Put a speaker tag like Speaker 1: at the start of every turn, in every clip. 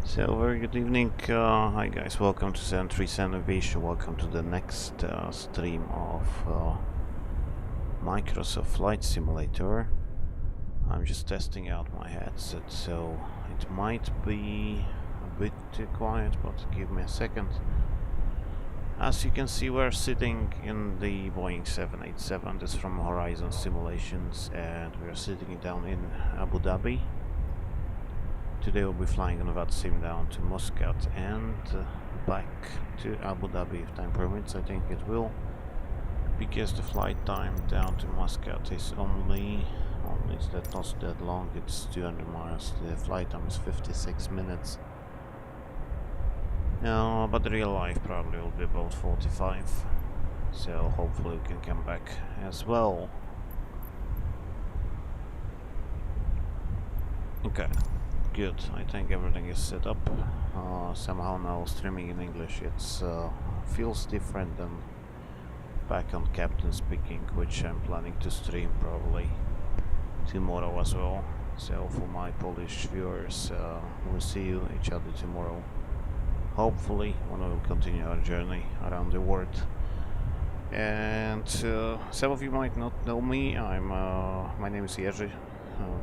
Speaker 1: So, very good evening. Hi guys, welcome to 737 Aviation. Welcome to the next stream of Microsoft Flight Simulator. I'm just testing out my headset, so it might be a bit too quiet, but give me a second. As you can see, we're sitting in the Boeing 787. This is from Horizon Simulations, and we're sitting down in Abu Dhabi. Today we'll be flying on that sim down to Muscat and back to Abu Dhabi if time permits. I think it will, because the flight time down to Muscat is only it's not that long. It's 200 miles. The flight time is 56 minutes. But the real life probably will be about 45. So hopefully we can come back as well. Okay. Good. I think everything is set up. Somehow now streaming in English, it's feels different than back on Captain Speaking, which I'm planning to stream probably tomorrow as well. So for my Polish viewers, we'll see each other tomorrow. Hopefully, when we will continue our journey around the world. And some of you might not know me. My name is Jerzy.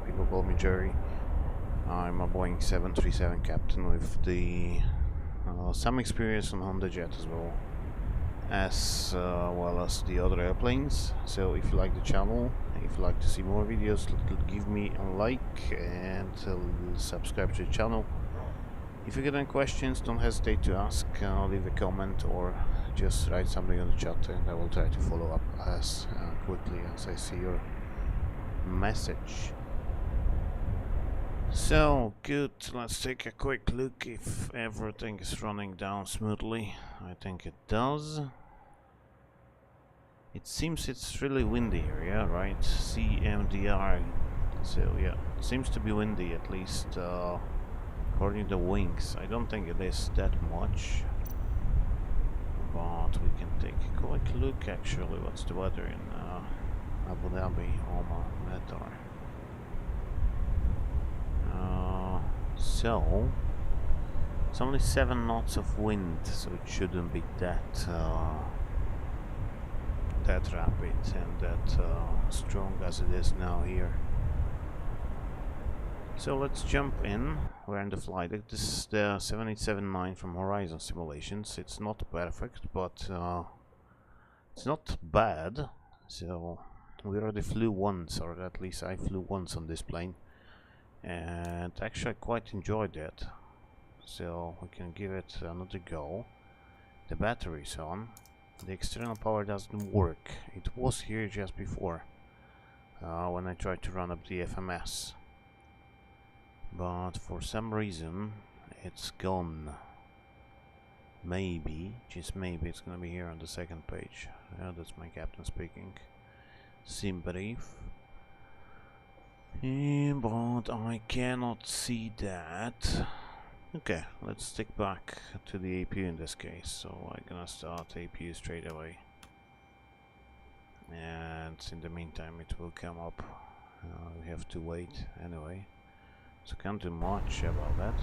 Speaker 1: People call me Jerry. I'm a Boeing 737 captain with the some experience on Honda Jet as well as the other airplanes. So if you like the channel, if you like to see more videos, give me a like and subscribe to the channel. If you get any questions, don't hesitate to ask, leave a comment or just write something in the chat, and I will try to follow up as quickly as I see your message. So, good, let's take a quick look if everything is running down smoothly. I think it does. It seems it's really windy here, yeah, right? CMDR. So, yeah, it seems to be windy, at least according to the wings. I don't think it is that much. But we can take a quick look, actually, what's the weather in Abu Dhabi, Oman, Qatar. So it's only 7 knots of wind, so it shouldn't be that rapid and that strong as it is now here. So let's jump in. We're in the flight deck. This is the 787-9 from Horizon Simulations. It's not perfect, but it's not bad. So we already flew once, or at least I flew once on this plane. And actually I quite enjoyed that, so we can give it another go. The battery's on, the external power doesn't work. It was here just before when I tried to run up the FMS, but for some reason it's gone. Maybe, just maybe, it's gonna be here on the second page. That's my captain speaking. Sim brief. But I cannot see that. Okay, let's stick back to the APU in this case. So I'm gonna start APU straight away. And in the meantime it will come up. We have to wait anyway. So can't do much about that.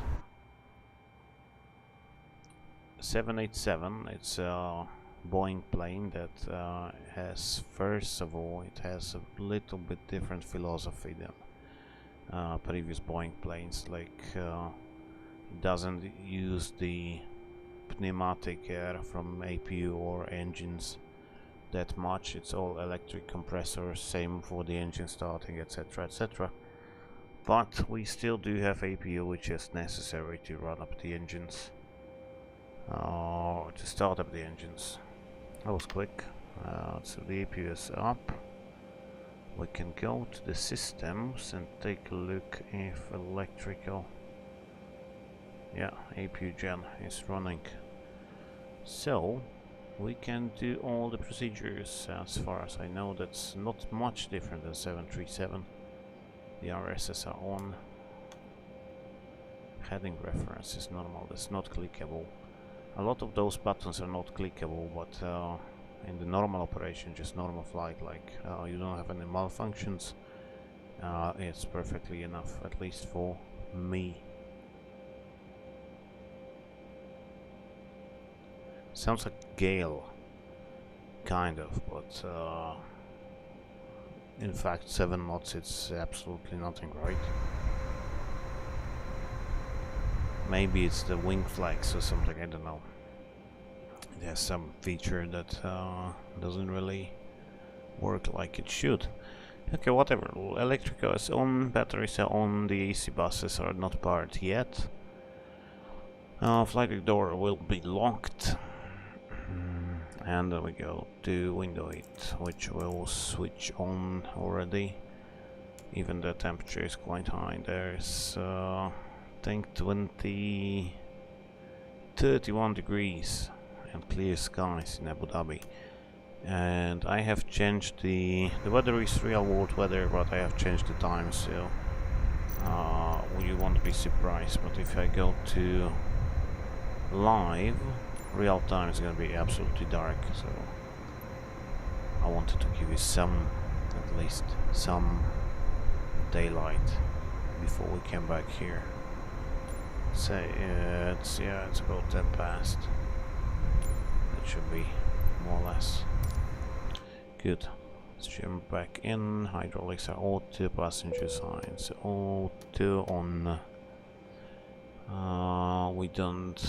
Speaker 1: 787, it's a Boeing plane that has, first of all, it has a little bit different philosophy than previous Boeing planes. Like it doesn't use the pneumatic air from APU or engines that much. It's all electric compressors, same for the engine starting, etc, etc. But we still do have APU, which is necessary to run up the engines, to start up the engines. That was quick. So the APU is up. We can go to the systems and take a look if electrical, yeah, APU gen is running. So we can do all the procedures. As far as I know, that's not much different than 737. The RSS are on. Heading reference is normal, that's not clickable. A lot of those buttons are not clickable, but in the normal operation, just normal flight, like you don't have any malfunctions, it's perfectly enough, at least for me. Sounds like gale, kind of, but in fact 7 knots it's absolutely nothing, right? Maybe it's the wing flags or something, I don't know. There's some feature that doesn't really work like it should. Okay, whatever. Electrical is on, batteries are on, the AC buses are not powered yet. Flight door will be locked. And then we go to window 8, which will switch on already. Even the temperature is quite high. There's, I think, 31 degrees and clear skies in Abu Dhabi. And I have changed the weather is real world weather, but I have changed the time, so you won't be surprised. But if I go to live, real time is gonna be absolutely dark, so I wanted to give you some, at least some daylight before we came back here. Say it's about 10 past. That should be more or less good. Let's jump back in. Hydraulics are auto, passenger signs auto on. We don't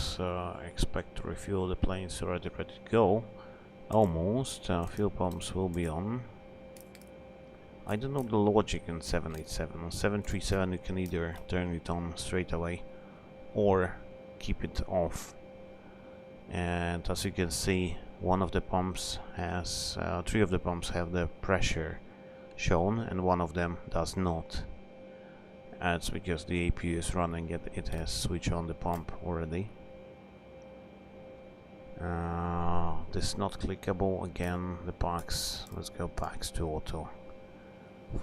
Speaker 1: expect to refuel, the plane's already ready to go. Almost. Fuel pumps will be on. I don't know the logic in 787. On 737 you can either turn it on straight away or keep it off. And as you can see, one of the pumps has, 3 of the pumps have the pressure shown and one of them does not. That's because the APU is running, it has switched on the pump already. This is not clickable again, the packs, let's go packs to auto.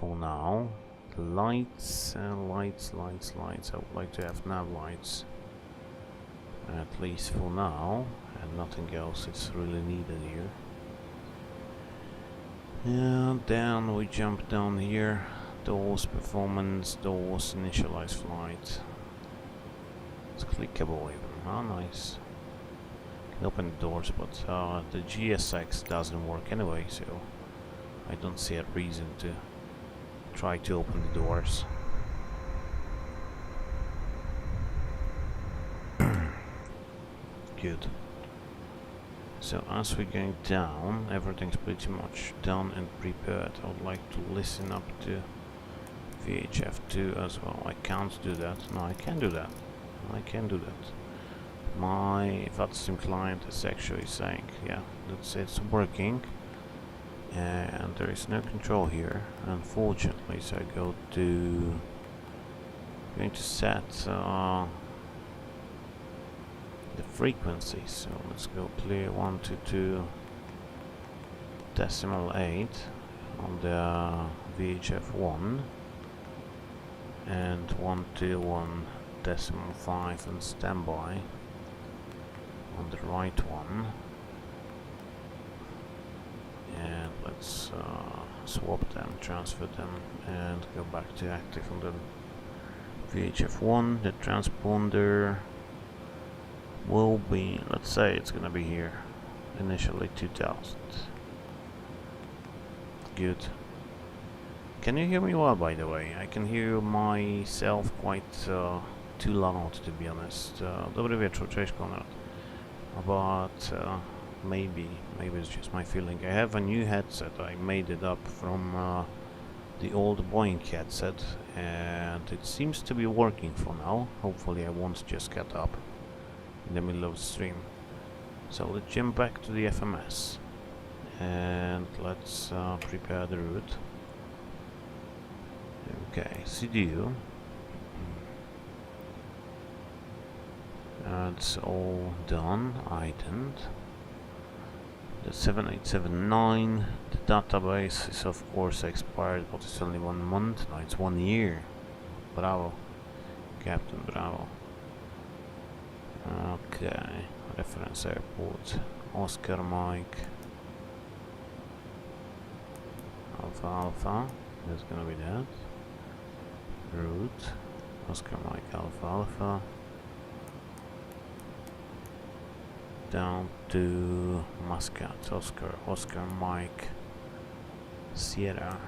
Speaker 1: For now, lights, lights, I would like to have nav lights. At least for now, and nothing else is really needed here. And then we jump down here. Doors, performance, doors, initialize flight. It's clickable even. Ah, nice. Can open the doors, but the GSX doesn't work anyway, so I don't see a reason to try to open the doors. Good. So as we're going down, everything's pretty much done and prepared. I would like to listen up to VHF2 as well. I can't do that. No, I can do that. I can do that. My VATSIM client is actually saying, yeah, it's working. And there is no control here, unfortunately, so I go to... I'm going to set the frequency, so let's go clear 122.8 on the VHF1 and 121.5 on standby on the right one, and let's swap them, transfer them and go back to active on the VHF1. The transponder will be, let's say it's gonna be here, initially 2000. Good. Can you hear me well, by the way? I can hear myself quite too loud, to be honest. Dobry wieczór, cześć Konrad. But maybe it's just my feeling. I have a new headset. I made it up from the old Boeing headset, and it seems to be working for now. Hopefully I won't just get up in the middle of the stream. So let's jump back to the FMS and let's prepare the route. Okay, CDU. That's all done, itemed. The 7879, the database is of course expired, but it's only 1 month. No, it's 1 year. Bravo, Captain, bravo. Okay, reference airport, Oscar Mike, Alpha Alpha, that's gonna be that. Route, Oscar Mike Alpha Alpha. down to Muscat, Oscar Mike Sierra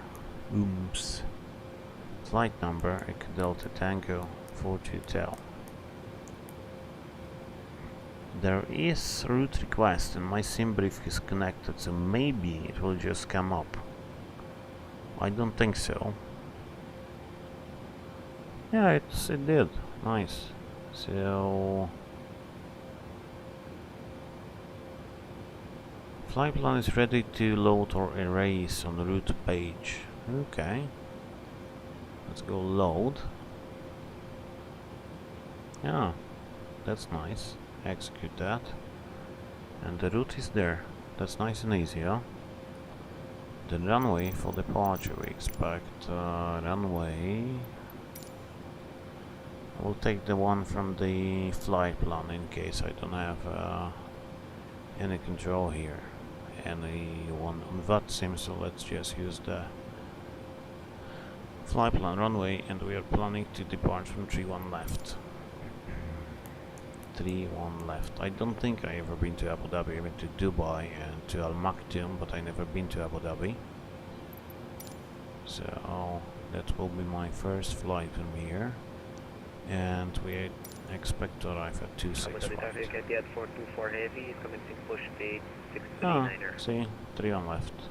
Speaker 1: OOMS. Flight number Echo Delta Tango 42tel. There is route request and my sim brief is connected, so maybe it will just come up. I don't think so. Yeah, it did. Nice. So flight plan is ready to load or erase on the route page. Okay. Let's go load. Yeah, that's nice. Execute that. And the route is there. That's nice and easy, huh? The runway for departure, we expect runway. We'll take the one from the flight plan in case I don't have any control here. Any one on that sim, so let's just use the flight plan runway, and we are planning to depart from 31 left. 31 left. I don't think I ever been to Abu Dhabi. I've been to Dubai and to Al Maktoum, but I never been to Abu Dhabi. So that will be my first flight from here, and we expect to arrive at 26 right.
Speaker 2: Etihad 424 heavy, commencing push speed 6
Speaker 1: Ah, see, 3 on left.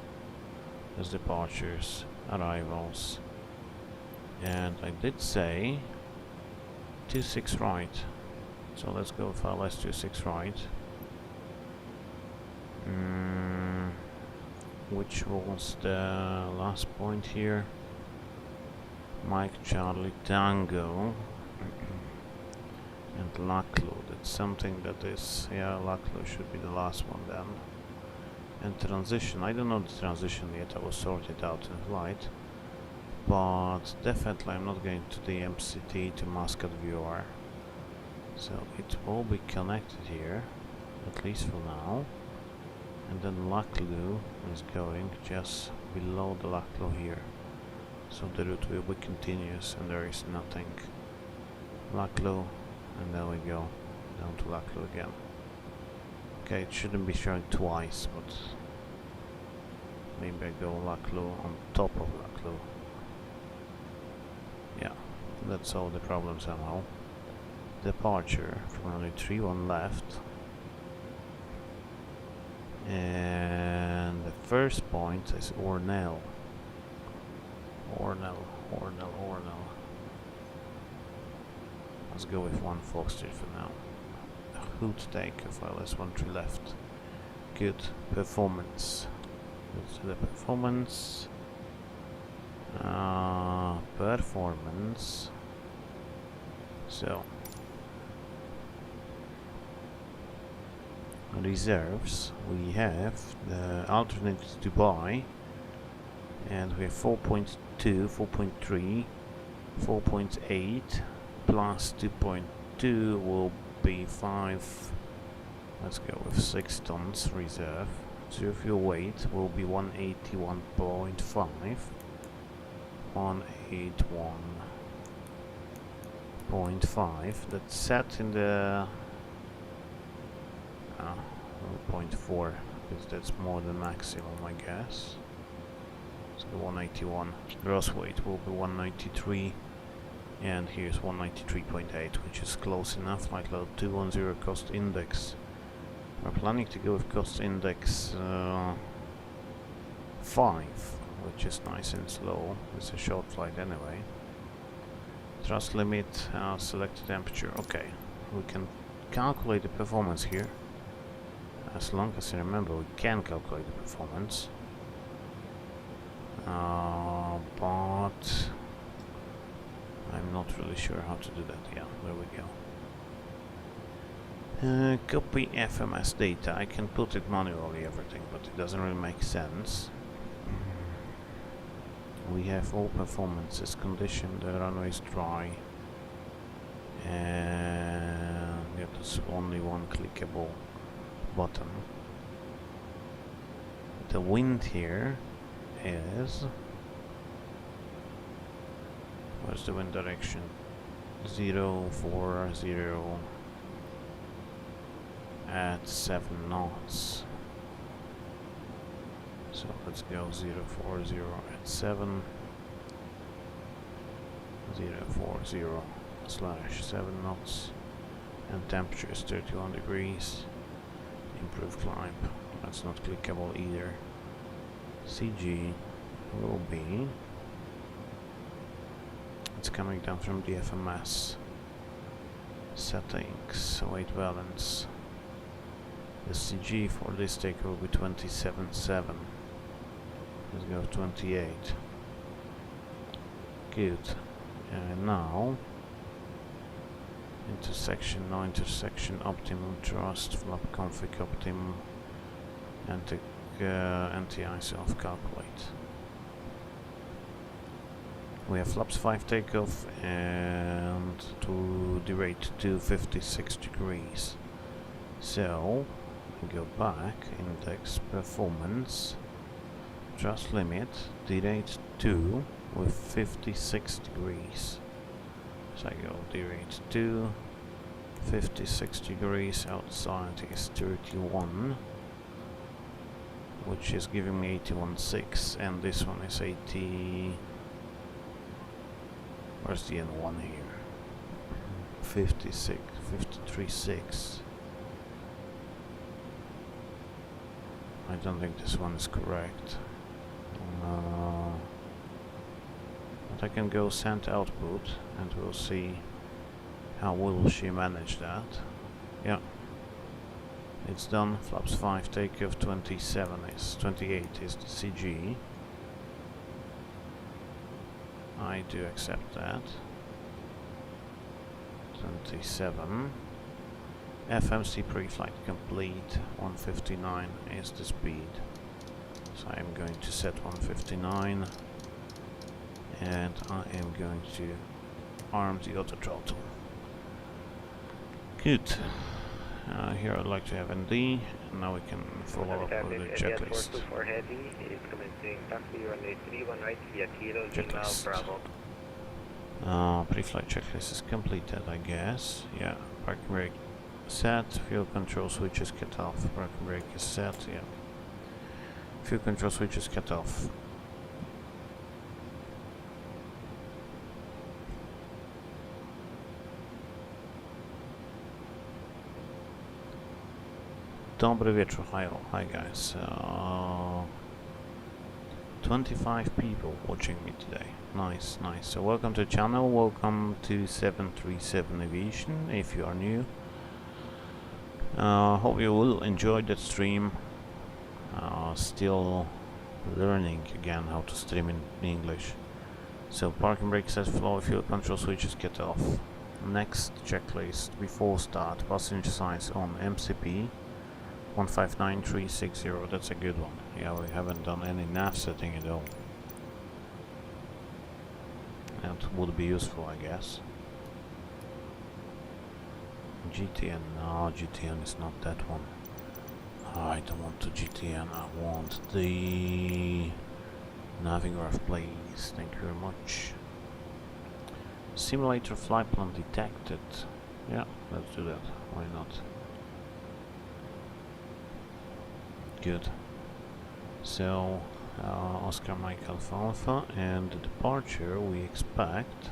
Speaker 1: There's departures, arrivals, and I did say 26 right. So let's go with LS 26 right. Which was the last point here? Mike Charlie Tango. And Laklo, that's something that is, yeah, Laklo should be the last one then. And transition, I don't know the transition yet, I will sort it out in flight. But definitely I'm not going to the MCT to Muscat viewer. So it will be connected here, at least for now. And then Laklo is going just below the Laklo here. So the route will be continuous and there is nothing. Laklo, and then we go down to Laklo again. Okay, it shouldn't be showing twice, but maybe I go Laklo on top of Laklo. Yeah, that solved the problem somehow. Departure from runway 31 left. And the first point is Ornell. Ornell. Let's go with 1 Foxtrot for now. Hood takeoff, LS 13 left. Good performance. Let's do the performance. Performance. So reserves, we have the alternate Dubai, and we have 4.2, 4.3, 4.8 plus 2.2 will be 5. Let's go with 6 tons reserve. So if your weight will be 181.5, 181.5. That's set in the 0.4, because that's more than maximum, I guess. So 181. Gross weight will be 193, and here's 193.8, which is close enough. Flight level 210 cost index. We're planning to go with cost index 5, which is nice and slow. It's a short flight anyway. Thrust limit, select temperature. Okay, we can calculate the performance here. As long as I remember, we can calculate the performance. But I'm not really sure how to do that. Yeah, there we go. Copy FMS data. I can put it manually, everything, but it doesn't really make sense. We have all performances condition, the runway is dry, and yeah, there's only one clickable button. The wind here is, where's the wind direction? 040. at 7 knots. So let's go 040 at 7, 040/7 knots, and temperature is 31 degrees. Improve climb. That's not clickable either. CG will be, it's coming down from the FMS. Settings, weight balance. The CG for this take will be 27.7. Let's go 28. Good. And now intersection, no intersection, optimum thrust, flap config optimum, anti-ISO off calculate. We have flaps 5 takeoff and to the rate to 56 degrees. So we go back, index, performance, thrust limit, the rate 2 with 56 degrees. So I go the rate 2, 56 degrees, outside is 31, which is giving me 81.6, and this one is 80. Where's the N1 here? 56, 53.6. I don't think this one is correct. But I can go send output and we'll see how will she manage that. Yeah, it's done. Flaps 5 takeoff, 27 is 28 is the CG. I do accept that. 27. FMC pre-flight complete. 159 is the speed. So I am going to set 159. And I am going to arm the auto throttle. Good. Here I'd like to have ND, and now we can follow up with the checklist.
Speaker 2: Etihad Heavy is commencing taxi runway 31 right via Kilo Lima Bravo.
Speaker 1: Pre-flight checklist is completed, I guess. Yeah, parking brake set, fuel control switch is cut off, parking brake is set, yeah. Fuel control switch is cut off. Dobry wieczór, hi guys. 25 people watching me today. Nice, nice. So welcome to the channel, welcome to 737 Aviation if you are new. Hope you will enjoy that stream. Still learning again how to stream in English. So parking brake set, flow, fuel control switch is cut off. Next checklist before start, passenger size on MCP 159360, that's a good one. Yeah, we haven't done any nav setting at all. That would be useful, I guess. GTN, no, GTN is not that one. I don't want the GTN, I want the Navigraph, please. Thank you very much. Simulator flight plan detected. Yeah, let's do that. Why not? Good. So, Oscar Mike Alpha Alpha, and the departure we expect,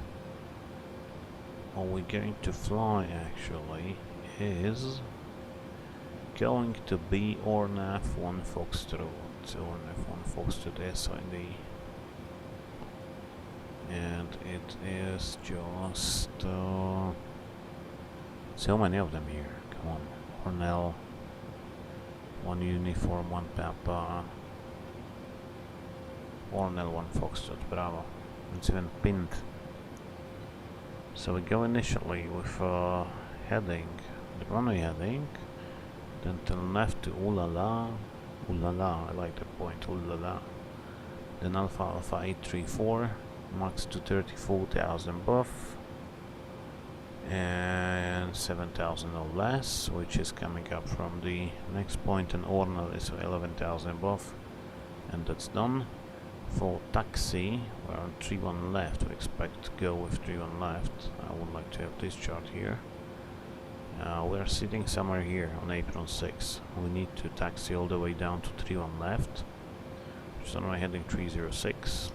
Speaker 1: or we're going to fly actually, is going to be ORNAF 1 Foxtrot. ORNAF 1 Foxtrot SID. And it is just so many of them here. Come on, Cornell. 1 uniform, 1 Papa, Ornell, 1 Foxtrot, Bravo. It's even pinned. So we go initially with heading, the runway heading, then turn left to Oolala, I like that point, Oolala. Then Alpha Alpha 834, max to 34,000 buff. And 7,000 or less, which is coming up from the next point, and Ornell is 11,000 above, and that's done. For taxi, we're on 31 left, we expect to go with 31 left. I would like to have this chart here. We're sitting somewhere here on apron 6. We need to taxi all the way down to 31 left, which is on my heading 306.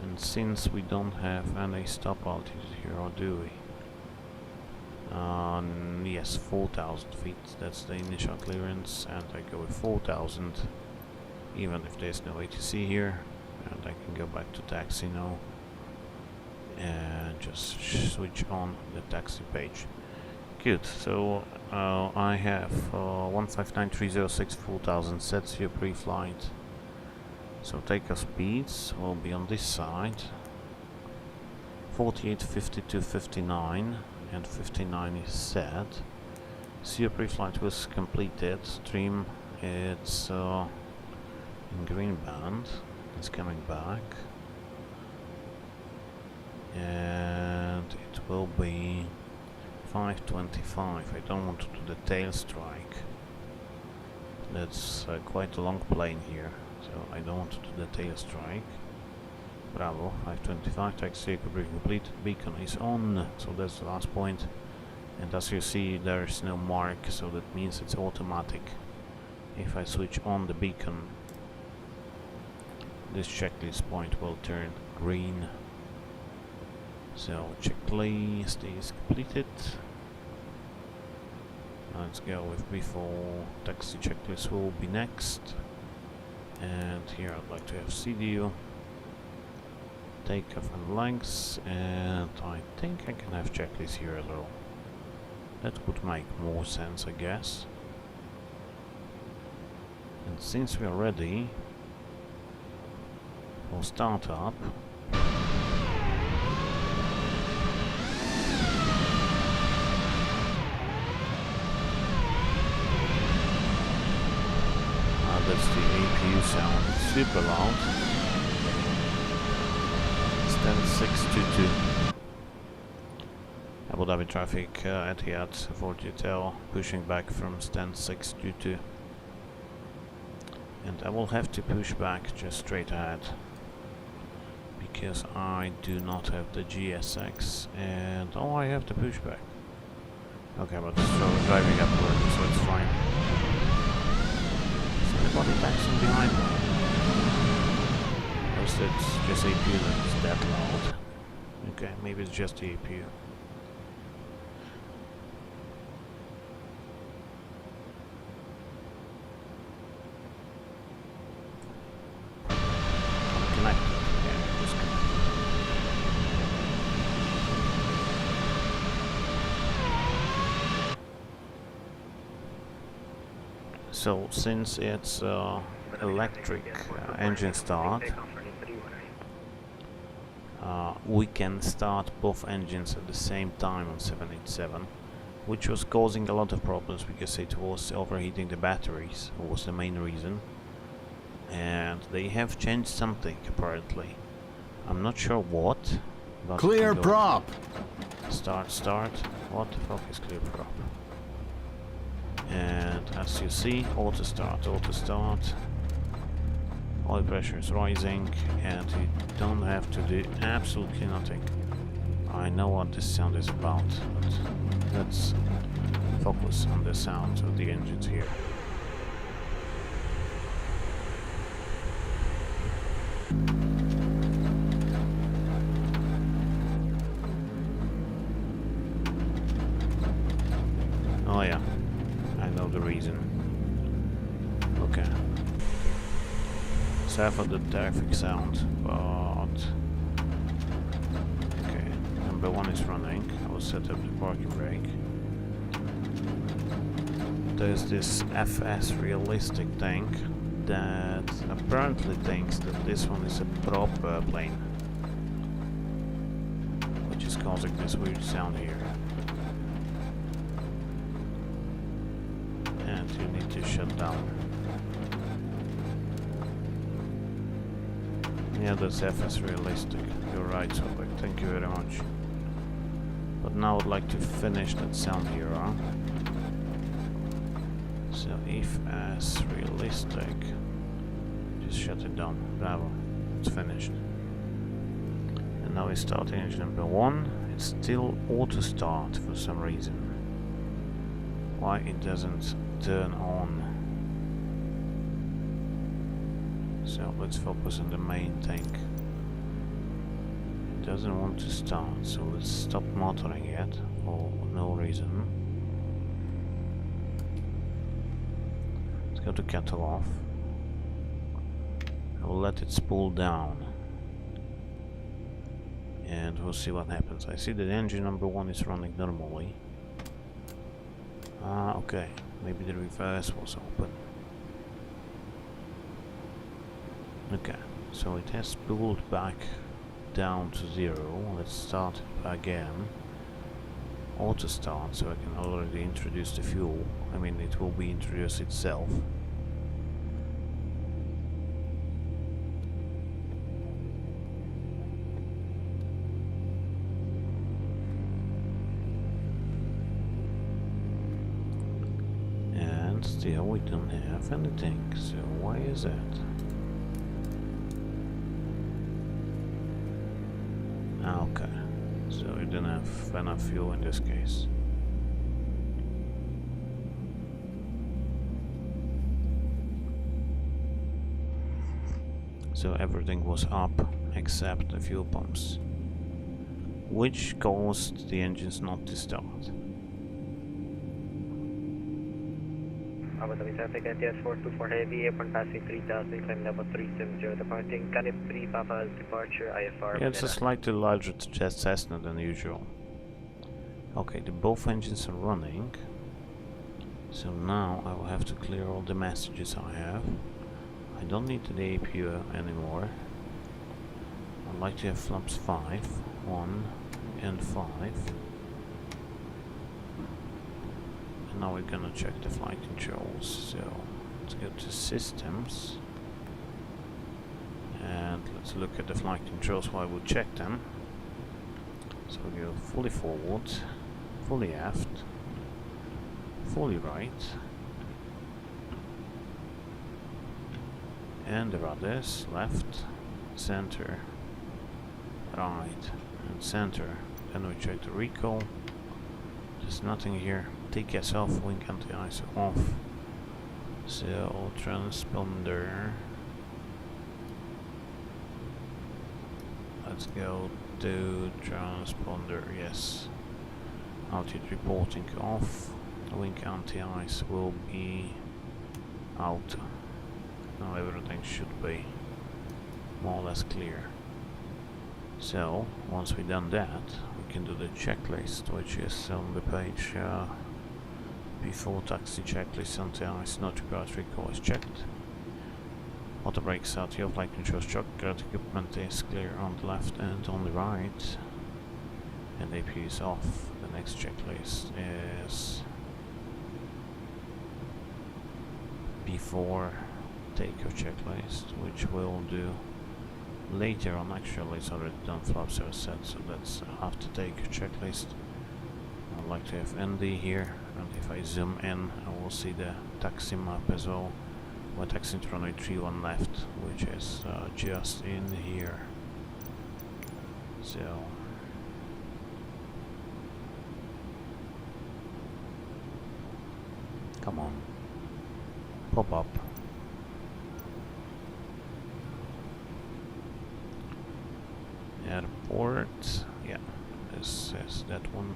Speaker 1: And since we don't have any stop altitude here, or do we? Yes, 4,000 feet, that's the initial clearance, and I go with 4,000, even if there's no ATC here, and I can go back to taxi now, and just switch on the taxi page. Good, so I have 159306 4,000 set to your pre-flight. So takeoff speeds will be on this side, 48, 52, 59, and 59 is set. See, your pre-flight was completed. Stream, it's in green band. It's coming back, and it will be 525. I don't want to do the tail strike. That's quite a long plane here, so I don't want to do the tail strike. Bravo, 525, taxi briefing complete, beacon is on, so that's the last point. And as you see, there is no mark, so that means it's automatic. If I switch on the beacon, this checklist point will turn green. So checklist is completed. Let's go with before. Taxi checklist will be next. And here I'd like to have CDU, takeoff and lengths, and I think I can have checklist here as well. That would make more sense, I guess. And since we are ready for startup, that's the APU sound, it's super loud. Stand 622. Abu Dhabi traffic, Etihad 40 hotel, pushing back from stand 622. And I will have to push back just straight ahead, because I do not have the GSX, and oh, I have to push back. Okay, but it's driving upward, so it's fine. Body taxing behind me. Or is it just APU that is that loud? Okay, maybe it's just the APU. I'm connected. Yeah, just connected. So since it's electric engine start, we can start both engines at the same time on 787, which was causing a lot of problems because it was overheating the batteries, was the main reason. And they have changed something apparently. I'm not sure what. But
Speaker 3: clear prop!
Speaker 1: Start. What the fuck is clear prop? And as you see, auto start, oil pressure is rising, and you don't have to do absolutely nothing. I know what this sound is about, but let's focus on the sound of the engines here. Oh yeah, I know the reason. Okay. Sorry for the traffic sound, but okay. Number one is running. I will set up the parking brake. There's this FS realistic tank that apparently thinks that this one is a prop plane, which is causing this weird sound here. And you need to shut down. Yeah, that's FS realistic. You're right, Sobek. Thank you very much. But now I'd like to finish that sound here, huh? So if as realistic, just shut it down. Bravo. It's finished. Now we start engine number 1. It's still auto start for some reason. Why it doesn't turn on? So let's focus on the main tank. It doesn't want to start, so let's stop motoring it for no reason. Let's go to kettle off. I will let it spool down. And we'll see what happens. I see that engine number 1 is running normally. Okay. Maybe the reverse was open. Okay. So it has spooled back down to 0. Let's start it again. Auto start, so I can already introduce the fuel. I mean, it will be introduced itself. Still, we don't have anything, so why is that? Okay, so we don't have enough fuel in this case. So everything was up except the fuel pumps, which caused the engines not to start.
Speaker 2: Abu Dhabi traffic Etihad 424 heavy, airborne passing 3000, climb level 370, departing Canip 3 Papa departure, IFR.
Speaker 1: Yeah, it's a slightly larger Cessna than usual. Okay, the both engines are running. So now I will have to clear all the messages I have. I don't need the APU anymore. I'd like to have flaps 5, 1 and 5. Now we're gonna check the flight controls, so let's go to systems and let's look at the flight controls while we check them. So we go fully forward, fully aft, fully right, and the rudders left, center, right and center. Then we check the recall. There's nothing here. TKS off, wing anti-ice off. So transponder. Let's go to transponder, yes. Altitude reporting off. Wing anti-ice will be out. Now everything should be more or less clear. So once we've done that, we can do the checklist, which is on the page before taxi checklist. Anti-ice not required, recall is checked. Auto brakes out, your flight controls check, ground equipment is clear on the left and on the right, and AP is off. The next checklist is before takeoff checklist, which we'll do later on. Actually it's already done, flaps are set, so that's after takeoff checklist. I'd like to have ND here, and if I zoom in I will see the taxi map as well. We're taxiing to runway 31 left, which is just in here. So come on, pop up. Airport, yeah, this is that one.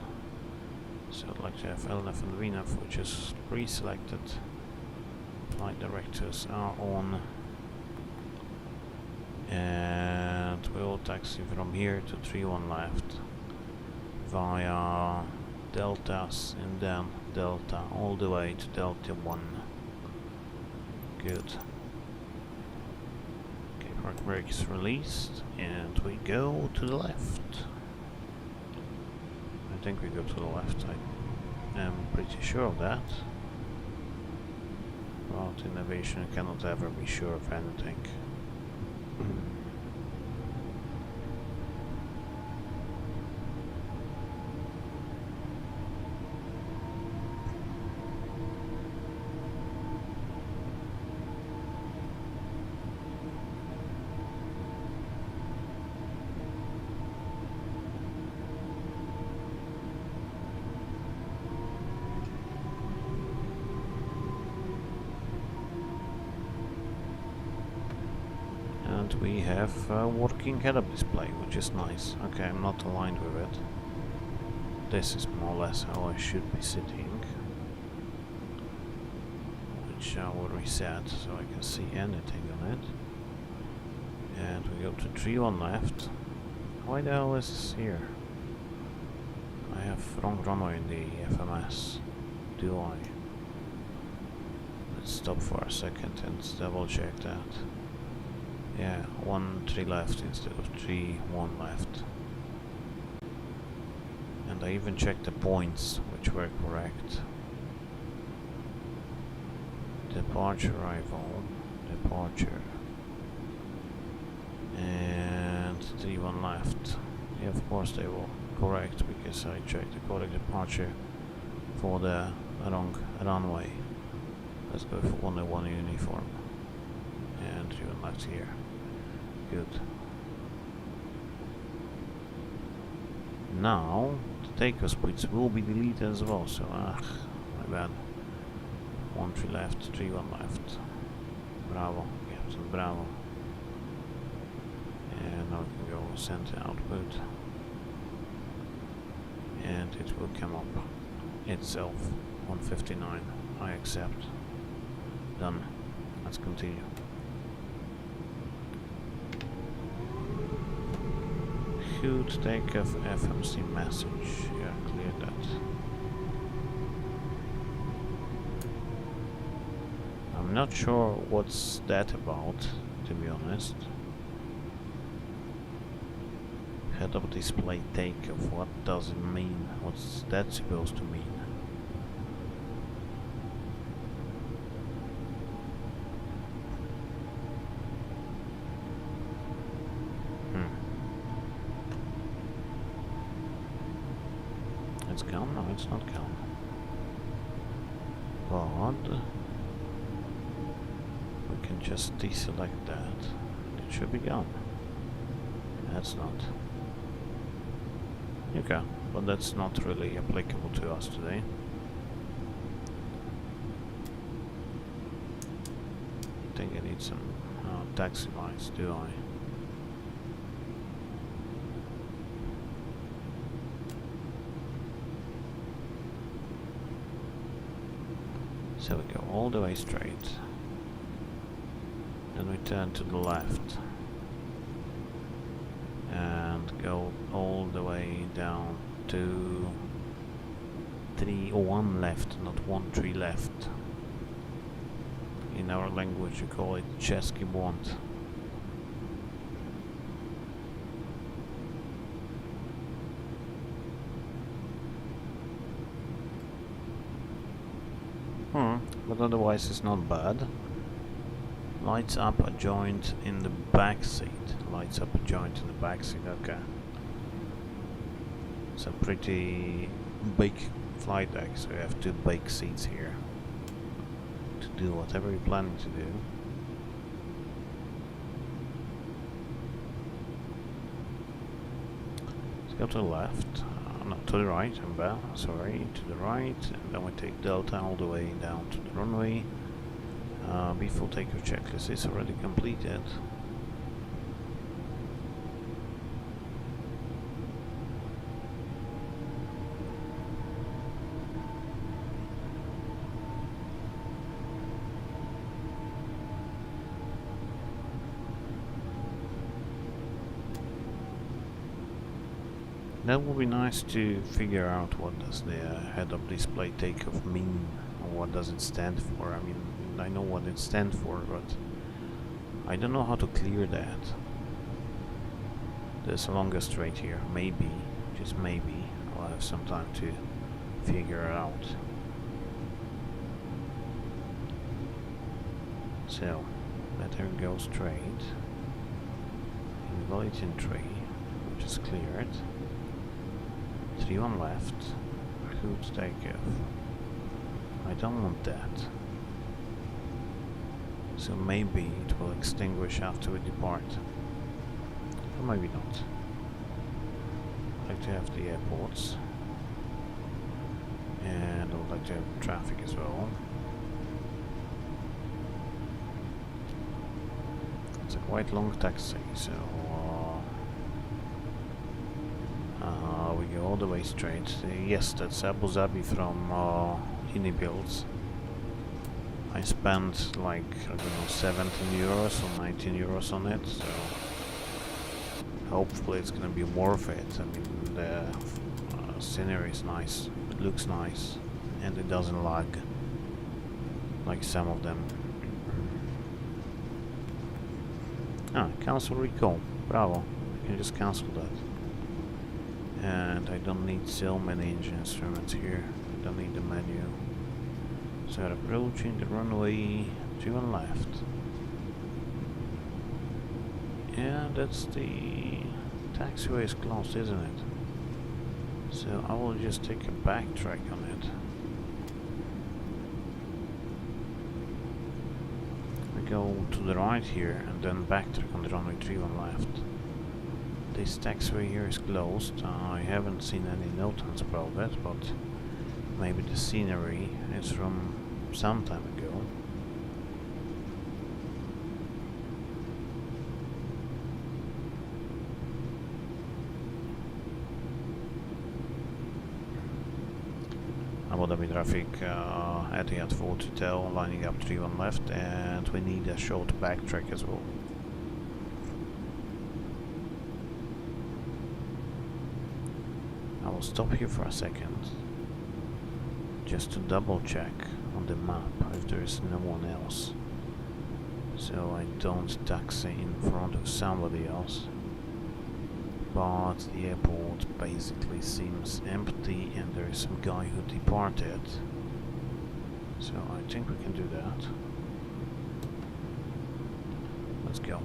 Speaker 1: So I'd like to have LNF and VNF, which is pre-selected. Flight directors are on, and we'll taxi from here to 31 left via deltas and then delta all the way to delta 1. Good. Okay, park brake is released and we go to the left. I think we go to the left, I am pretty sure of that. But in aviation you cannot ever be sure of anything. And we have a working head-up display, which is nice. Okay, I'm not aligned with it. This is more or less how I should be sitting. Which I will reset so I can see anything on it. And we go to 3-1 left. Why the hell is this here? I have wrong runway in the FMS. Do I? Let's stop for a second and double check that. Yeah, 1-3 left instead of 3-1 left. And I even checked the points, which were correct. Departure, arrival, departure. And 3-1 left. Yeah, of course they were correct because I checked the correct departure for the wrong runway. Let's go for 101 uniform. And 3-1 left here. Good. Now the takeoff speeds will be deleted as well, so my bad. 1-3 left, 3-1 left. Bravo, Captain Bravo. And now we can go center output. And it will come up itself. 159. I accept. Done. Let's continue. Should takeoff FMC message. Yeah, clear that. I'm not sure what's that about, to be honest. Head-up display takeoff. What does it mean? What's that supposed to mean? It's gone? No, it's not gone. But we can just deselect that. It should be gone. That's not. Okay, but that's not really applicable to us today. I think I need some taxi lights, do I? So we go all the way straight. Then we turn to the left. And go all the way down to 3-1 left, not 1-3 left. In our language you call it Český błąd. But otherwise it's not bad. Lights up a joint in the back seat. Lights up a joint in the back seat, okay. It's a pretty big flight deck, so you have two big seats here to do whatever you're planning to do. Let's go to the left. No, to the right, I'm bad, sorry, to the right, and then we take Delta all the way down to the runway. Before takeoff checklist is already completed. That would be nice to figure out what does the head-up display takeoff mean, or what does it stand for. I mean, I know what it stands for, but I don't know how to clear that. There's a longer straight here. Maybe, just maybe, I'll have some time to figure it out. So, let her go straight. Invalid entry, which is cleared. 3-1 left. Good takeoff. I don't want that. So maybe it will extinguish after we depart. Or maybe not. I'd like to have the airports. And I would like to have traffic as well. Let's a quite long taxi, so we go all the way straight. Yes, that's Abu Dhabi from Builds. I spent like, I don't know, 17 euros or 19 euros on it, so hopefully it's gonna be worth it. I mean, the scenery is nice, it looks nice, and it doesn't lag like some of them. Ah, cancel recall. Bravo. I can just cancel that. And I don't need so many engine instruments here. I don't need the menu. So approaching the runway to the left. Yeah, that's the taxiway is closed, isn't it? So I will just take a backtrack on it. We go to the right here and then backtrack on the runway 31 left. This taxiway here is closed. I haven't seen any notice about it, but maybe the scenery is from some time ago. Abu Dhabi traffic, Etihad 42 lining up 31 left, and we need a short backtrack as well. I will stop here for a second just to double check on the map if there is no one else, so I don't taxi in front of somebody else. But the airport basically seems empty and there is some guy who departed, so I think we can do that. Let's go.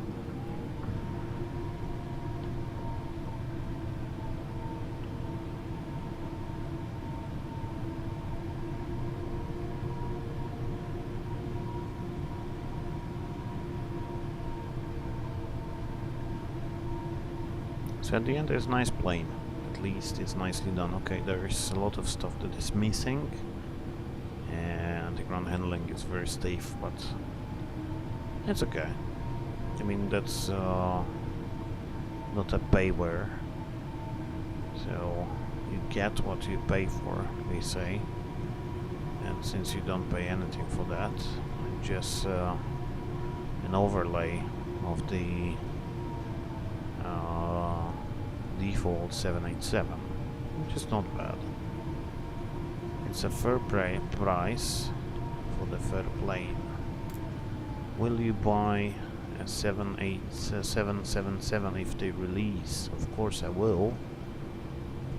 Speaker 1: So at the end there's a nice plane, at least it's nicely done. Okay, there is a lot of stuff that is missing and the ground handling is very stiff, but it's okay. I mean, that's not a payware, so you get what you pay for, they say, and since you don't pay anything for that, just an overlay of the default 787, which is not bad. It's a fair price for the fair plane. Will you buy a 777 if they release? Of course I will,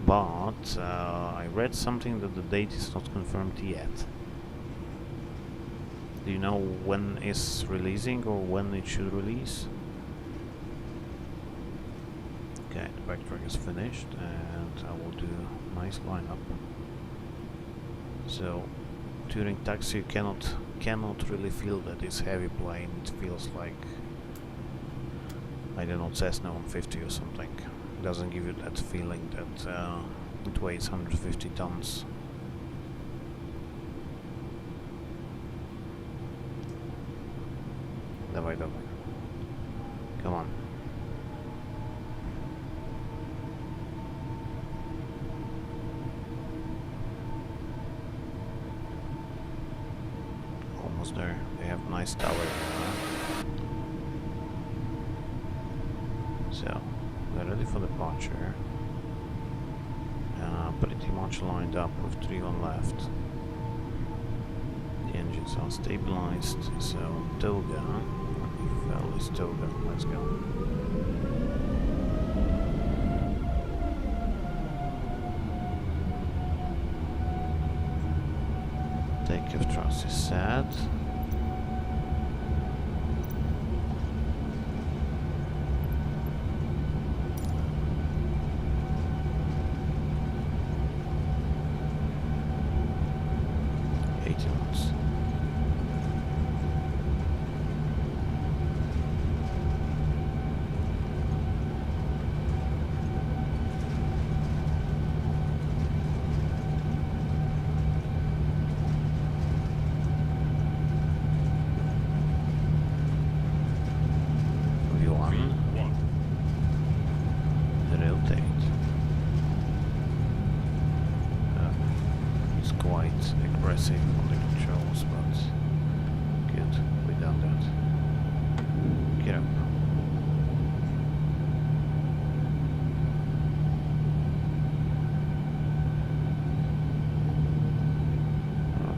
Speaker 1: but I read something that the date is not confirmed yet. Do you know when it's releasing or when it should release? Okay, the backtrack is finished and I will do a nice lineup. So during taxi you cannot really feel that it's heavy plane. It feels like, I don't know, Cessna 150 or something. It doesn't give you that feeling that it weighs 150 tons. Давай, давай. Come on. Almost there. They have nice tower. So, we're ready for departure. Pretty much lined up with 3 on left. The engines are stabilized, so Toga. Well, it's Toga. Let's go. Takeoff thrust is set. quite aggressive on the controls, but good, we done that. Get up.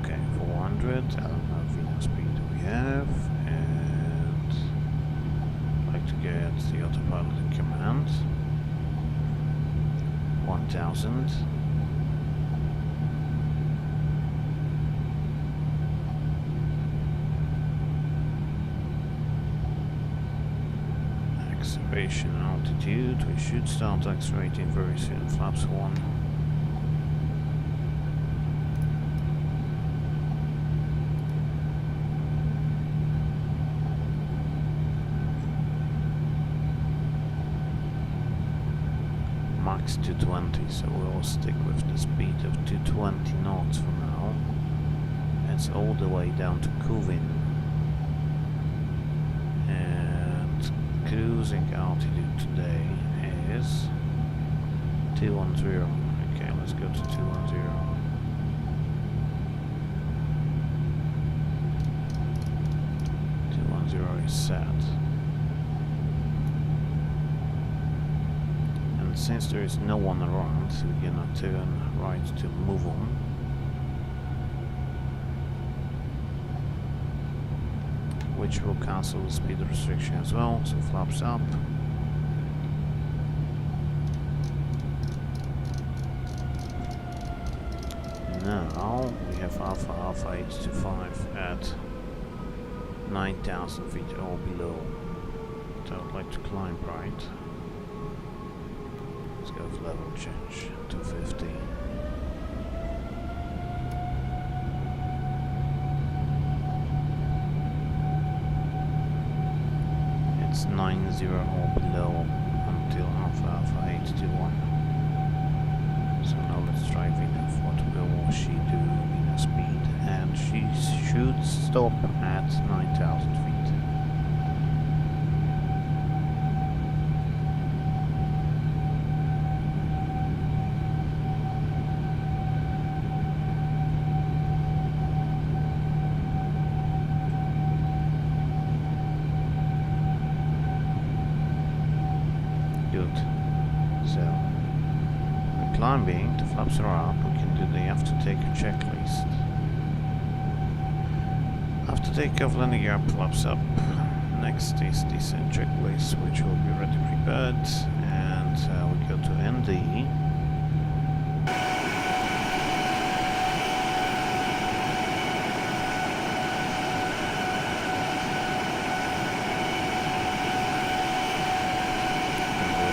Speaker 1: Okay, 400, I don't know how speed we have, and I'd like to get the autopilot in command. 1000. Acceleration altitude, we should start accelerating very soon. Flaps 1. Max 220, so we'll stick with the speed of 220 knots for now. It's all the way down to Kuvin. And cruising altitude today is 210. Okay, let's go to 210. 210 is set. Since there is no one around, we're gonna turn right to move on. Which will cancel the speed restriction as well, so flaps up. Now we have Alpha 825 at 9,000 feet or below. So I'd like to climb right. Let's go with level change to 50. It's 90 or below until Alpha 821. So now let's try Venus. What will she do? Venus speed, and she should stop at 9,000 feet. Good. So, the climbing, the flaps are up, we can do the after takeoff checklist. After takeoff, landing gear flaps up. Next is descent checklist, which will be already prepared, and we go to ND.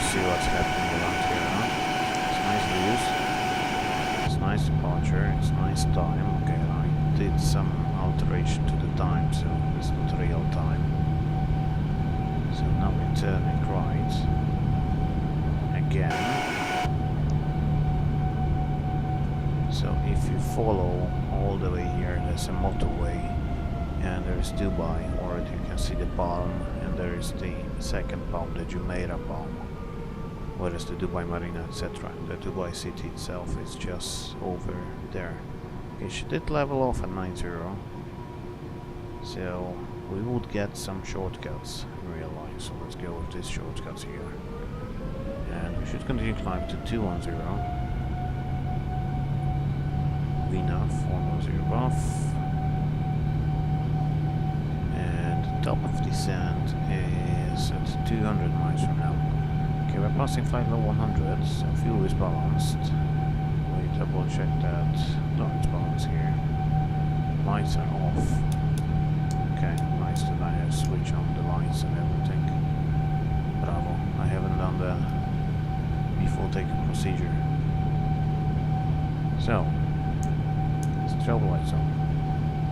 Speaker 1: See what's happening around here, huh? It's nice views, it's nice departure, it's nice time. Okay, I did some alteration to the time, so it's not real time. So now we're turning right again. So if you follow all the way here, there's a motorway, and there is Dubai, or you can see the palm, and there is the second palm, the Jumeirah palm. Whereas the Dubai Marina, etc. The Dubai city itself is just over there. Okay, she did level off at 90, so we would get some shortcuts in real life. So let's go with these shortcuts here, and we should continue climbing to 210. VNAV 410 buff, and the top of descent is at 200 miles from now. Okay, we're passing flight level 100, so fuel is balanced. We double check that. No, it's balanced here. Lights are off. Okay, nice that I have switched on the lights and everything. Bravo. I haven't done the before takeoff procedure. So, strobe lights on.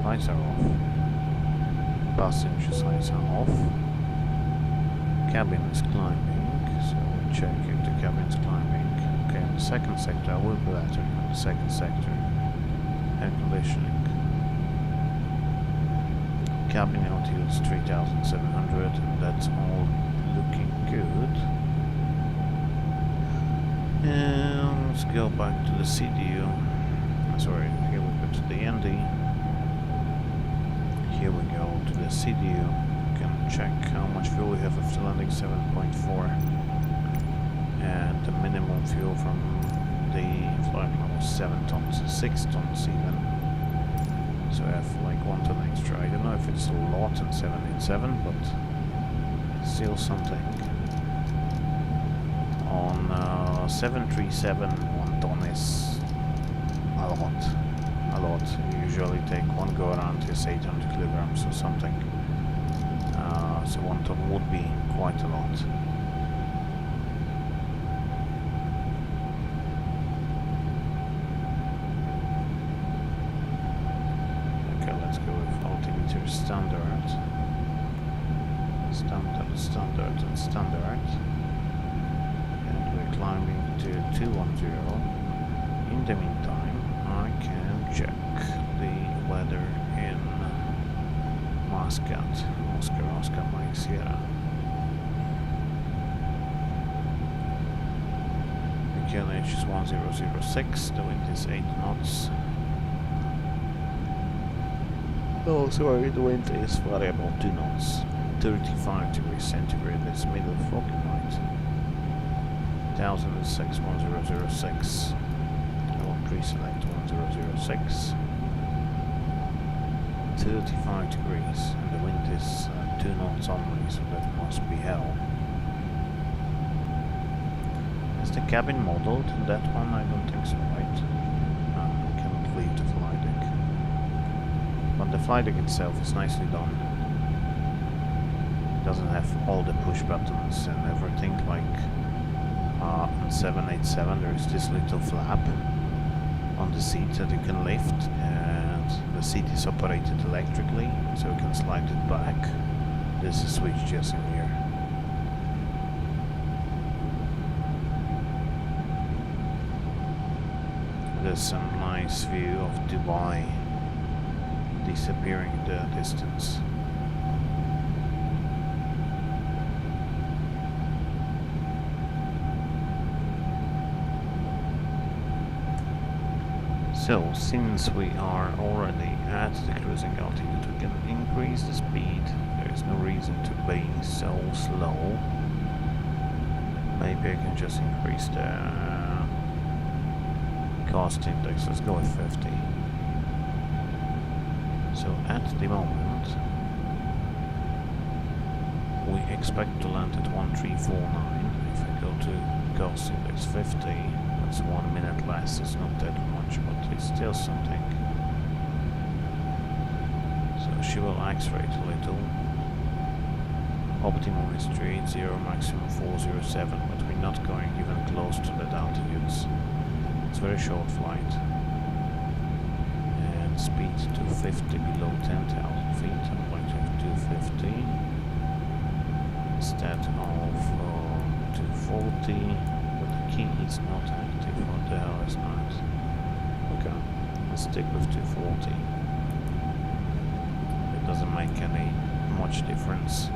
Speaker 1: Lights are off. Passenger lights are off. Cabin is climbing. So we check if the cabin's climbing. Okay, in the second sector I will be better. In the second sector, air conditioning. Cabin altitude is 3,700, and that's all looking good. And let's go back to the CDU. Sorry, here we going to the ND. Here we go to the CDU. You can check how much fuel we have after landing, 7.4. And the minimum fuel from the flight plan was 7 tons, 6 tons even. So I have like 1 ton extra. I don't know if it's a lot in 787, but it's still something. On 737, 1 ton is a lot. You usually take one go around is 800 kilograms or something. So 1 ton would be quite a lot. Okay, let's go with altimeter standard. Standard. And we're climbing to 210. In the meantime, I can check the weather in Muscat. Oscar Mike Sierra. The QNH is 1006, the wind is 8 knots. Oh, sorry, the wind is variable 2 knots. 35 degrees centigrade, that's middle of foggy night. 1006, 1006. I will pre-select 1006. 35 degrees, and the wind is 2 knots only, so that must be hell. Is the cabin modeled in that one? I don't think so, right? No, I cannot leave the flight deck. But the flight deck itself is nicely done. It doesn't have all the push buttons and everything like on 787. There is this little flap on the seat that you can lift, and the seat is operated electrically, so you can slide it back. There's a switch just in here. There's some nice view of Dubai disappearing in the distance. So, since we are already at the cruising altitude, we can increase the speed. There is no reason to be so slow. Maybe I can just increase the cost index. Let's go with 50. So, at the moment, we expect to land at 1349. If I go to cost index 50, that's 1 minute less. It's not that much, but it's still something. So she will accelerate a little. Optimum is 380, maximum 407, but we're not going even close to that altitudes. It's a very short flight. And speed 250 below 10,000 feet. I'm going to have 250 instead of 240. Key is not active. What the hell is not? Okay, let's stick with 240. It doesn't make any much difference.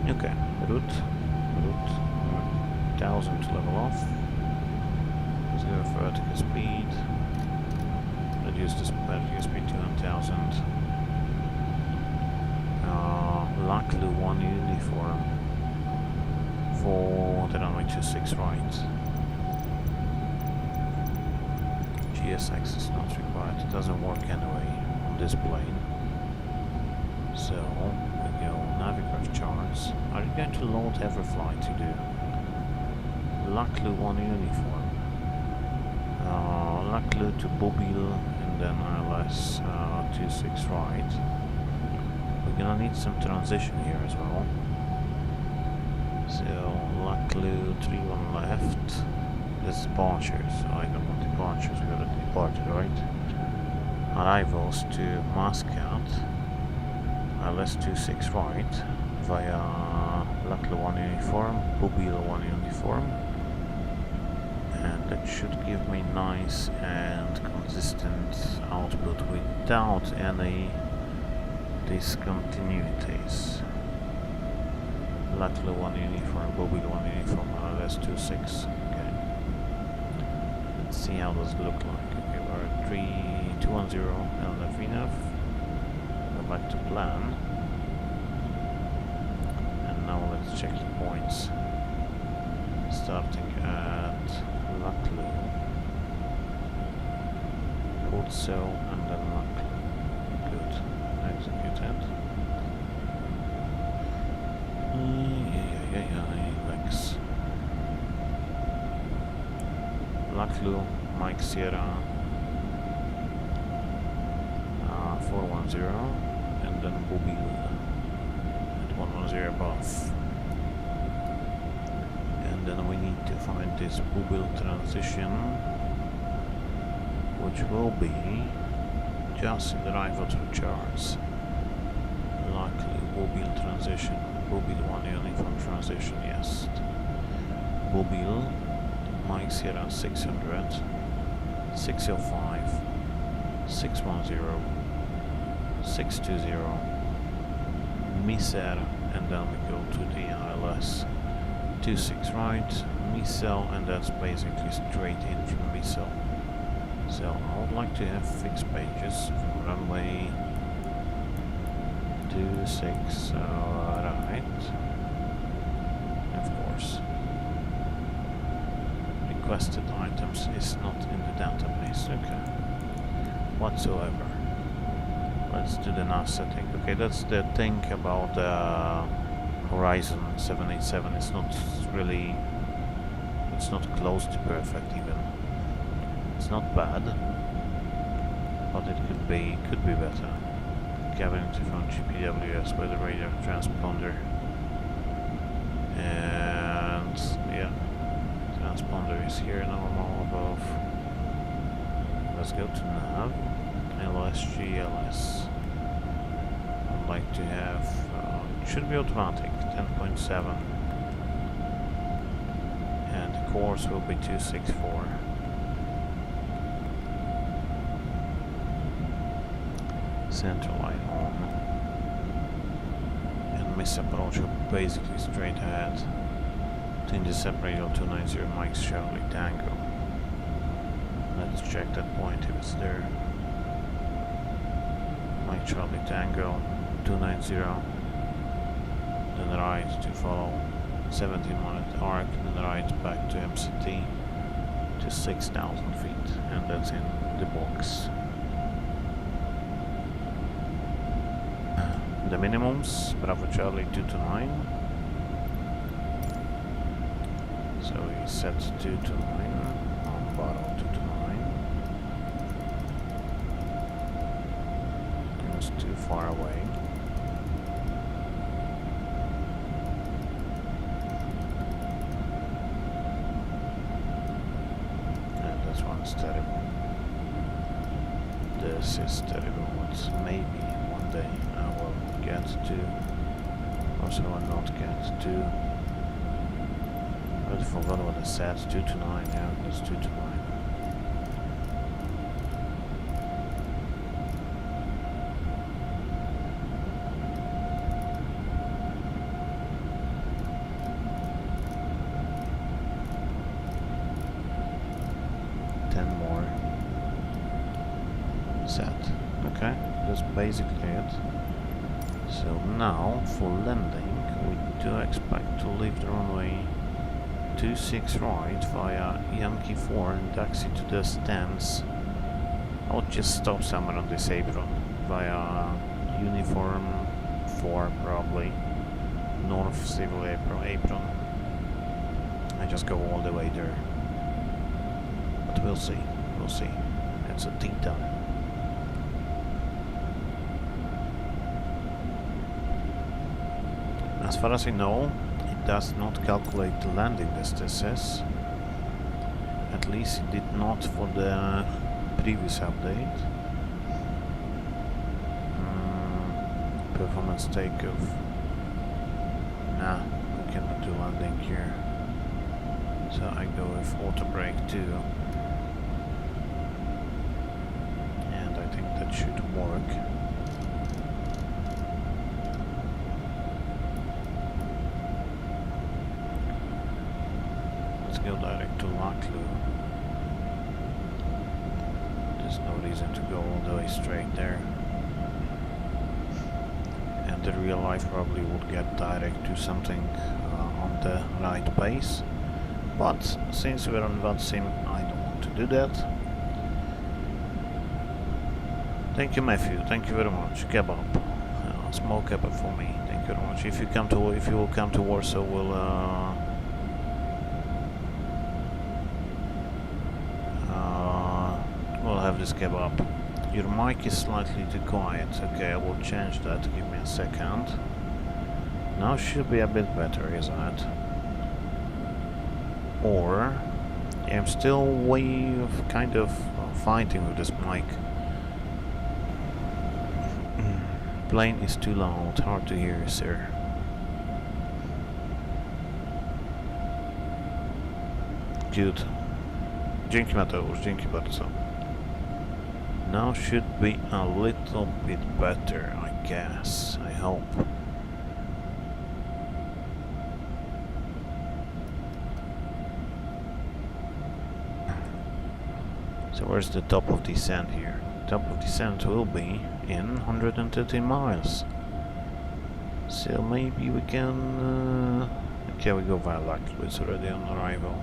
Speaker 1: Okay, route 1000 to level off. Let's go vertical speed. Reduce the vertical speed to 1000. Luckily 1 uniform. For the runway 26 right. GSX is not required, it doesn't work anyway on this plane. So we go Navicraft charts. Are you going to load every flight you do? Luckily 1 uniform. Luckily to Bobil and then ILS 26 right. We're gonna need some transition here as well. So, luckily 31 left. That's departures. I don't want departures, we already departed, right? Arrivals to Muscat. ILS 26 right. Via luckily 1 uniform, Bobil 1 uniform. And that should give me nice and consistent output without any discontinuities. Luckily 1 uniform, Bobil 1 uniform, ILS 26. Okay. see how does it look like. Okay, we're at 3210 LF enough. Go back to plan. And now let's check the points. Starting at Laklu, Putso, and then Laklu. Good. Executed. Lex. Laklu, Mike Sierra 410, and then Bobil at 110 above. And then we need to find this Bobil transition, which will be just in the right water charts. Likely Bobil transition, Bobil 1 uniform transition, yes. Bobil, Mike Sierra 600, 605, 610, 620, Miser, and then we go to the ILS 26 right, Missile, and that's basically straight in from Missile. So I would like to have fixed pages from runway 26 right, of course. Requested items is not in the database, okay, whatsoever. Let's do the NAS setting. Okay, that's the thing about the Horizon 787. It's not really, it's not close to perfect even. It's not bad, but it could be better. Cabin from GPWS with the radar transponder, and yeah, transponder is here, normal above. Let's go to nav, LSGLS. I'd like to have, it should be automatic, 10.7, and the course will be 264. Center line on, and miss approach basically straight ahead to intercept radio 290 Mike Charlie Tango. Let's check that point if it's there. Mike Charlie Tango 290, then right to follow 17-minute arc, then right back to MCT to 6,000 feet, and that's in the box. The minimums, Bravo Charlie 229. So we set 229 on bottle 229. It was too far away. And this one's terrible. This is terrible. It's maybe one day I will get to, also I will not get to. I forgot what I said, 2 to 9, yeah, that's 2 to 9. Okay, that's basically it. So now for landing we do expect to leave the runway 26 right via Yankee 4 and taxi to the stands. I'll just stop somewhere on this apron via Uniform 4 probably, North Civil apron. I just go all the way there. But we'll see, it's a theta. As far as I know, it does not calculate the landing distances. At least it did not for the previous update. Performance takeoff. Nah, we cannot do landing here. So I go with auto brake too. And I think that should work. Go direct to Laklu. There's no reason to go all the way straight there. And the real life probably would get direct to something on the right pace. But since we're on one sim, I don't want to do that. Thank you, Matthew. Thank you very much. Kebab, small kebab for me. Thank you very much. If you will come to Warsaw, we'll have this kebab. Your mic is slightly too quiet. Okay, I will change that. Give me a second. Now should be a bit better, isn't it? Or I'm still kind of fighting with this mic. Plane is too loud, hard to hear, sir. Good. Dzięki Mateusz, dzięki bardzo. Now should be a little bit better, I guess. I hope. So where's the top of descent here? Top of descent will be in 113 miles. So maybe we can... okay, we go via Lucknow, it's already on arrival.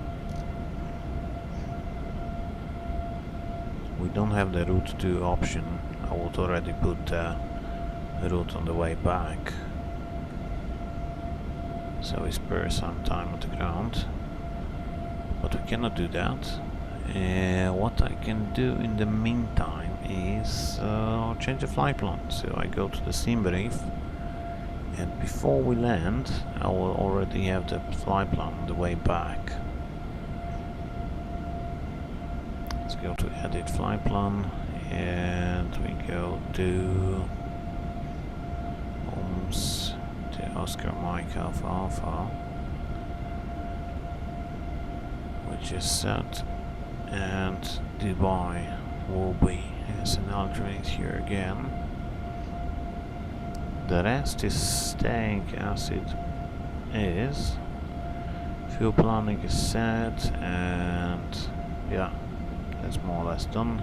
Speaker 1: We don't have the route 2 option. I would already put the route on the way back. So we spare some time on the ground. But we cannot do that. What I can do in the meantime is change the flight plan. So I go to the sim brief, and before we land I will already have the flight plan on the way back. Let's go to edit flight plan, and we go to OOMS, to Oscar Mike Alpha Alpha, which is set, and Dubai will be as an alternate here again. The rest is staying as it is. Fuel planning is set, and yeah, that's more or less done.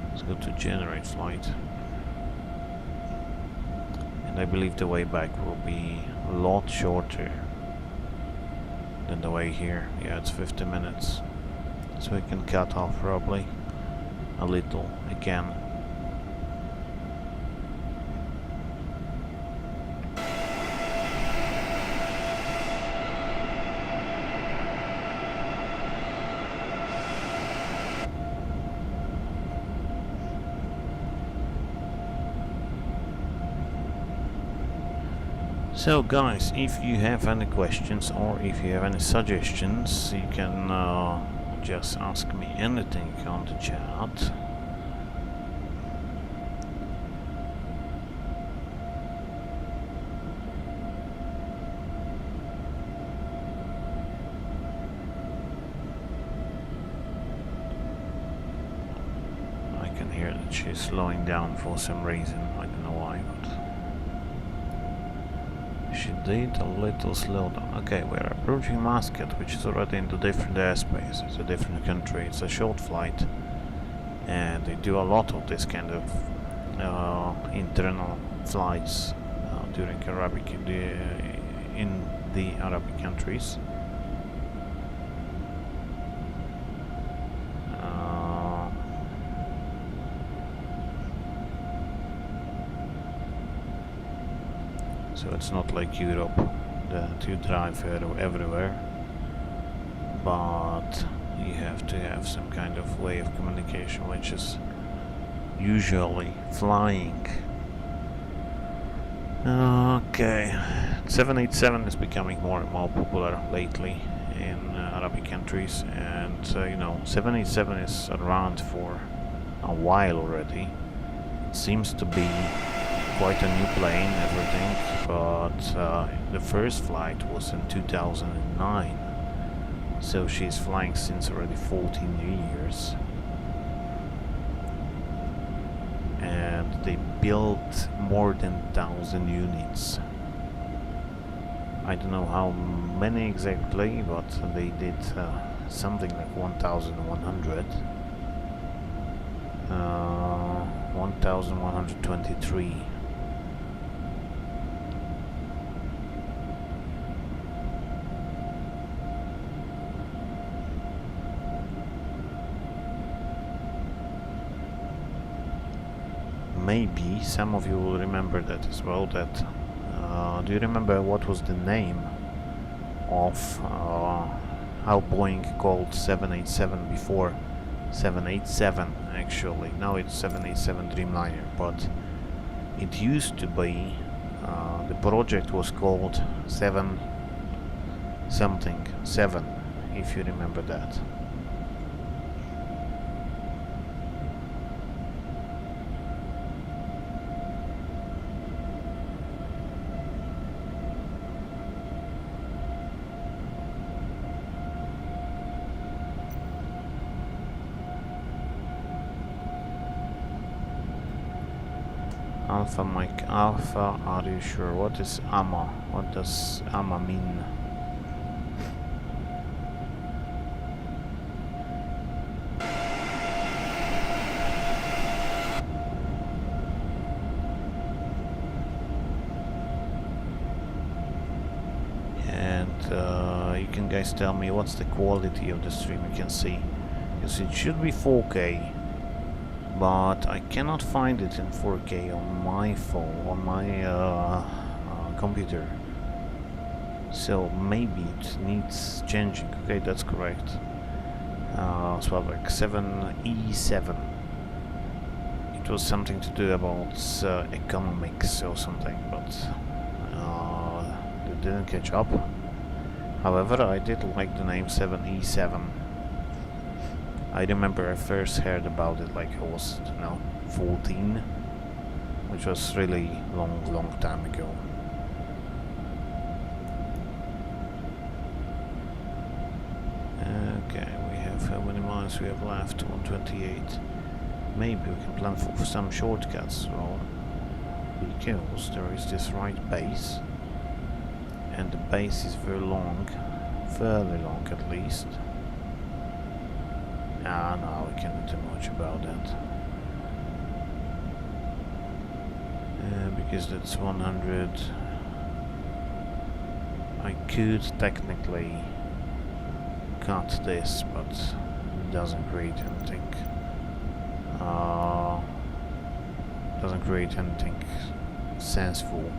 Speaker 1: Let's go to generate flight. And I believe the way back will be a lot shorter than the way here. Yeah, it's 50 minutes. So we can cut off probably a little again. So guys, if you have any questions or if you have any suggestions, you can just ask me anything on the chat. I can hear that she's slowing down for some reason, I don't know why, but she did a little slowdown. Okay, we're approaching Muscat, which is already in the different airspace. It's a different country, it's a short flight, and they do a lot of this kind of internal flights during in the Arabic countries. So it's not like Europe that you drive everywhere, but you have to have some kind of way of communication, which is usually flying. Okay, 787 is becoming more and more popular lately in Arabic countries, and you know, 787 is around for a while already. It seems to be quite a new plane, everything, but the first flight was in 2009, so she's flying since already 14 years, and they built more than 1,000 units. I don't know how many exactly, but they did something like 1,100. 1123. Maybe some of you will remember that as well. That do you remember what was the name of how Boeing called 787 before? 787 actually. Now it's 787 Dreamliner, but it used to be the project was called 7 something 7, if you remember that. Alpha Mike Alpha, are you sure? What is AMA? What does AMA mean? And you can guys tell me what's the quality of the stream you can see, because it should be 4K. But I cannot find it in 4K on my phone, on my computer. So maybe it needs changing. Okay, that's correct. So like 7E7. It was something to do about economics or something, but it didn't catch up. However, I did like the name 7E7. I remember I first heard about it like I was, 14, which was really long time ago. Okay, we have how many miles we have left? 128. Maybe we can plan for some shortcuts, well, because there is this right base, and the base is very long, fairly long at least. No, we can't do much about that. Because that's 100. I could technically cut this, but it doesn't create anything. Doesn't create anything sensible.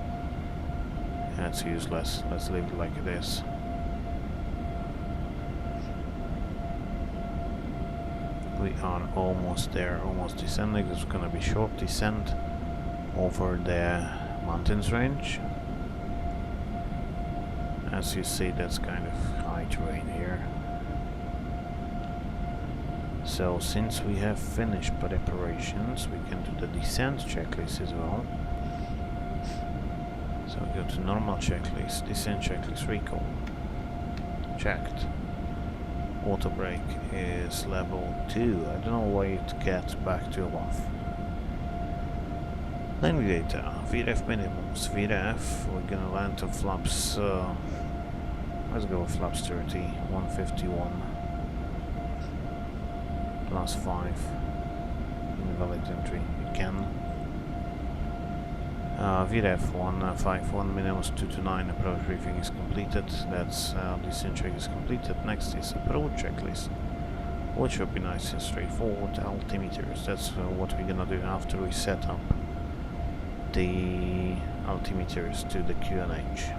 Speaker 1: That's useless. Let's leave it like it is. We are almost there, almost descending. It's gonna be short descent over the mountains range. As you see, that's kind of high terrain here. So since we have finished preparations, we can do the descent checklist as well. So we go to normal checklist, descent checklist, recall. Checked. Auto brake is level 2. I don't know why it gets back to off. Landing data, VREF minimums, VREF, we're gonna land to flaps, let's go with flaps 30, 151, plus 5, invalid entry, again. VREF 151 minimums 229, approach briefing is completed, that's descent check is completed. Next is approach checklist, which will be nice and straightforward. Altimeters, that's what we're gonna do after we set up the altimeters to the QNH.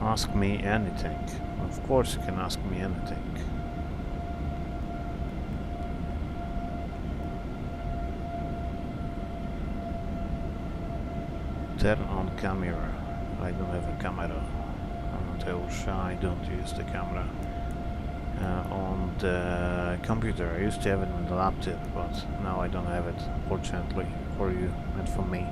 Speaker 1: Ask me anything. Of course you can ask me anything. Turn on camera. I don't have a camera. I don't use the camera on the computer. I used to have it on the laptop, but now I don't have it, fortunately for you and for me.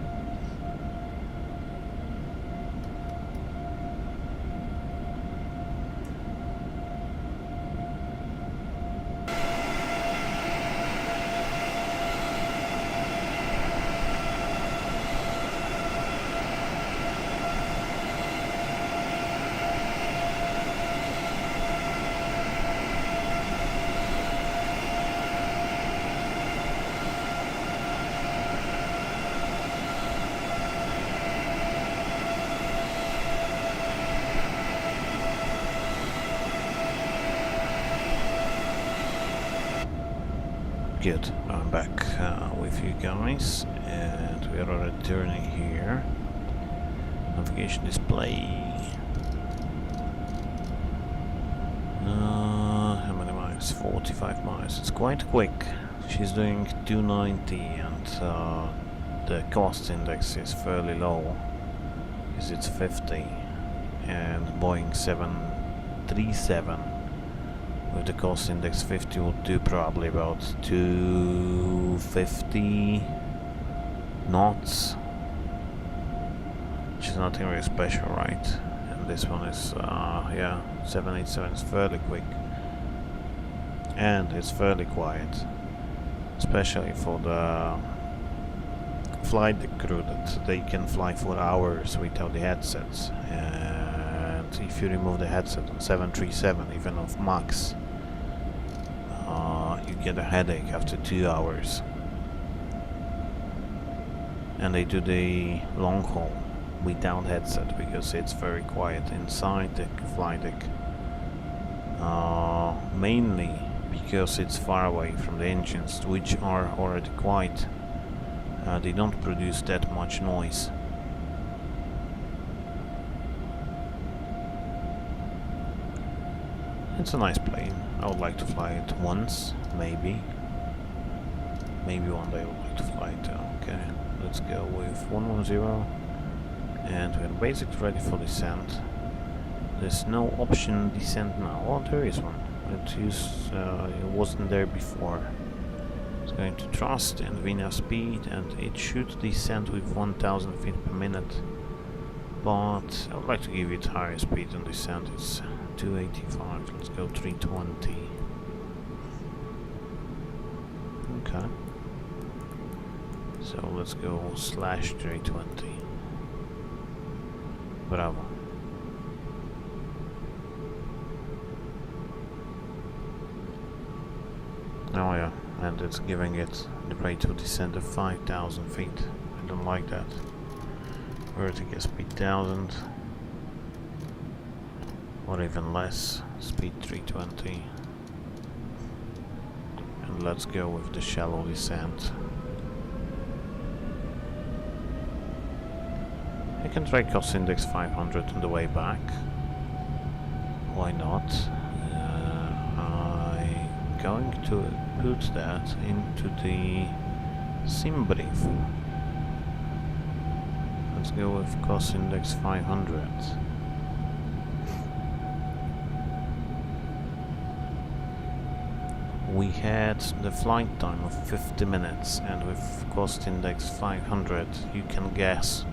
Speaker 1: Good, I'm back with you guys, and we are already turning here. Navigation display. How many miles? 45 miles. It's quite quick. She's doing 290, and the cost index is fairly low, because it's 50, and Boeing 737 with the cost index 50 would do probably about 250 knots, which is nothing really special, right? And this one is, yeah, 787 is fairly quick, and it's fairly quiet, especially for the flight crew, that they can fly for hours without the headsets. And if you remove the headset on 737, even of max, you get a headache after 2 hours. And they do the long haul without headset because it's very quiet inside the flight deck, mainly because it's far away from the engines, which are already quiet. They don't produce that much noise. It's a nice plane. I would like to fly it once, maybe. Maybe one day I would like to fly it. Okay, let's go with 110, and we're basically ready for descent. There's no option descent now. Oh, there is one. It wasn't there before. It's going to thrust and VNAV speed, and it should descend with 1000 feet per minute. But I would like to give it higher speed than descent. It's 285. Let's go 320. Okay. So let's go /320. Bravo. Oh yeah, and it's giving it the rate of descent of 5000 feet. I don't like that. Vertical speed 1000, or even less, speed 320. And let's go with the shallow descent. I can try cost index 500 on the way back. Why not? I'm going to put that into the sim brief. Let's go with cost index 500. We had the flight time of 50 minutes, and with cost index 500 you can guess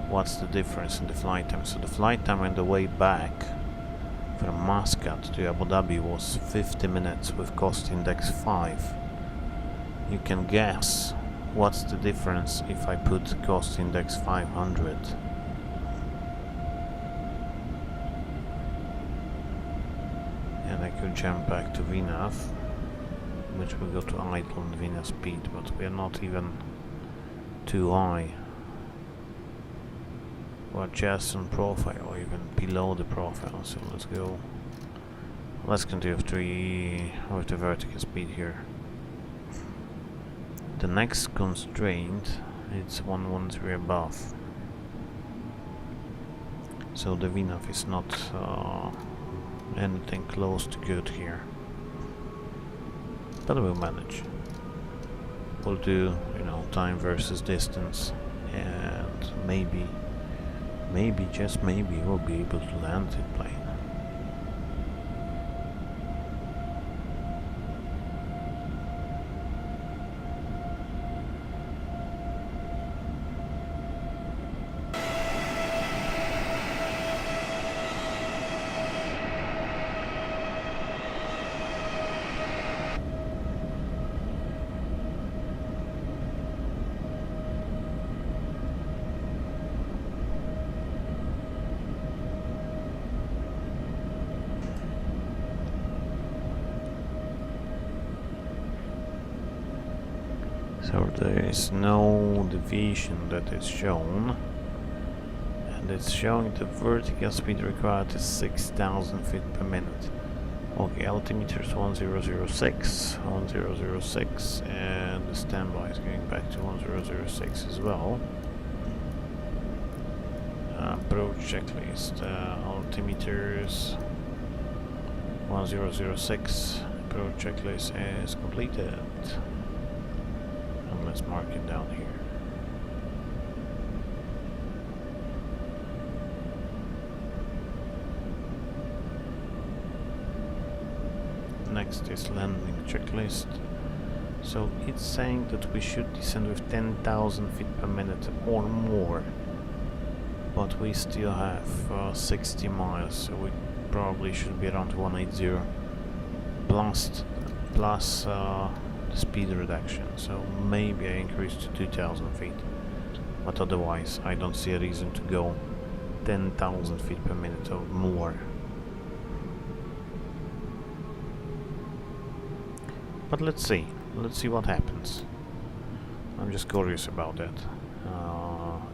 Speaker 1: what's the difference in the flight time. So the flight time on the way back from Muscat to Abu Dhabi was 50 minutes with cost index 5. You can guess what's the difference if I put cost index 500. And I could jump back to VNAV, which will go to idle and VNAV speed, but we are not even too high. We're just on profile, or even below the profile, so let's go. Let's continue with the vertical speed here. The next constraint, it's 113 above, so the VNAV is not anything close to good here, but we'll manage. We'll do, you know, time versus distance, and maybe, just maybe, we'll be able to land the plane. So there is no deviation that is shown, and it's showing the vertical speed required is 6000 feet per minute. Okay, altimeter is 1006, and the standby is going back to 1006 as well. Approach checklist, altimeters 1006, approach checklist is completed. And let's mark it down here. Next is landing checklist. So it's saying that we should descend with 10,000 feet per minute or more, but we still have 60 miles, so we probably should be around 180 plus the speed reduction. So maybe I increase to 2,000 feet, but otherwise I don't see a reason to go 10,000 feet per minute or more. But let's see what happens. I'm just curious about that.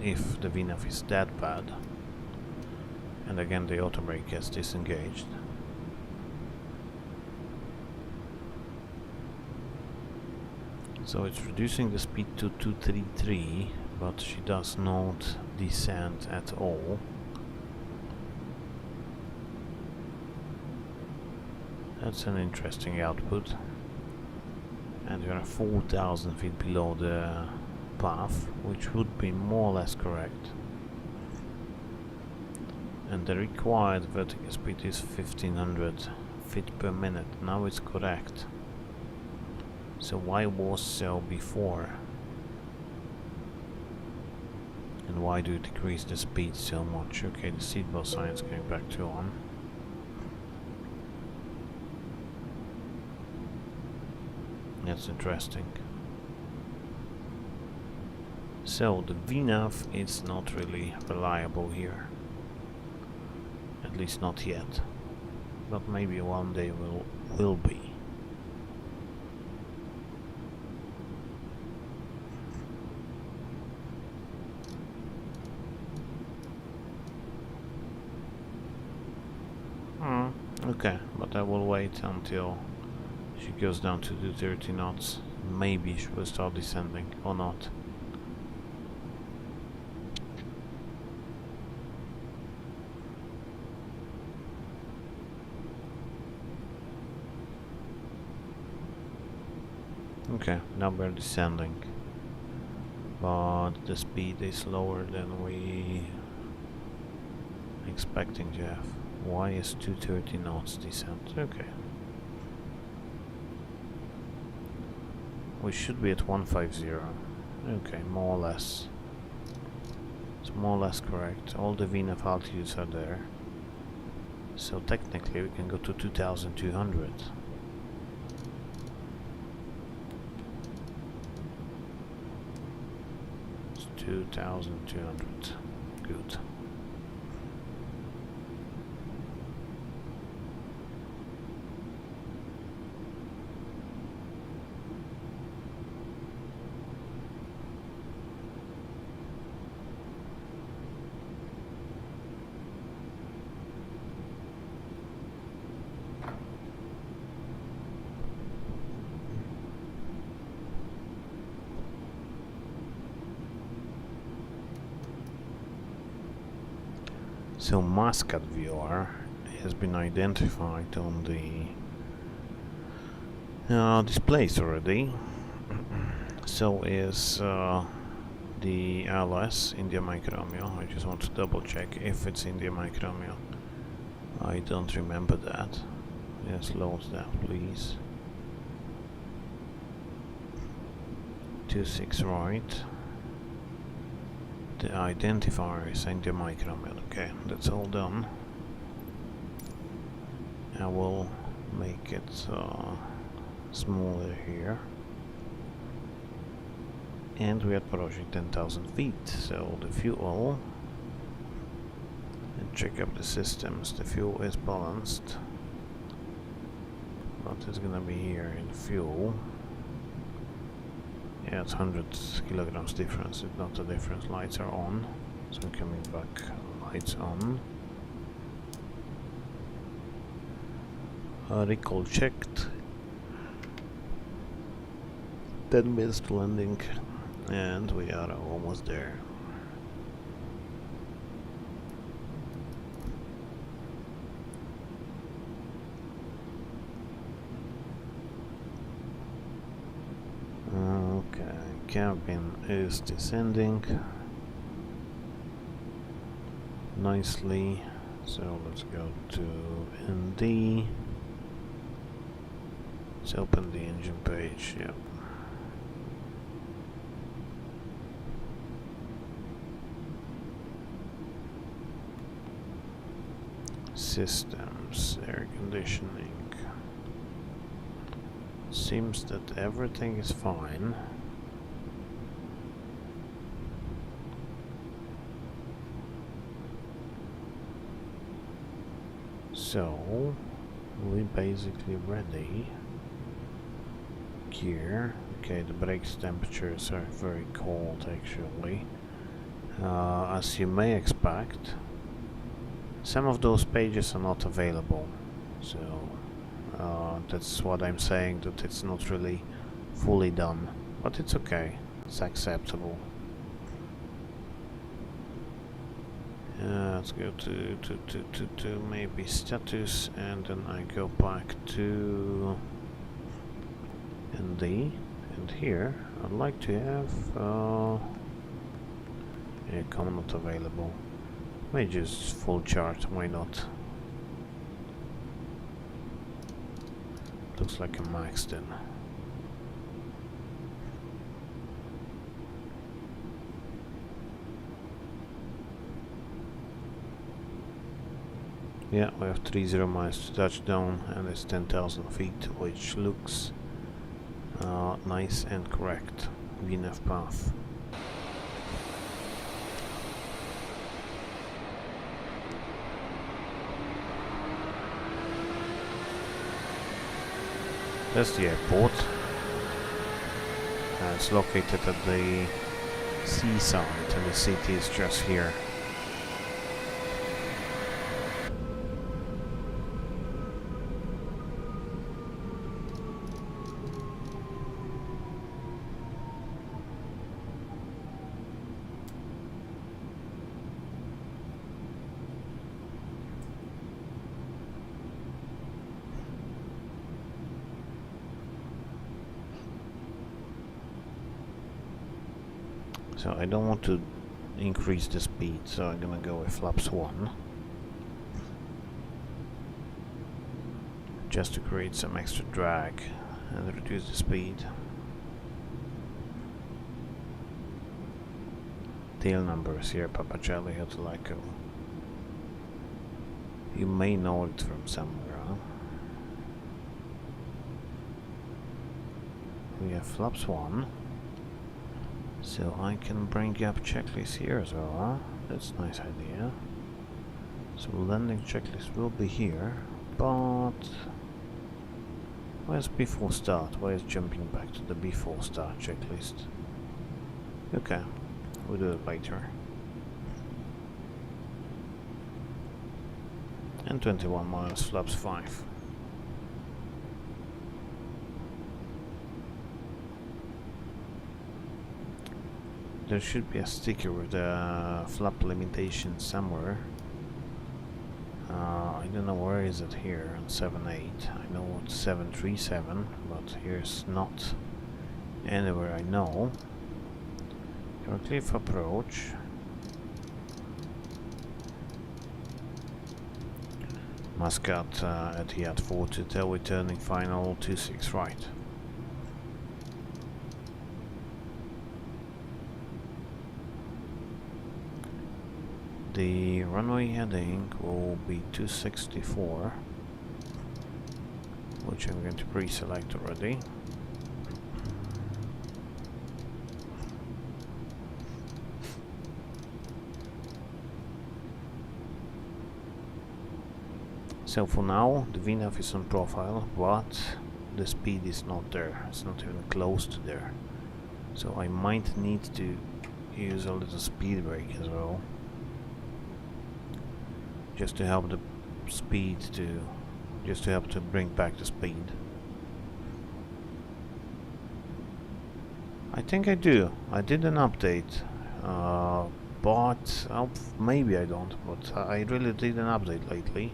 Speaker 1: If the VNAV is that bad, and again the auto brake gets disengaged. So it's reducing the speed to 233, but she does not descend at all. That's an interesting output. And we are 4,000 feet below the path, which would be more or less correct. And the required vertical speed is 1500 feet per minute. Now it's correct. So why was so before? And why do you decrease the speed so much? Okay, the seatbelt sign is going back to on. That's interesting. So the VNAV is not really reliable here. At least not yet. But maybe one day will be. Okay, but I will wait until she goes down to the 30 knots. Maybe she will start descending or not. Okay, now we're descending, but the speed is lower than we expecting to have. Why is 230 knots descent? Okay. We should be at 150. Okay, more or less. It's more or less correct. All the VNAV altitudes are there. So technically we can go to 2200. It's 2200. Good. So Muscat VR has been identified on the displays already. So is the LS India Mike Romeo. I just want to double check if it's India Mike Romeo. I don't remember that. Yes, load that please. 26 right. The identifier is India Mike Romeo. Okay, that's all done. I will make it smaller here. And we are approaching 10,000 feet, so the fuel, and check up the systems, the fuel is balanced. What is gonna be here in fuel? Yeah, it's 100 kilograms difference, it's not a difference. Lights are on, so coming back, lights on. recall checked. 10 minutes to landing, and we are almost there. Okay, cabin is descending nicely, so let's go to ND. Let's open the engine page. Yep. Systems, air conditioning. Seems that everything is fine. So we're basically ready. Gear. Okay, the brakes temperatures are very cold actually. As you may expect, some of those pages are not available, so that's what I'm saying, that it's not really fully done, but it's okay, it's acceptable. Let's go to maybe status, and then I go back to ND, and here I'd like to have comm not available. May just full chart, why not? Looks like a max then. Yeah, we have 30 miles to touchdown, and it's 10,000 feet, which looks nice and correct. VNAV path. That's the airport. It's located at the seaside, and the city is just here. So I don't want to increase the speed, so I'm gonna go with flaps 1. Just to create some extra drag and reduce the speed. Tail numbers here, Papa Charlie Hotel Echo. You may know it from somewhere, huh? We have flaps 1. So I can bring up checklist here as well, huh? That's a nice idea. So landing checklist will be here, but where's before start? Why is jumping back to the before start checklist? Okay, we'll do it later. And 21 miles, flaps 5. There should be a sticker with the flap limitation somewhere. I don't know where is it here on 7.8. I know it's 737, but here's not anywhere I know. Your cliff approach. Muscat, Etihad 420, returning final 26 right. The runway heading will be 264, which I'm going to pre-select already. So for now, the VNAV is on profile, but the speed is not there. It's not even close to there. So I might need to use a little speed brake as well, just to help the speed to just to help to bring back the speed. I think I do. I did an update, but maybe I don't, but I really did an update lately.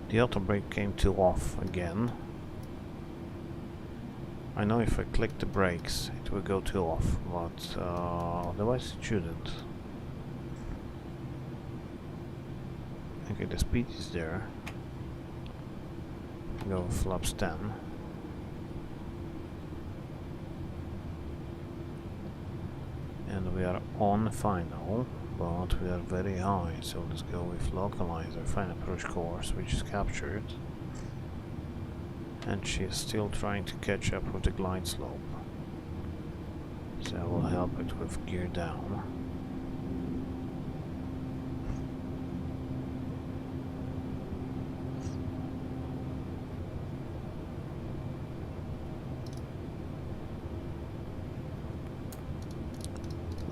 Speaker 1: The auto brake came to off again. I know if I click the brakes it will go to off, but otherwise it shouldn't. Okay, the speed is there. Go flaps 10. And we are on final, but we are very high, so let's go with localizer, fine approach course, which is captured. And she is still trying to catch up with the glide slope. So I will help it with gear down.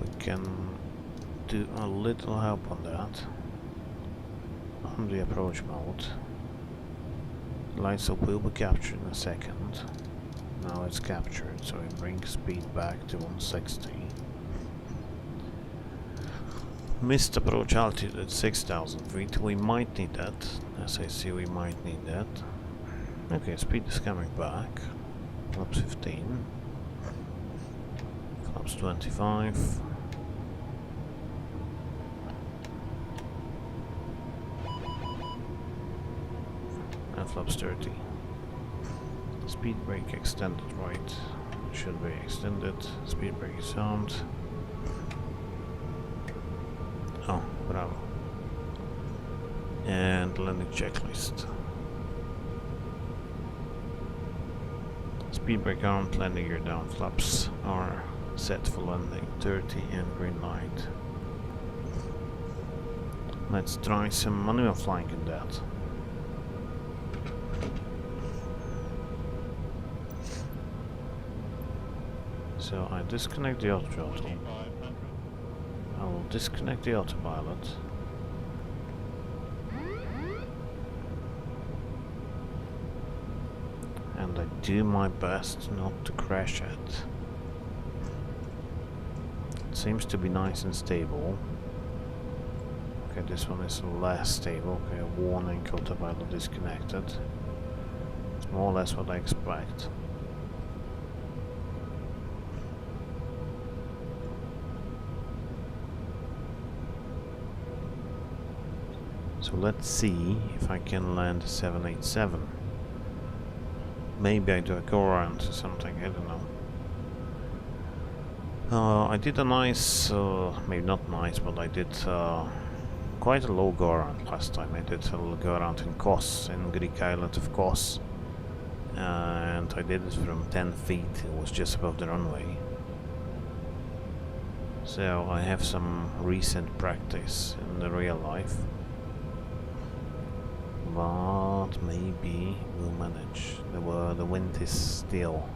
Speaker 1: We can do a little help on that. On the approach mode. Glide slope will be captured in a second. Now it's captured, so it brings speed back to 160. Missed approach altitude at 6,000 feet. We might need that. As I see, we might need that. Okay, speed is coming back. Flaps 15. Flaps 25. And flaps 30. Speed brake extended right. Should be extended. Speed brake sound. Oh, bravo. And landing checklist. Speed brake armed, landing gear down, flaps are set for landing 30 and green light. Let's try some manual flying in that. So I disconnect the auto throttle. I will disconnect the autopilot. And I do my best not to crash it. It seems to be nice and stable. Okay, this one is less stable. Okay, warning, autopilot disconnected. It's more or less what I expect. So let's see if I can land a 787. Maybe I do a go around or something, I don't know. I did a nice, maybe not nice, but I did quite a low go around last time. I did a little go around in Kos, in Greek island of Kos. And I did it from 10 feet, it was just above the runway. So I have some recent practice in the real life. But maybe we'll manage. The wind is still.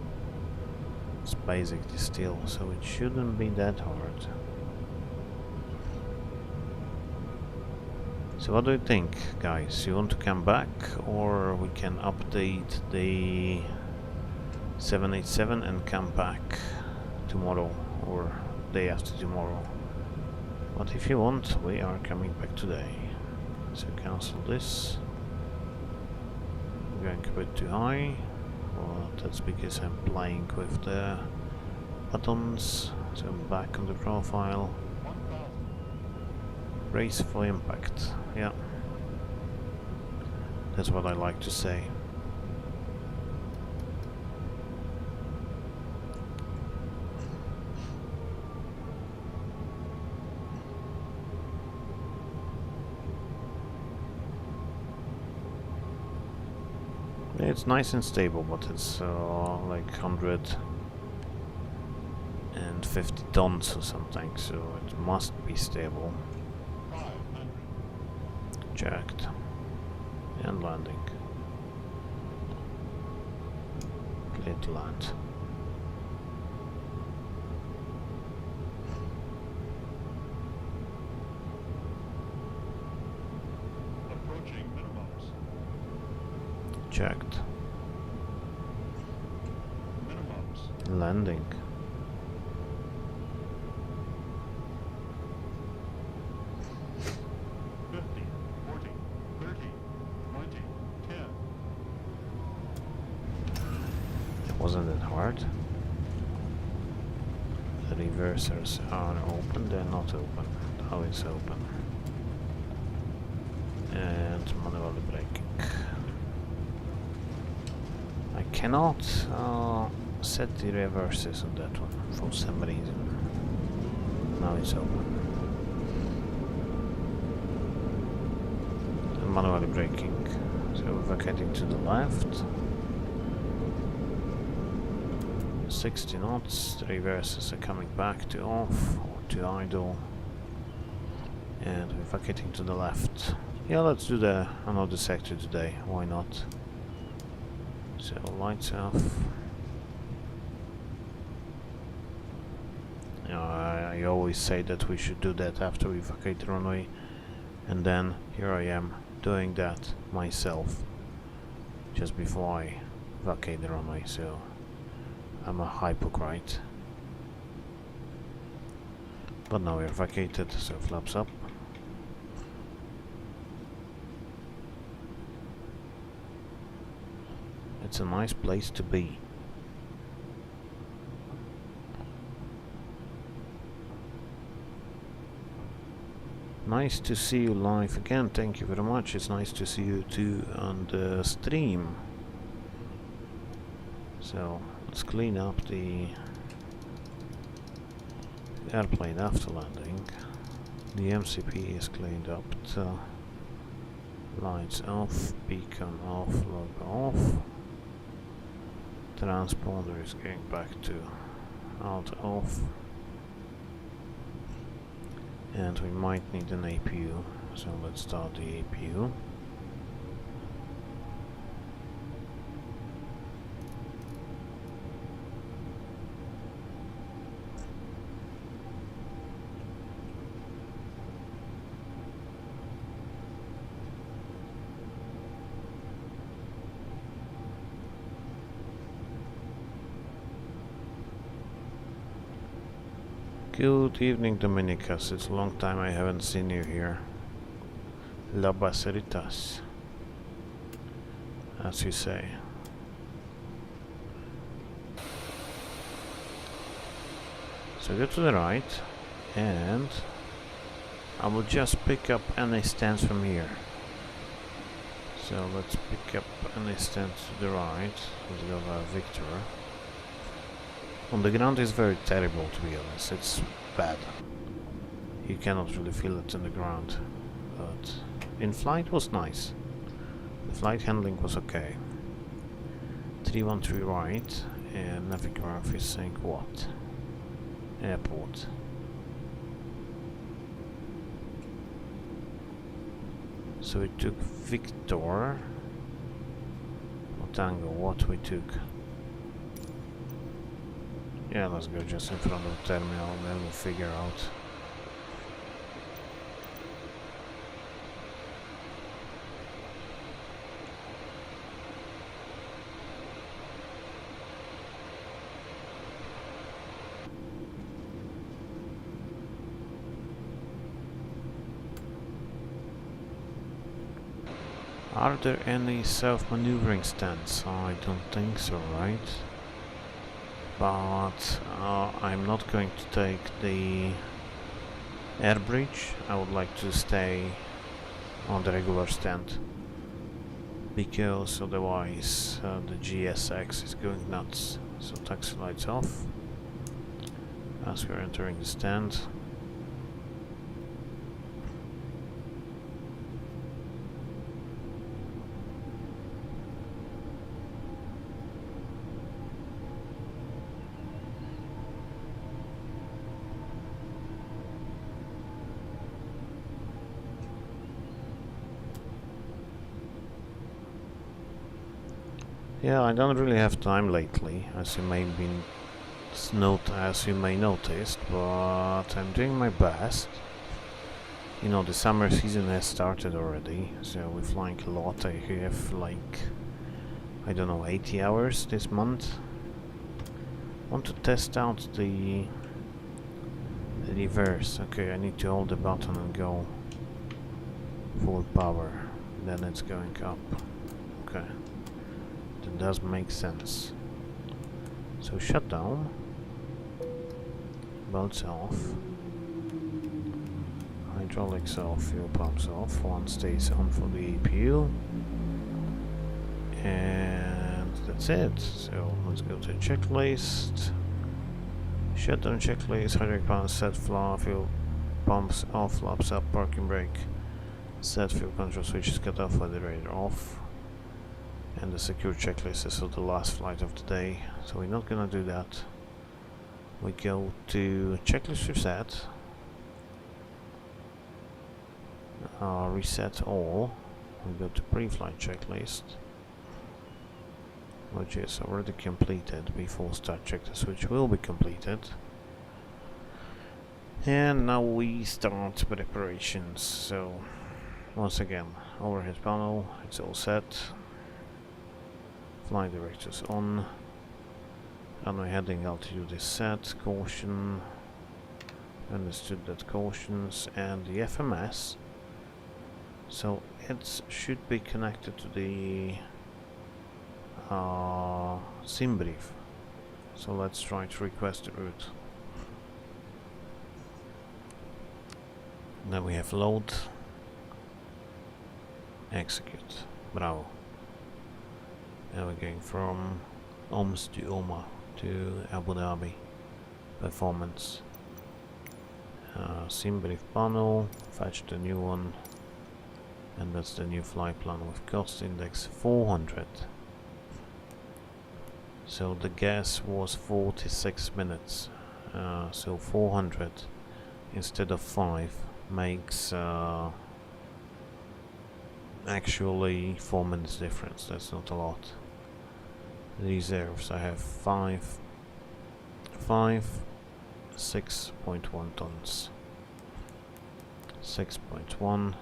Speaker 1: It's basically still, so it shouldn't be that hard. So what do you think, guys? You want to come back, or we can update the 787 and come back tomorrow or day after tomorrow? But if you want, we are coming back today. So cancel this. Going a bit too high, well, that's because I'm playing with the buttons. So I'm back on the profile. Brace for impact, yeah, that's what I like to say. It's nice and stable, but it's like 150 tons or something, so it must be stable. Checked. And landing. Clear to land. checked.
Speaker 3: Minimums.
Speaker 1: Landing.
Speaker 3: 50, 40, 30, 20, 10.
Speaker 1: Wasn't it hard? The reversers are open, they're not open. Now it's open. And manually braking. I cannot set the reverses on that one for some reason. Now it's open. And manually braking. So vacating to the left. 60 knots, the reverses are coming back to off or to idle. And we're vacating to the left. Yeah, let's do another sector today, why not? So lights off. You know, I always say that we should do that after we vacate the runway, and then here I am doing that myself just before I vacate the runway, so I'm a hypocrite. But now we're vacated, so flaps up. It's a nice place to be. Nice to see you live again, thank you very much. It's nice to see you too on the stream. So let's clean up the airplane after landing. The MCP is cleaned up. Lights off, beacon off, logo off. Transponder is going back to out off. And we might need an APU, so let's start the APU. Good evening, Dominicus. It's a long time I haven't seen you here. La Baseritas, as you say. So go to the right, and I will just pick up any stance from here. So let's pick up any stance to the right. Let's go Victor. On the ground is very terrible, to be honest. It's bad. You cannot really feel it in the ground. But in flight was nice. The flight handling was okay. 313 right, and Naviggraph is saying what? Airport. So we took Victor. Or Tango, what we took? Yeah, let's go just in front of the terminal, then we'll figure out. Are there any self-maneuvering stands? I don't think so, right? But I'm not going to take the air bridge. I would like to stay on the regular stand, because otherwise the GSX is going nuts. So taxi lights off as we're entering the stand. Yeah, I don't really have time lately, as you may notice, but I'm doing my best. You know, the summer season has started already, so we're flying a lot. I have like I don't know, 80 hours this month. Want to test out the reverse. Okay, I need to hold the button and go full power. Then it's going up. Okay, that does make sense. So shut down. Belts off. Hydraulics off, fuel pumps off. One stays on for the APU. And that's it. So let's go to checklist. Shutdown checklist, hydraulic pumps set, fuel pumps off, flaps up, parking brake set, fuel control switch is cut off, radiator off. And the secure checklist is for the last flight of the day, so we're not gonna do that. We go to checklist reset, reset all. We go to pre-flight checklist, which is already completed. Before start check, the switch will be completed. And now we start preparations. So once again, overhead panel, it's all set. Flight directors on. Runway heading altitude is set. Caution. Understood that cautions. And the FMS. So it should be connected to the sim brief. So let's try to request the route. Then we have load, execute, bravo. Now we're going from OMS to OMAA to Abu Dhabi. Performance. Sim brief panel, fetch the new one, and that's the new flight plan with cost index 400. So the gas was 46 minutes, so 400 instead of 5 makes actually 4 minutes difference. That's not a lot. Reserves, I have 6.1 tons. 6.1.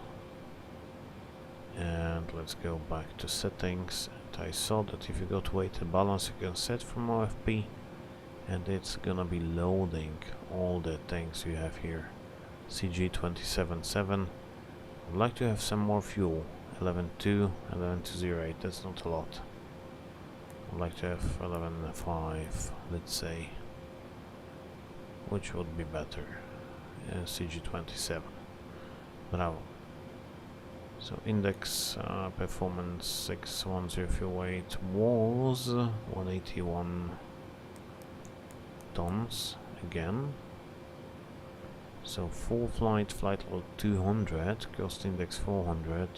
Speaker 1: And let's go back to settings. And I saw that if you go to weight and balance, you can set from OFP, and it's gonna be loading all the things you have here. CG 27.7. I'd like to have some more fuel. 11.2, 11.208. That's not a lot. I'd like to have 11.5, let's say, which would be better. CG 27. Bravo. So index performance 610 fuel weight was 181 tons again. So full flight level 200, cost index 400,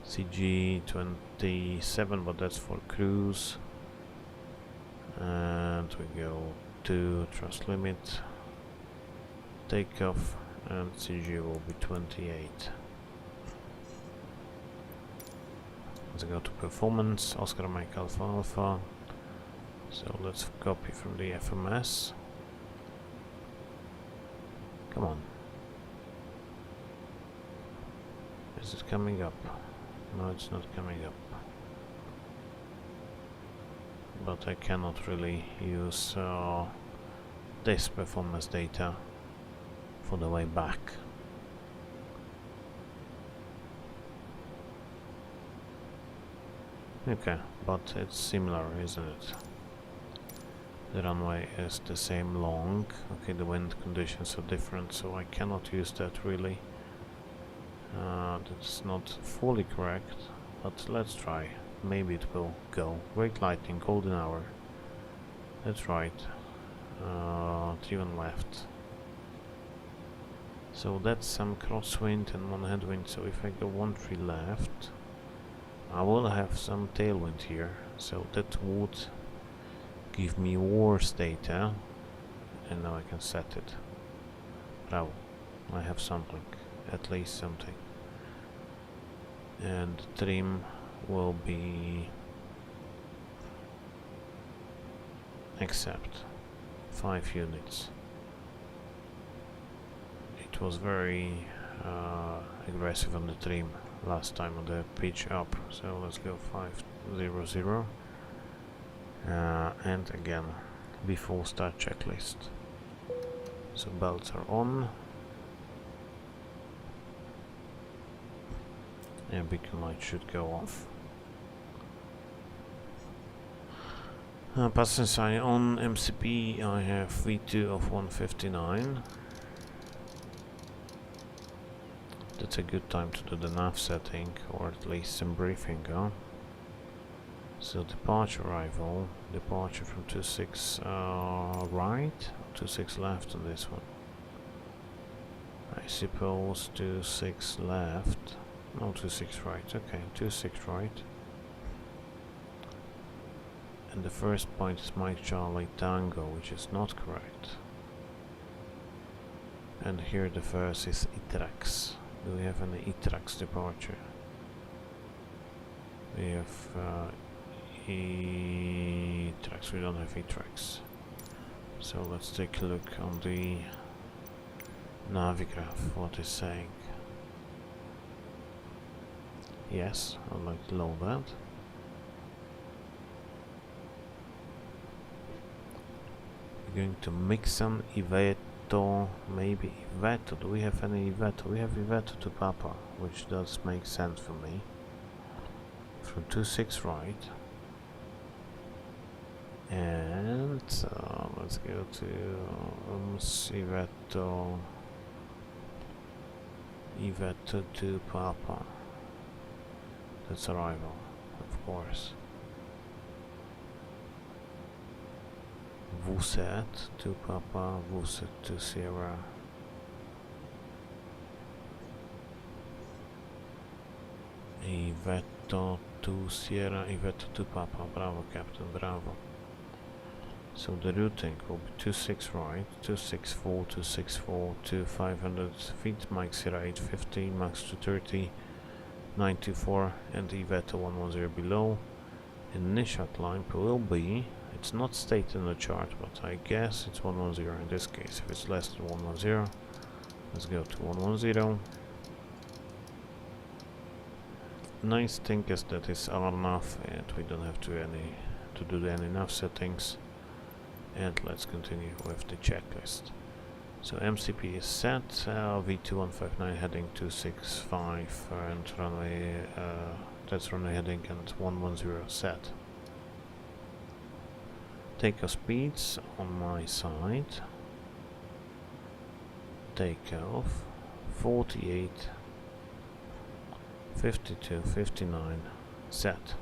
Speaker 1: CG 27, but that's for cruise. And we go to thrust limit, takeoff, and CG will be 28. Let's go to performance, Oscar Mike Alpha Alpha. So let's copy from the FMS. Come on. Is it coming up? No, it's not coming up. But I cannot really use this performance data for the way back. Okay, but it's similar, isn't it? The runway is the same long. Okay, the wind conditions are different, so I cannot use that really. That's not fully correct, but let's try. Maybe it will go. Great lightning, golden hour. That's right. 3-1 left. So that's some crosswind and 1 headwind, so if I go 1-3 left, I will have some tailwind here, so that would give me worse data, and now I can set it. Bravo, I have something, at least something. And trim will be accept 5 units. It was very aggressive on the trim last time on the pitch up, so let's go 00. And again, before start checklist. So belts are on. And beacon light should go off. Passenger sign on MCP, I have V2 of 159. That's a good time to do the nav setting, or at least some briefing, huh? So departure arrival, departure from 26 right, 26 left on this one. I suppose 26 left, no 26 right, okay, 26 right. And the first point is Mike Charlie Tango, which is not correct. And here the first is Itrax. Do we have any Itrax departure? We have Itrax, we don't have Itrax. So let's take a look on the Navigraph, what is saying. Yes, I'd like to load that. Going to Mixon, Iveto, maybe Iveto. Do we have any Iveto? We have Iveto to Papa, which does make sense for me. From 26 right. And let's go to Iveto. Iveto to Papa. That's arrival, of course. Muscat to Papa, Muscat to Sierra. Iveto to Sierra, Iveto to Papa. Bravo, Captain, bravo. So the routing will be 26 right, 264, 264, to 500 feet, Mike Sierra 850, Max 230, 924, and Iveto 110 below. Initial climb will be, it's not stated in the chart, but I guess it's 110 in this case. If it's less than 110, let's go to 110. Nice thing is that it's RNAV and we don't have to do any nav settings. And let's continue with the checklist. So MCP is set, V2159 heading 265 and runway, that's runway heading and 110 set. Takeoff speeds on my side. Takeoff 48, 52, 59 set.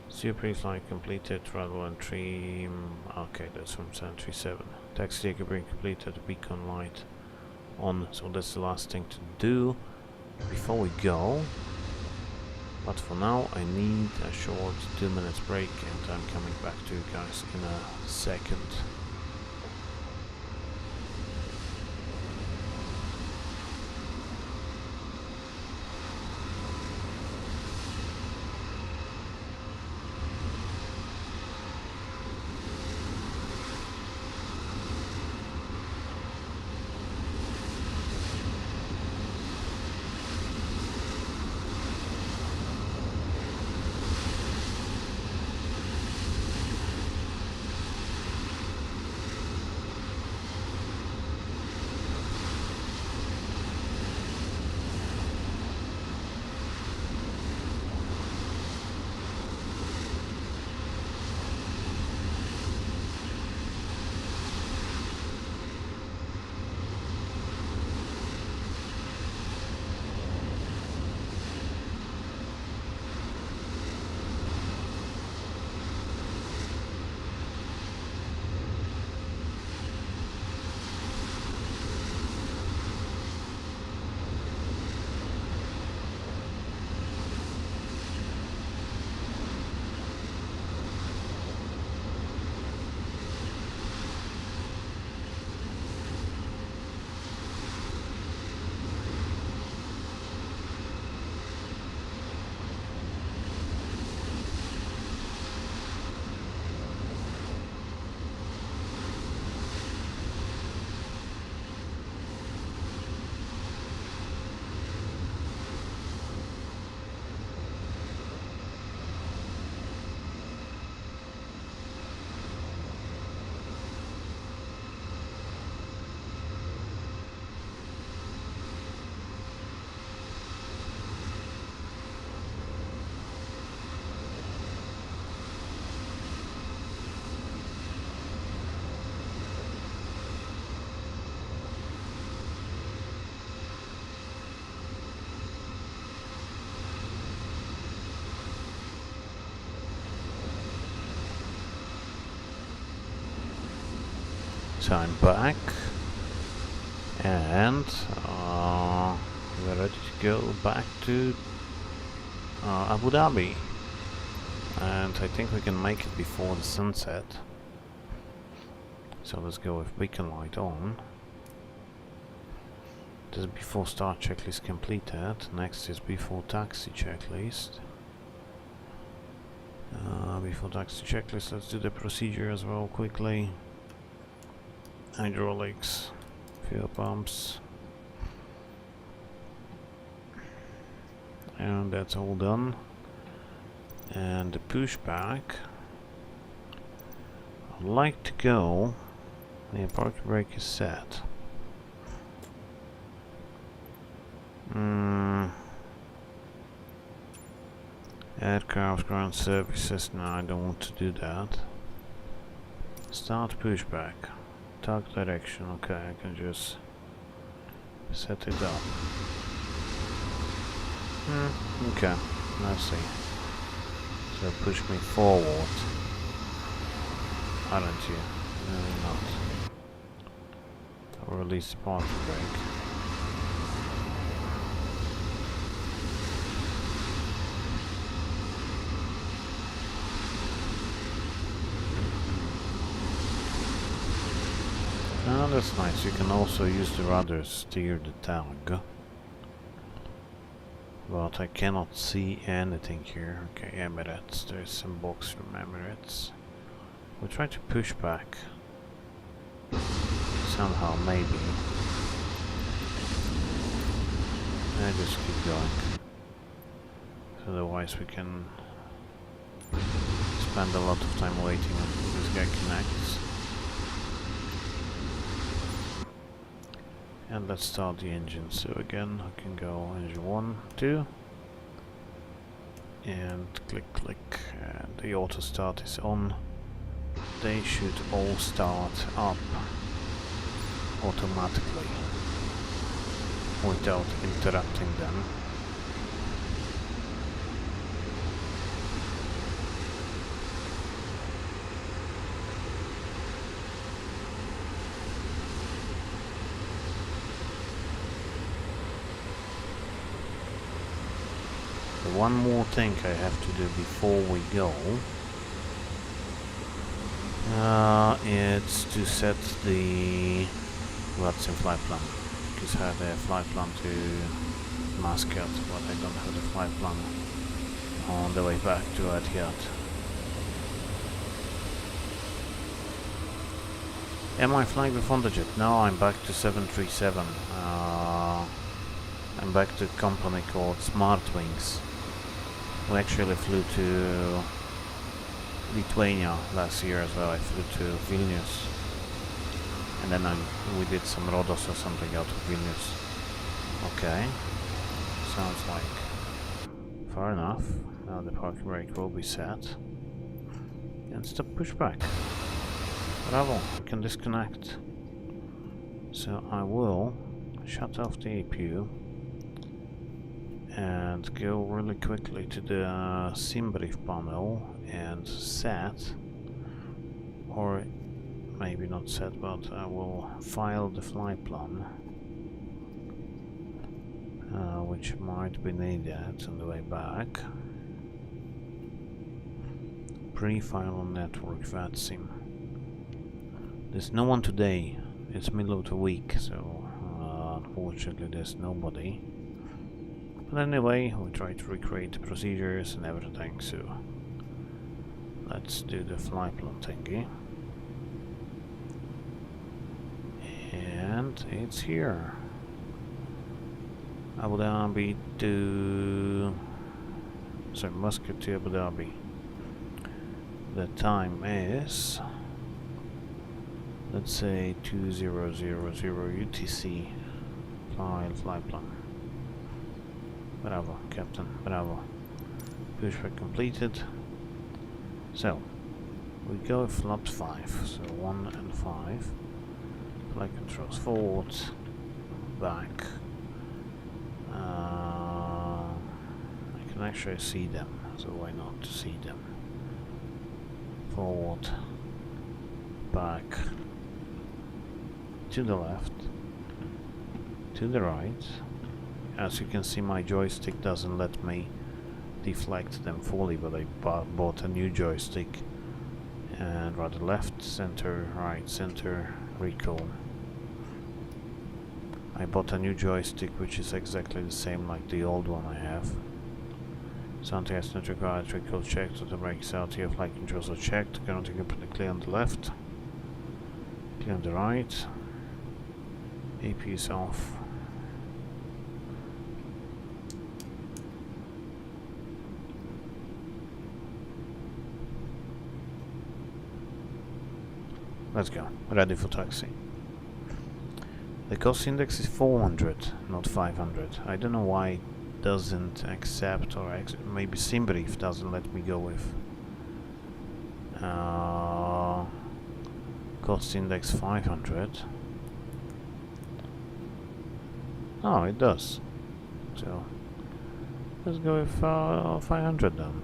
Speaker 1: Super flight completed, travel and trim. Okay, that's from 737. Taxi cabin completed, beacon light on. So that's the last thing to do before we go. But for now, I need a short 2 minutes break, and I'm coming back to you guys in a second. So I'm back, and we're ready to go back to Abu Dhabi, and I think we can make it before the sunset. So let's go with beacon light on. This is before start checklist completed. Next is before taxi checklist. Before taxi checklist, let's do the procedure as well quickly. Hydraulics, fuel pumps, and that's all done. And the pushback, I'd like to go. The parking brake is set. Aircraft ground services. No, I don't want to do that. Start pushback. Target direction. Okay, I can just set it up. Okay, let's see. So push me forward, aren't you? No, you're not. I'll release the parking brake. Oh, that's nice. You can also use the rudder to steer the tug. But I cannot see anything here. Okay, Emirates. There's some box from Emirates. We'll try to push back. Somehow, maybe. And just keep going. Otherwise we can spend a lot of time waiting until this guy connects. And let's start the engine. So again, I can go engine 1, 2, and click, click, and the auto start is on. They should all start up automatically without interrupting them. One more thing I have to do before we go. It's to set the what's in flight plan. Because I have a flight plan to Muscat, but I don't have the flight plan on the way back to Etihad. Am I flying with Hondajet? No, I'm back to 737. I'm back to a company called Smart Wings. We actually flew to Lithuania last year as well. I flew to Vilnius, and then we did some Rhodos or something out of Vilnius. Okay, sounds like far enough. Now the parking brake will be set, and stop pushback. Bravo, we can disconnect. So I will shut off the APU and go really quickly to the sim brief panel and set, or maybe not set, but I will file the flight plan, which might be needed on the way back. Pre-file on network VATSIM. There's no one today. It's middle of the week, so unfortunately there's nobody. But anyway, we try to recreate the procedures and everything, so let's do the flight plan thingy. And it's here. Abu Dhabi to... sorry, Muscat to Abu Dhabi. The time is... let's say 2000 UTC. Flight plan. Bravo, Captain, bravo. Pushback completed. So, we go with flaps 5, so 1 and 5. Flight controls forward, back. I can actually see them, so why not see them? Forward, back, to the left, to the right. As you can see, my joystick doesn't let me deflect them fully, but I bought a new joystick. And rather left, center, right, center, recall. I bought a new joystick which is exactly the same like the old one I have. Something has not required, recall checked, so the brakes out here, flight controls are checked, current equipment clear on the left, clear on the right, AP is off. Let's go, ready for taxi. The cost index is 400, not 500. I don't know why it doesn't accept, or maybe SimBrief doesn't let me go with cost index 500. Oh, it does. So let's go with 500 then.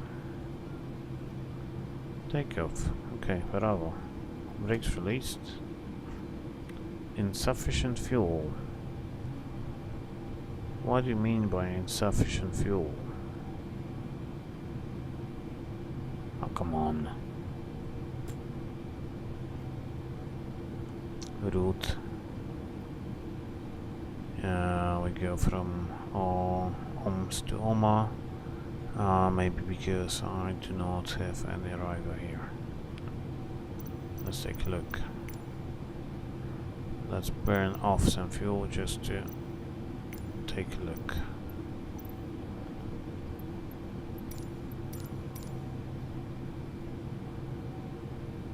Speaker 1: Takeoff. Okay, bravo. Brakes released. Insufficient fuel. What do you mean by insufficient fuel? Oh, come on. Route. We go from OOMS to OMAA. Maybe because I do not have any arrival here. Let's take a look. Let's burn off some fuel just to take a look.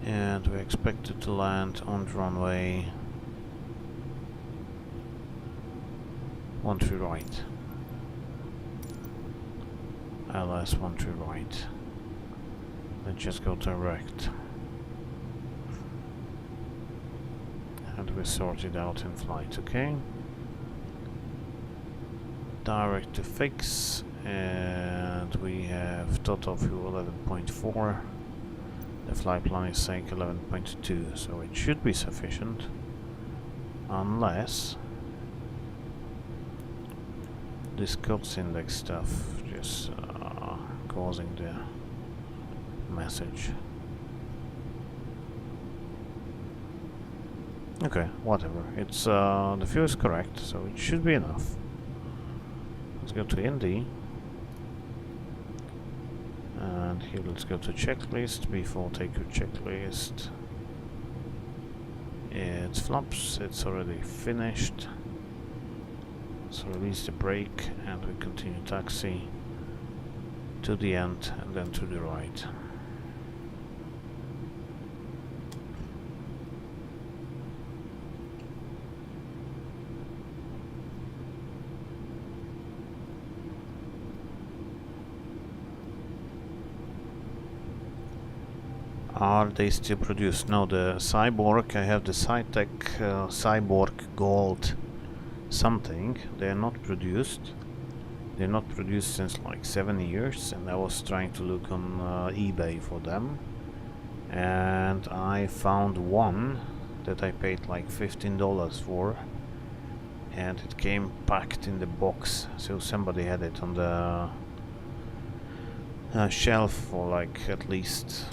Speaker 1: And we're expected to land on the runway 13 right. LS 13 right. Let's just go direct. And we sort it out in flight, okay? Direct to fix, and we have total fuel 11.4. The flight plan is saying 11.2, so it should be sufficient, unless this COTS index stuff just causing the message. Okay, whatever. It's the fuel is correct, so it should be enough. Let's go to ND. And here let's go to checklist. Before take your checklist. It's flaps, it's already finished. So release the brake and we continue taxi to the end and then to the right. Are they still produced? No, the Cyborg, I have the Cytec Cyborg Gold something. They are not produced. They're not produced since like 7 years, and I was trying to look on eBay for them. And I found one that I paid like $15 for. And it came packed in the box, so somebody had it on the shelf for like at least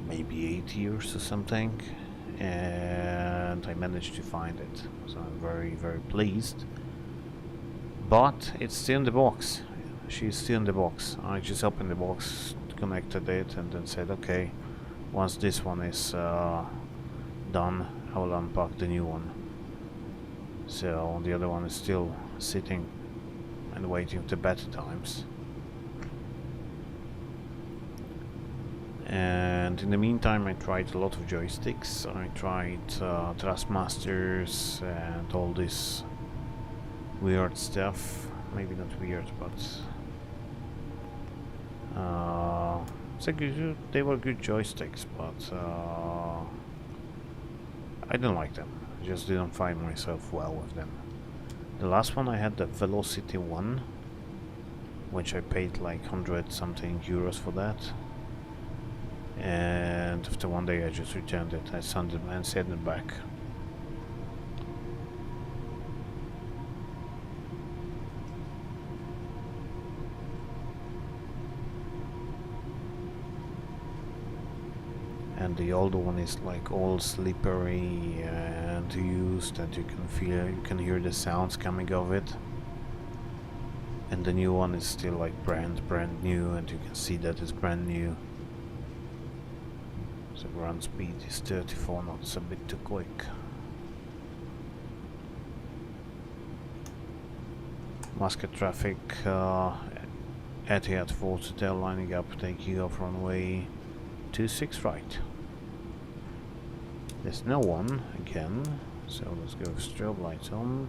Speaker 1: maybe 8 years or something, and I managed to find it, so I'm very, very pleased. But it's still in the box. She's still in the box. I just opened the box, connected it, and then said, okay, once this one is done, I will unpack the new one. So the other one is still sitting and waiting for the better times. And in the meantime I tried a lot of joysticks. I tried Thrustmasters and all this weird stuff. Maybe not weird, but they were good joysticks, but I didn't like them. I just didn't find myself well with them. The last one I had, the Velocity one, which I paid like 100 something euros for that. And after one day I just returned it. I sent it back. and the old one is like all slippery and used, and you can hear the sounds coming of it. And the new one is still like brand new, and you can see that it's brand new. The ground speed is 34 knots, a bit too quick. Muscat traffic, Etihad Hotel lining up, taking off runway 26 right. There's no one again, so let's go strobe lights on.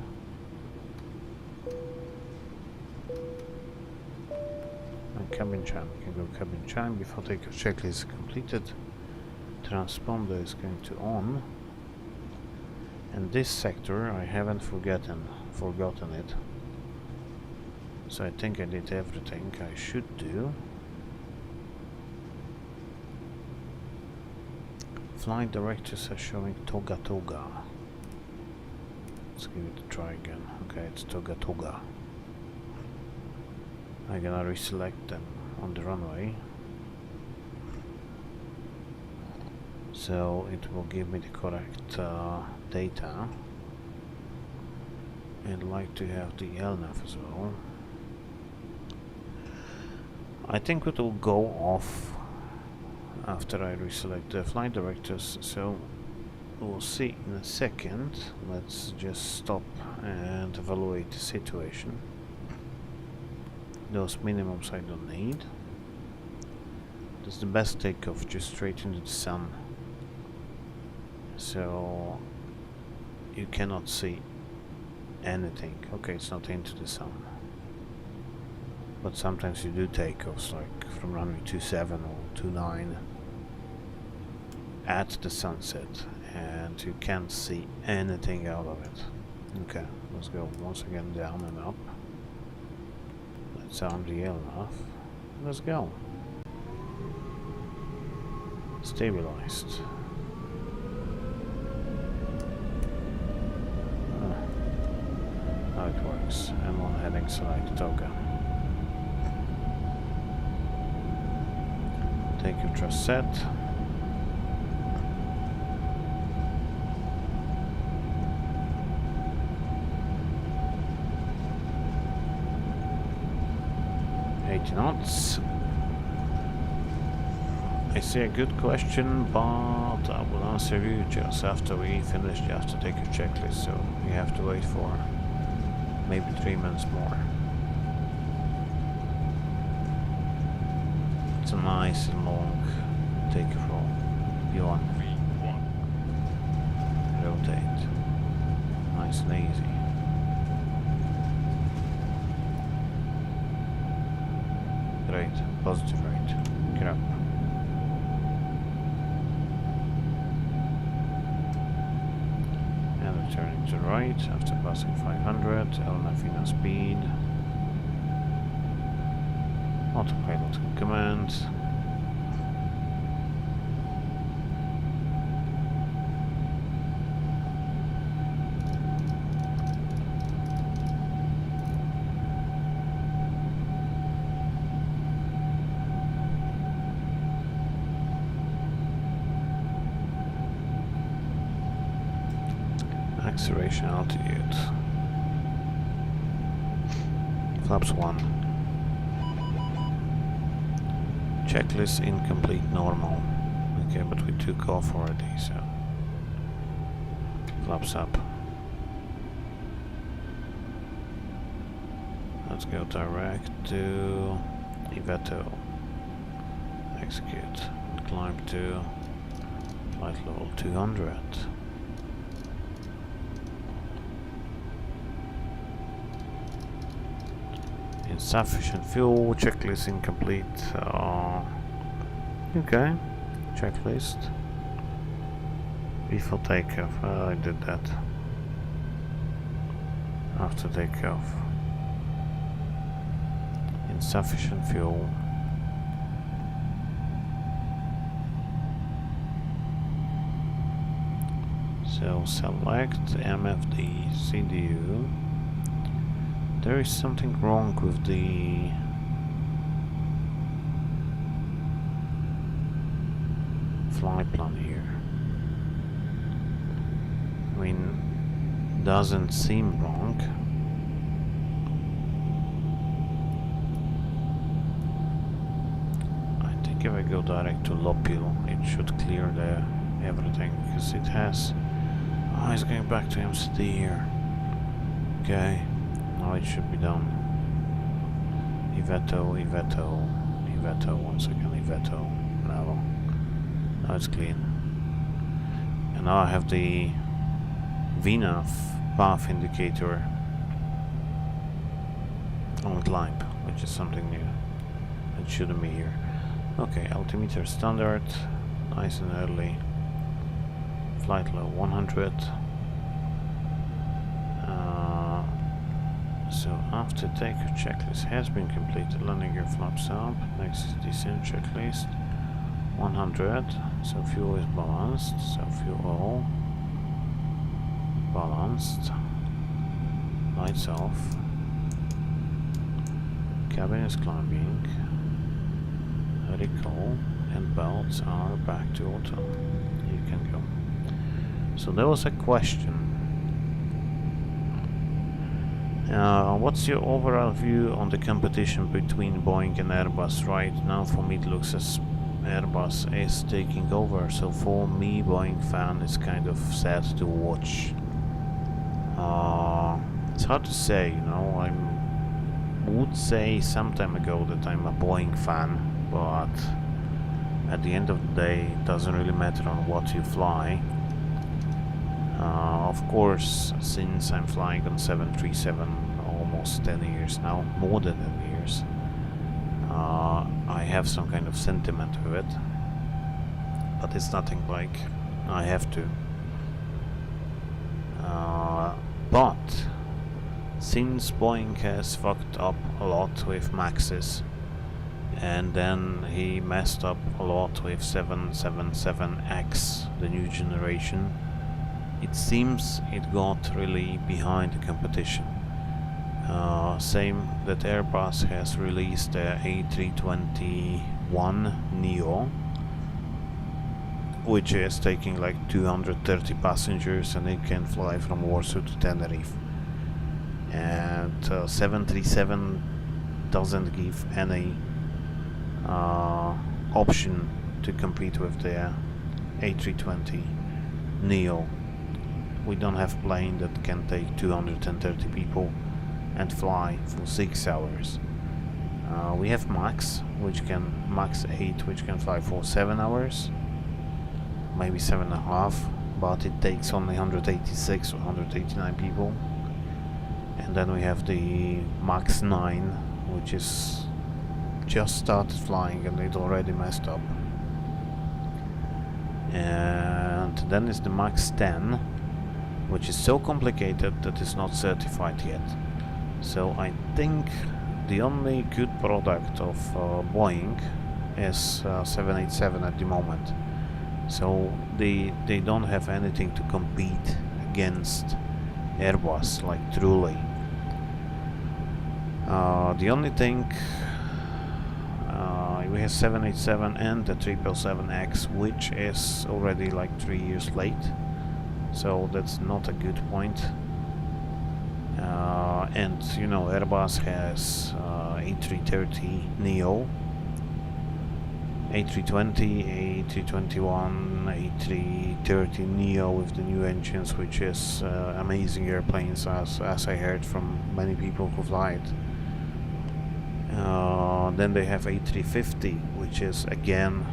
Speaker 1: And cabin chime, we can go cabin chime before takeoff checklist is completed. Transponder is going to on. And this sector, I haven't forgotten it. So I think I did everything I should do. Flight directors are showing Toga Toga. Let's give it a try again. Okay, it's Toga Toga. I'm gonna reselect them on the runway. So it will give me the correct data. I'd like to have the LNAV as well. I think it will go off after I reselect the flight directors, so we'll see in a second. Let's just stop and evaluate the situation. Those minimums I don't need. That's the best takeoff, just straight into the sun. So you cannot see anything. Okay, it's not into the sun. But sometimes you do takeoffs, like from runway 27 or 29 at the sunset, and you can't see anything out of it. Okay, let's go once again down and up. Let's arm the LNAV. Let's go. Stabilized. How it works. M1 heading select Toga. Take your thrust set. Knots. I see a good question, but I will answer you just after we finish the after takeoff checklist, so you have to wait for maybe 3 minutes more. It's a nice and long takeoff roll. V1. Rotate. Nice and easy. Great, positive rate. Get up. And returning to right after passing 500. LNAV final speed. Autopilot command. Acceleration altitude. Flaps 1. Checklist incomplete normal. Okay, but we took off already, so flaps up. Let's go direct to Iveto. Execute. Climb to flight level 200. Insufficient fuel, checklist incomplete. Okay, checklist. Before takeoff, I did that. After takeoff. Insufficient fuel. So select MFD, CDU. There is something wrong with the flight plan here. I mean, doesn't seem wrong. I think if I go direct to Lopil, it should clear everything, because it has... Oh, it's going back to MCD here. Okay, now it should be done. Iveto, Iveto, Iveto, once again Iveto. Now it's clean. And now I have the VNAV path indicator on climb, which is something new. It shouldn't be here. Okay, altimeter standard, nice and early. Flight low 100. So after takeoff checklist has been completed, landing gear flaps up. Next is descent checklist 100. So fuel is balanced. So fuel balanced. Lights off. Cabin is climbing. Recall and belts are back to auto. You can go. So there was a question. What's your overall view on the competition between Boeing and Airbus? Right now for me it looks as Airbus is taking over, so for me, Boeing fan, it's kind of sad to watch. It's hard to say, you know. I would say some time ago that I'm a Boeing fan, but at the end of the day it doesn't really matter on what you fly. Of course, since I'm flying on 737 almost 10 years now, more than 10 years, I have some kind of sentiment with it, but it's nothing like I have to. But since Boeing has fucked up a lot with Maxes, and then he messed up a lot with 777X, the new generation, it seems it got really behind the competition. Same that Airbus has released the A321neo, which is taking like 230 passengers, and it can fly from Warsaw to Tenerife. And 737 doesn't give any option to compete with the A320neo. We don't have a plane that can take 230 people and fly for 6 hours. We have Max 8, which can fly for 7 hours, maybe 7.5, but it takes only 186 or 189 people. And then we have the Max 9, which is just started flying and it already messed up. And then is the Max 10, which is so complicated that it's not certified yet. So I think the only good product of Boeing is 787 at the moment. So they don't have anything to compete against Airbus, like truly. The only thing, we have 787 and the 777X, which is already like 3 years late. So that's not a good point. And you know, Airbus has A330neo, A320, A321, A330neo with the new engines, which is amazing airplanes, as I heard from many people who fly it. Then they have A350, which is again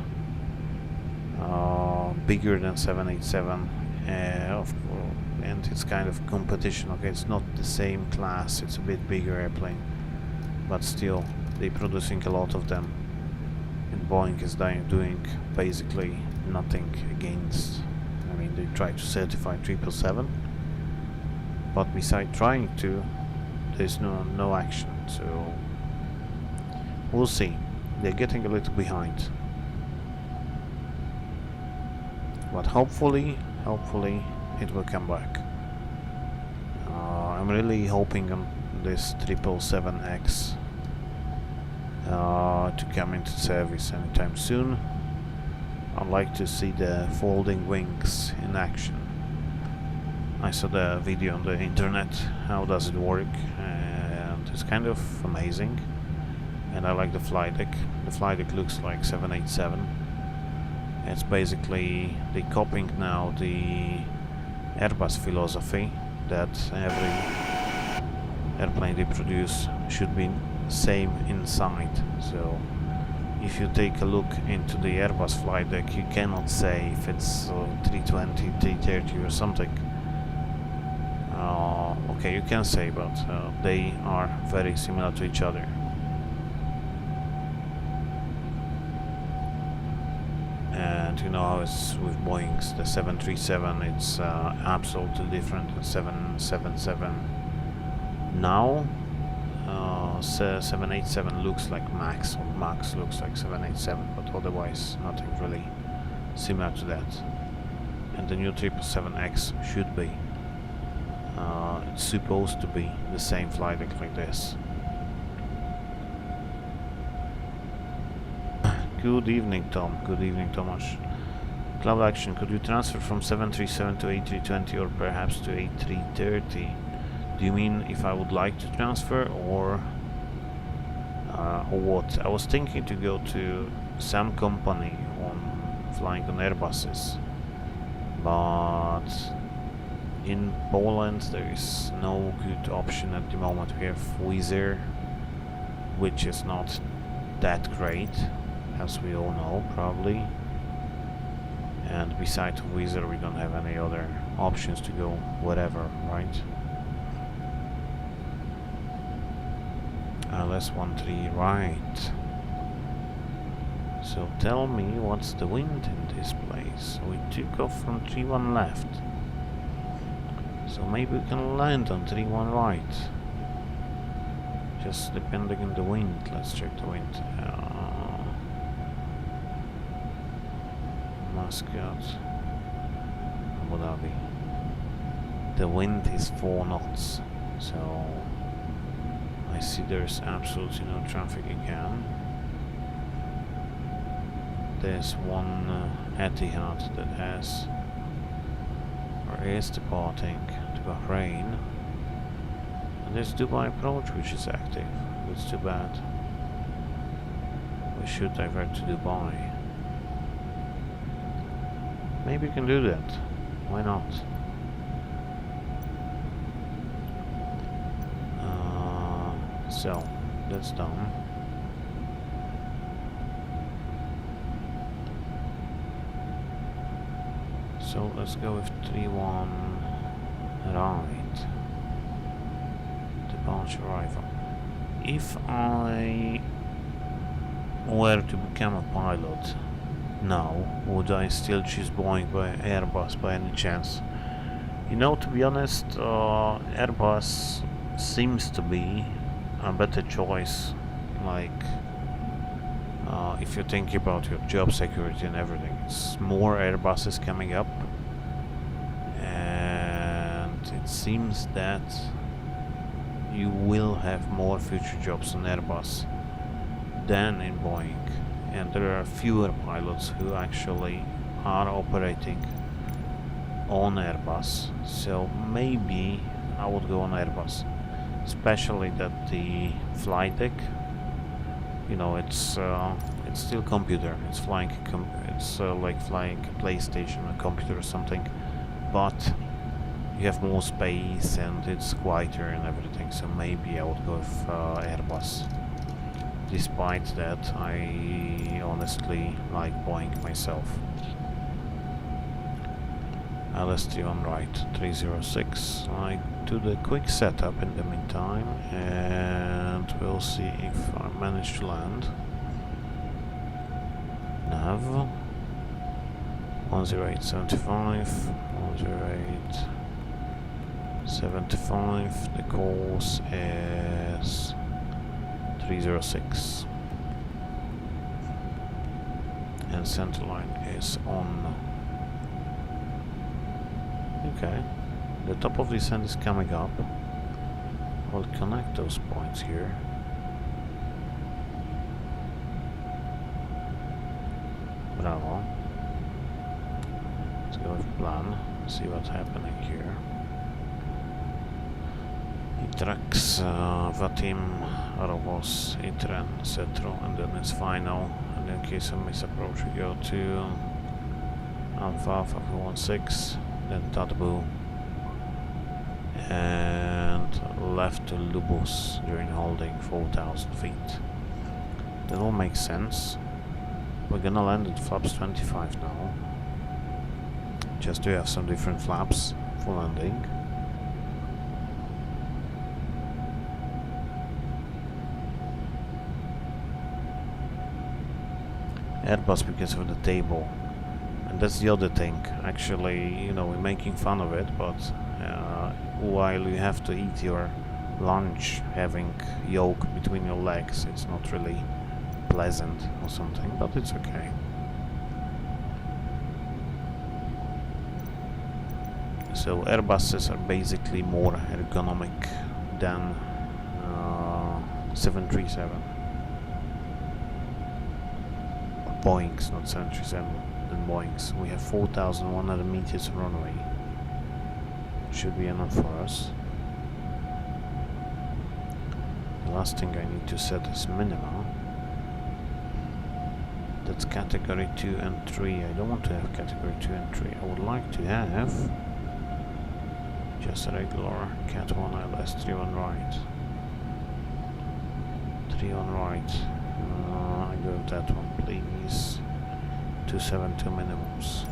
Speaker 1: bigger than 787, and it's kind of competition. Okay, it's not the same class, it's a bit bigger airplane, but still they're producing a lot of them, and Boeing is doing basically nothing against. I mean, they try to certify 777, but besides trying to, there's no action. So we'll see. They're getting a little behind, but hopefully it will come back. I'm really hoping on this 777X to come into service anytime soon. I'd like to see the folding wings in action. I saw the video on the internet, how does it work, and it's kind of amazing. And I like the flight deck. The flight deck looks like 787. It's basically they copying now the Airbus philosophy that every airplane they produce should be same inside. So if you take a look into the Airbus flight deck, you cannot say if it's 320, 330 or something. Okay, you can say, but they are very similar to each other. And you know how it's with Boeing's, the 737, it's absolutely different than 777. Now 787 looks like Max, or Max looks like 787, but otherwise nothing really similar to that. And the new 777X should be. It's supposed to be the same flight deck like this. Good evening, Tom. Good evening, Tomasz. Cloud Action, could you transfer from 737 to A320 or perhaps to A330? Do you mean if I would like to transfer or what? I was thinking to go to some company on flying on Airbuses, but in Poland there is no good option at the moment. We have Wizz Air, which is not that great, as we all know probably, and besides Wizz Air we don't have any other options to go whatever, right? LS13, right. So tell me what's the wind in this place. We took off from 31 left, so maybe we can land on 31 right, just depending on the wind. Let's check the wind. Muscat, Abu Dhabi. The wind is 4 knots, so I see there's absolutely no traffic again. There's one Etihad that has, or is departing to Bahrain, and there's Dubai approach which is active. It's too bad. We should divert to Dubai. Maybe we can do that. Why not? So that's done. So let's go with 31 right. Departure arrival. If I were to become a pilot now, would I still choose Boeing by Airbus by any chance? You know, to be honest, Airbus seems to be a better choice. Like, if you think about your job security and everything, it's more Airbuses coming up, and it seems that you will have more future jobs on Airbus than in Boeing, and there are fewer pilots who actually are operating on Airbus, so maybe I would go on Airbus, especially that the flight deck, you know, it's still computer. It's flying. It's like flying a PlayStation, a computer or something, but you have more space and it's quieter and everything. So maybe I would go with Airbus. Despite that, I honestly like Boeing myself. LS3 on right, 306. I do the quick setup in the meantime, and we'll see if I manage to land. Nav 10875, 10875. The course is 306, and center line is on. Okay, the top of the descent is coming up. We'll connect those points here. Bravo. plan. See what's happening here. Itrax, Vatim, Arobos, Itran, Cetro, and then it's final. And in case of misapproach, we go to Alpha Alpha 416, then Tadbu, and left to Lubus during holding 4,000 feet. That all makes sense. We're gonna land at flaps 25 now, just to have some different flaps for landing. Airbus because of the table, and that's the other thing. Actually, you know, we're making fun of it, but while you have to eat your lunch having yolk between your legs, it's not really pleasant or something, but it's okay. So Airbuses are basically more ergonomic than 737. Boeings, not 737, than Boeings. We have 4,100 meters of runway. Should be enough for us. The last thing I need to set is minimum. That's category 2 and 3. I don't want to have category 2 and 3. I would like to have just a regular Cat 1 ILS 3 on right. 3 on right. I go with that one, please. 272 minimums.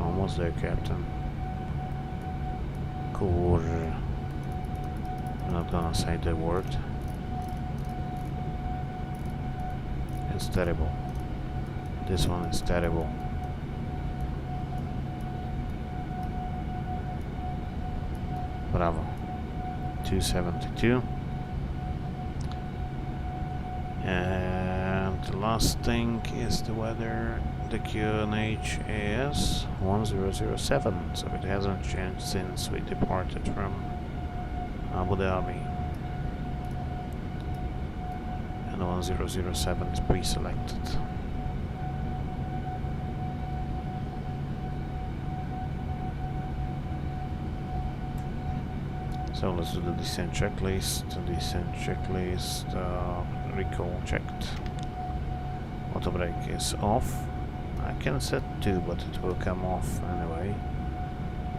Speaker 1: Almost there, Captain. Cool. I'm not gonna say the word. It's terrible. This one is terrible. Bravo. 272. And the last thing is the weather. The QNH is 1007, so it hasn't changed since we departed from Abu Dhabi. And 1007 is pre-selected. So let's do the descent checklist. The descent checklist, recall checked. Auto brake is off. I can set 2, but it will come off anyway.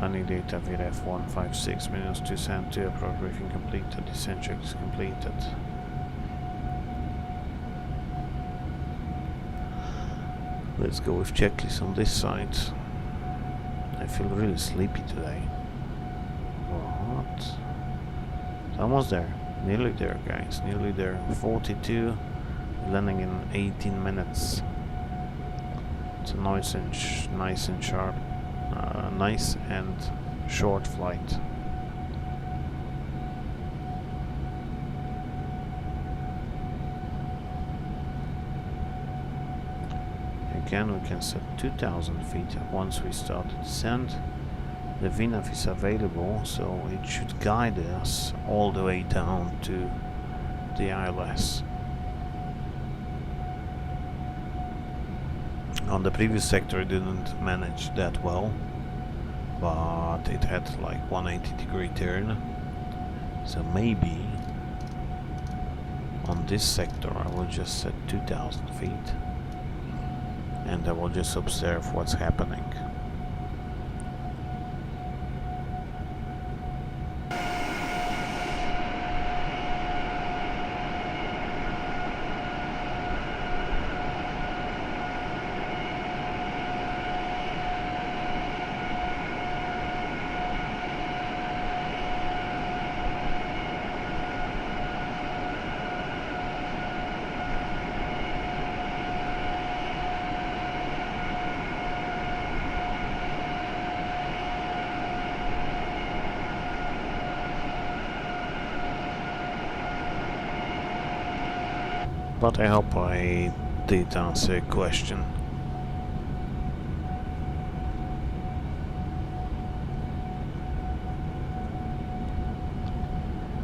Speaker 1: Landing data VRF 156 minus 272, approach briefing completed, descent check is completed. Let's go with checklist on this side. I feel really sleepy today. What? It's almost there. Nearly there, guys. Nearly there. 42. Landing in 18 minutes. It's a nice and sharp, nice and short flight. Again, we can set 2,000 feet once we start the descent. The VNAV is available, so it should guide us all the way down to the ILS. On the previous sector it didn't manage that well, but it had like 180-degree turn, so maybe on this sector I will just set 2,000 feet and I will just observe what's happening. But I hope I did answer a question.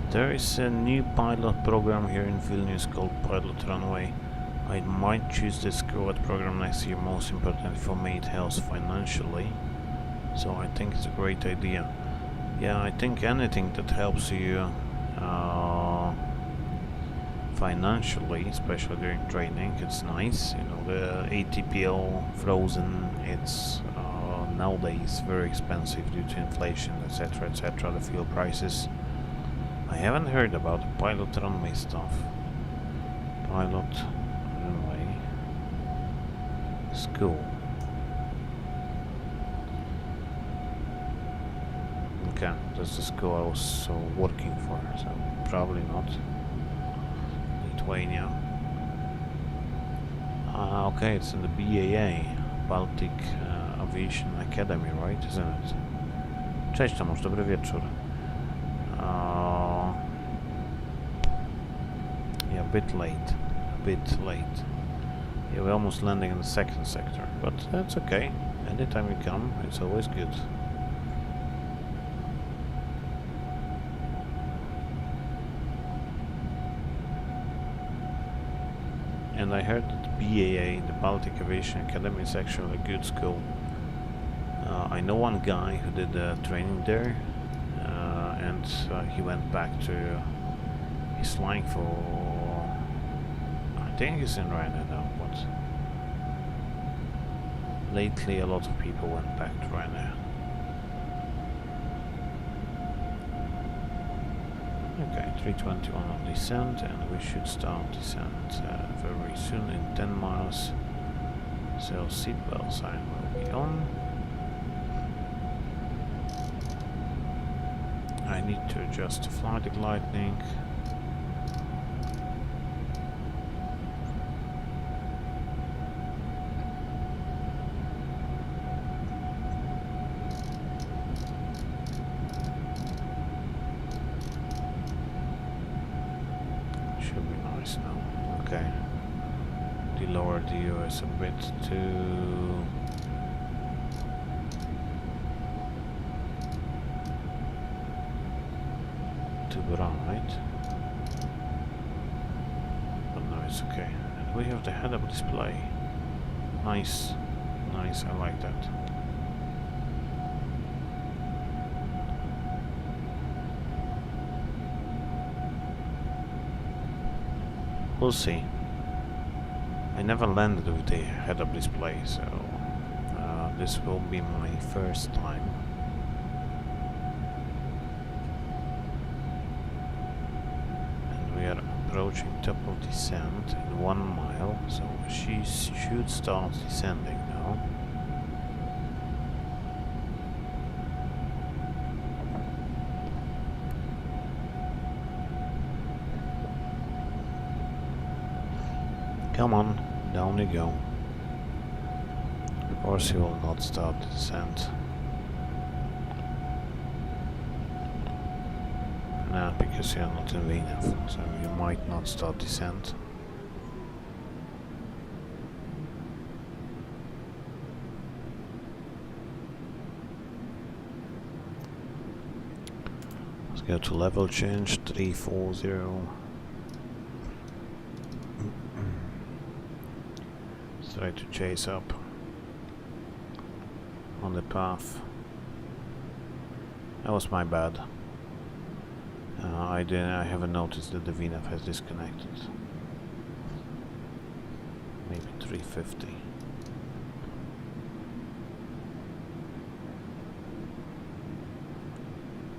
Speaker 1: There is a new pilot program here in Vilnius called Pilot Runway. I might choose this graduate program next year, most important for me it helps financially. So I think it's a great idea. Yeah, I think anything that helps you financially, especially during training, it's nice. You know, the ATPL frozen, it's nowadays very expensive due to inflation, etc., etc., the fuel prices. I haven't heard about the pilot runway stuff. Pilot runway school. Okay, that's the school I was working for, so probably not. Lithuania. Okay, it's in the BAA, Baltic Aviation Academy, right? Isn't it? Cześć Tomasz, dobry wieczór. Yeah, a bit late. Yeah, we're almost landing in the second sector, but that's okay. Anytime you come, it's always good. And I heard that BAA, the Baltic Aviation Academy, is actually a good school. I know one guy who did training there, and he went back to he's flying for, I think he's in Ryanair now, but lately a lot of people went back to Ryanair. Okay, 321 on descent, and we should start descent very soon in 10 miles. So seatbelt sign will be on. I need to adjust the flight lightning. Should be nice now. Okay. The lower DO is a bit too bright, but no, it's okay. And we have the head-up display. Nice, nice. I like that. We'll see. I never landed with the head-up display, so this will be my first time. We are approaching top of descent in 1 mile, so she should start descending now. Come on, down you go. Of course you will not start the descent. No, because you are not in VNAV, so you might not start descent. Let's go to level change 340. Let's try to chase up on the path. That was my bad. I haven't noticed that the VNAV has disconnected. Maybe 350.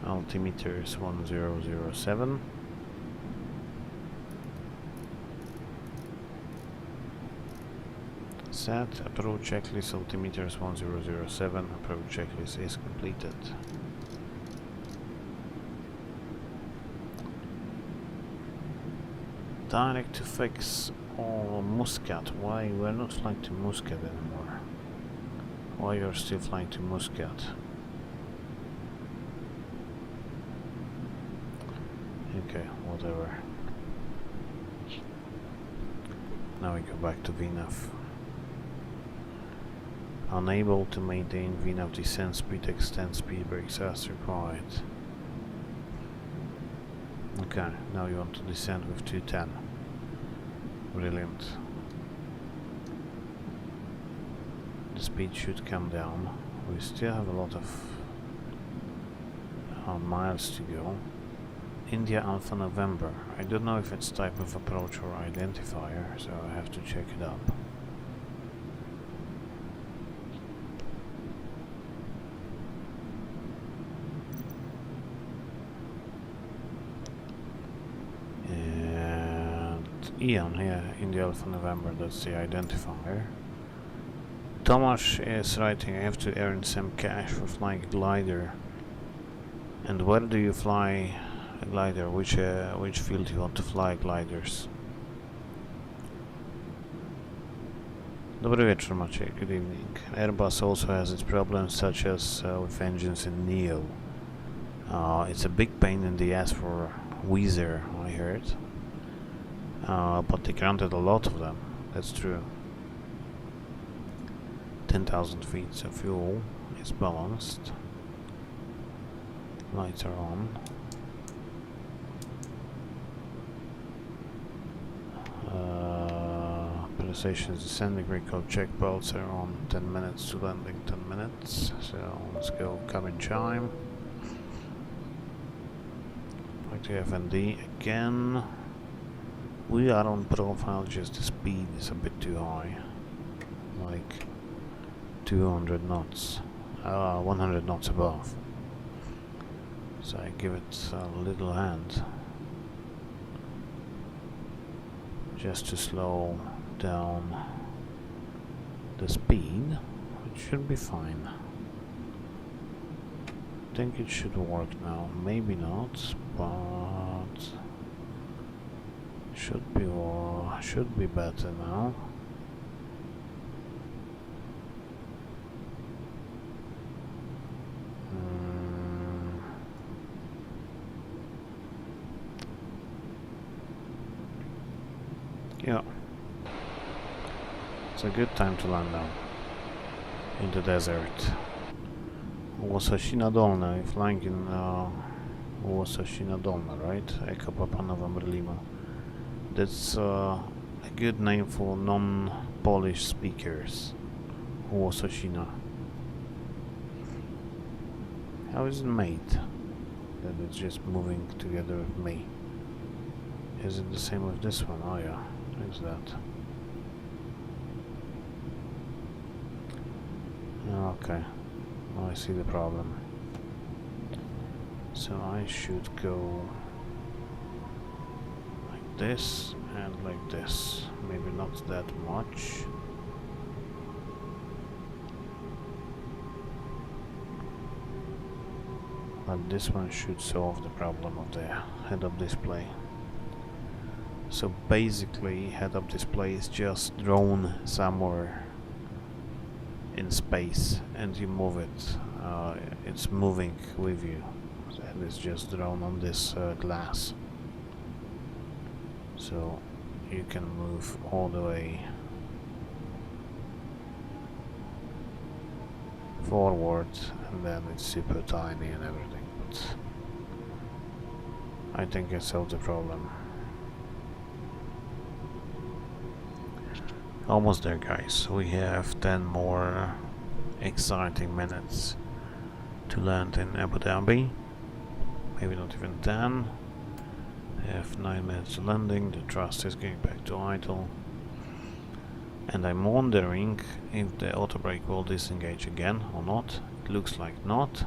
Speaker 1: Altimeter is 1007. Set approach checklist, altimeter is 1007. Approach checklist is completed. Direct to fix or Muscat. Why we're not flying to Muscat anymore? Why you're still flying to Muscat? Okay, whatever. now we go back to VNAV. Unable to maintain VNAV descent speed, extend speed brakes as required. Okay, now you want to descend with 210. Brilliant. The speed should come down. We still have a lot of miles to go. India Alpha November. I don't know if it's type of approach or identifier, so I have to check it up. And Ian here, India Alpha November, that's the identifier. Tomasz is writing, I have to earn some cash for flying a glider. And where do you fly a glider? Which field do you want to fly gliders? Dobry wieczór, Maciej. Good evening. Airbus also has its problems, such as with engines in Neo. It's a big pain in the ass for Wizz Air, I heard. But they granted a lot of them. That's true. 10,000 feet, so fuel is balanced. Lights are on. Precisions descending, recall check belts are on. 10 minutes to landing, 10 minutes. So let's go cabin chime. Back to FND again. We are on profile, just the speed is a bit too high. Like 200 knots. 100 knots above. So I give it a little hand just to slow down the speed. It should be fine. I think it should work now. Maybe not, but should be better now. Yeah, it's a good time to land now in the desert. Łososina Dolna, you're flying in Łososina Dolna, right? Echo Papa November Lima. That's a good name for non-Polish speakers. Łososina. How is it made that it's just moving together with me? Is it the same with this one? Oh yeah. Is that? Okay, now I see the problem. So I should go like this and like this. Maybe not that much. But this one should solve the problem of the head-up display. So basically, head-up display is just drawn somewhere in space and you move it. It's moving with you, and it's just drawn on this glass. So you can move all the way forward, and then it's super tiny and everything. But I think I solved the problem. Almost there, guys. We have 10 more exciting minutes to land in Abu Dhabi. Maybe not even 10. We have 9 minutes to landing. The thrust is going back to idle. And I'm wondering if the auto brake will disengage again or not. It looks like not.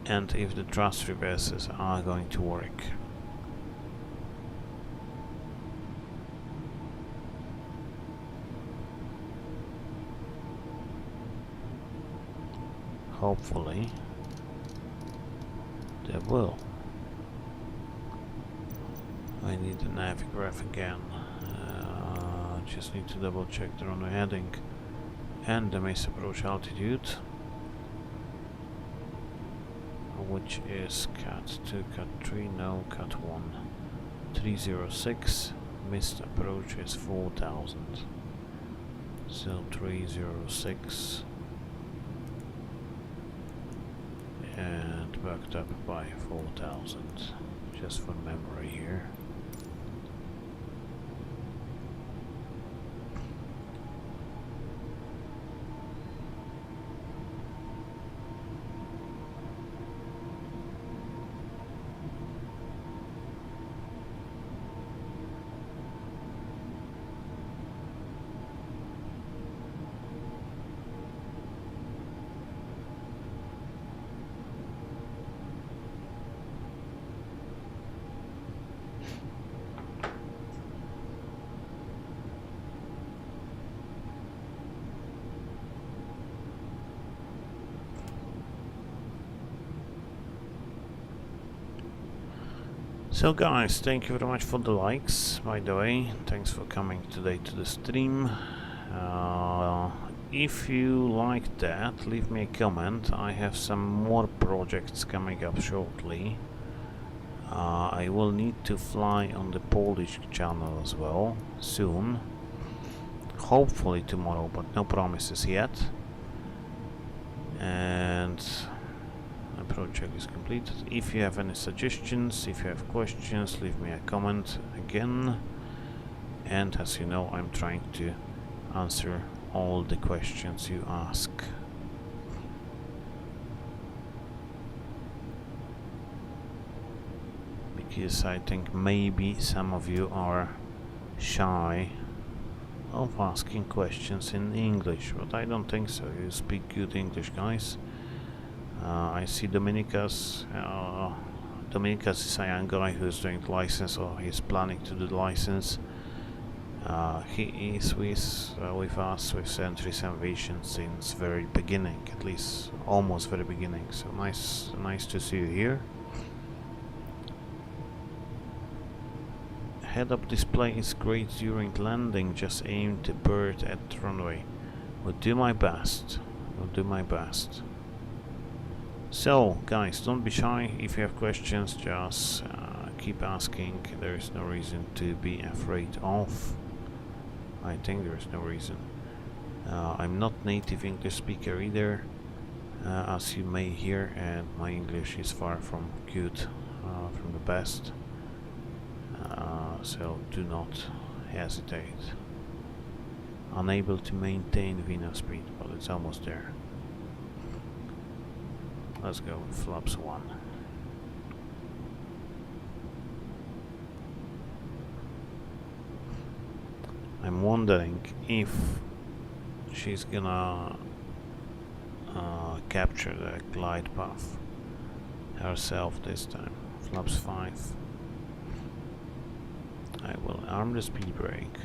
Speaker 1: And if the thrust reverses are going to work. Hopefully they will. I need the navigraph again. Just need to double check the runway heading and the main approach altitude, which is Cat 2, Cat 3, no, Cat 1. 306, missed approach is 4000. So 306 and backed up by 4000, just for memory here. So guys, thank you very much for the likes, by the way. Thanks for coming today to the stream. If you like that, leave me a comment. I have some more projects coming up shortly. I will need to fly on the Polish channel as well, soon. Hopefully tomorrow, but no promises yet. And the project is completed. If you have any suggestions, if you have questions, leave me a comment again. And as you know, I'm trying to answer all the questions you ask. Because I think maybe some of you are shy of asking questions in English, but I don't think so. You speak good English, guys. I see Dominicas. Dominicas is a young guy who's doing the license, or he's planning to do the license. He is with us with Centuries Aviation since very beginning, at least almost very beginning. So nice to see you here. Head-up display is great during landing. Just aim the bird at runway. Will do my best. Will do my best. So, guys, don't be shy. If you have questions, just keep asking. There is no reason to be afraid of. I think there is no reason. I'm not native English speaker either, as you may hear, and my English is far from good, from the best. So do not hesitate. Unable to maintain Vino speed, but it's almost there. Let's go with flaps 1. I'm wondering if she's gonna capture the glide path herself this time. Flaps 5. I will arm the speed brake.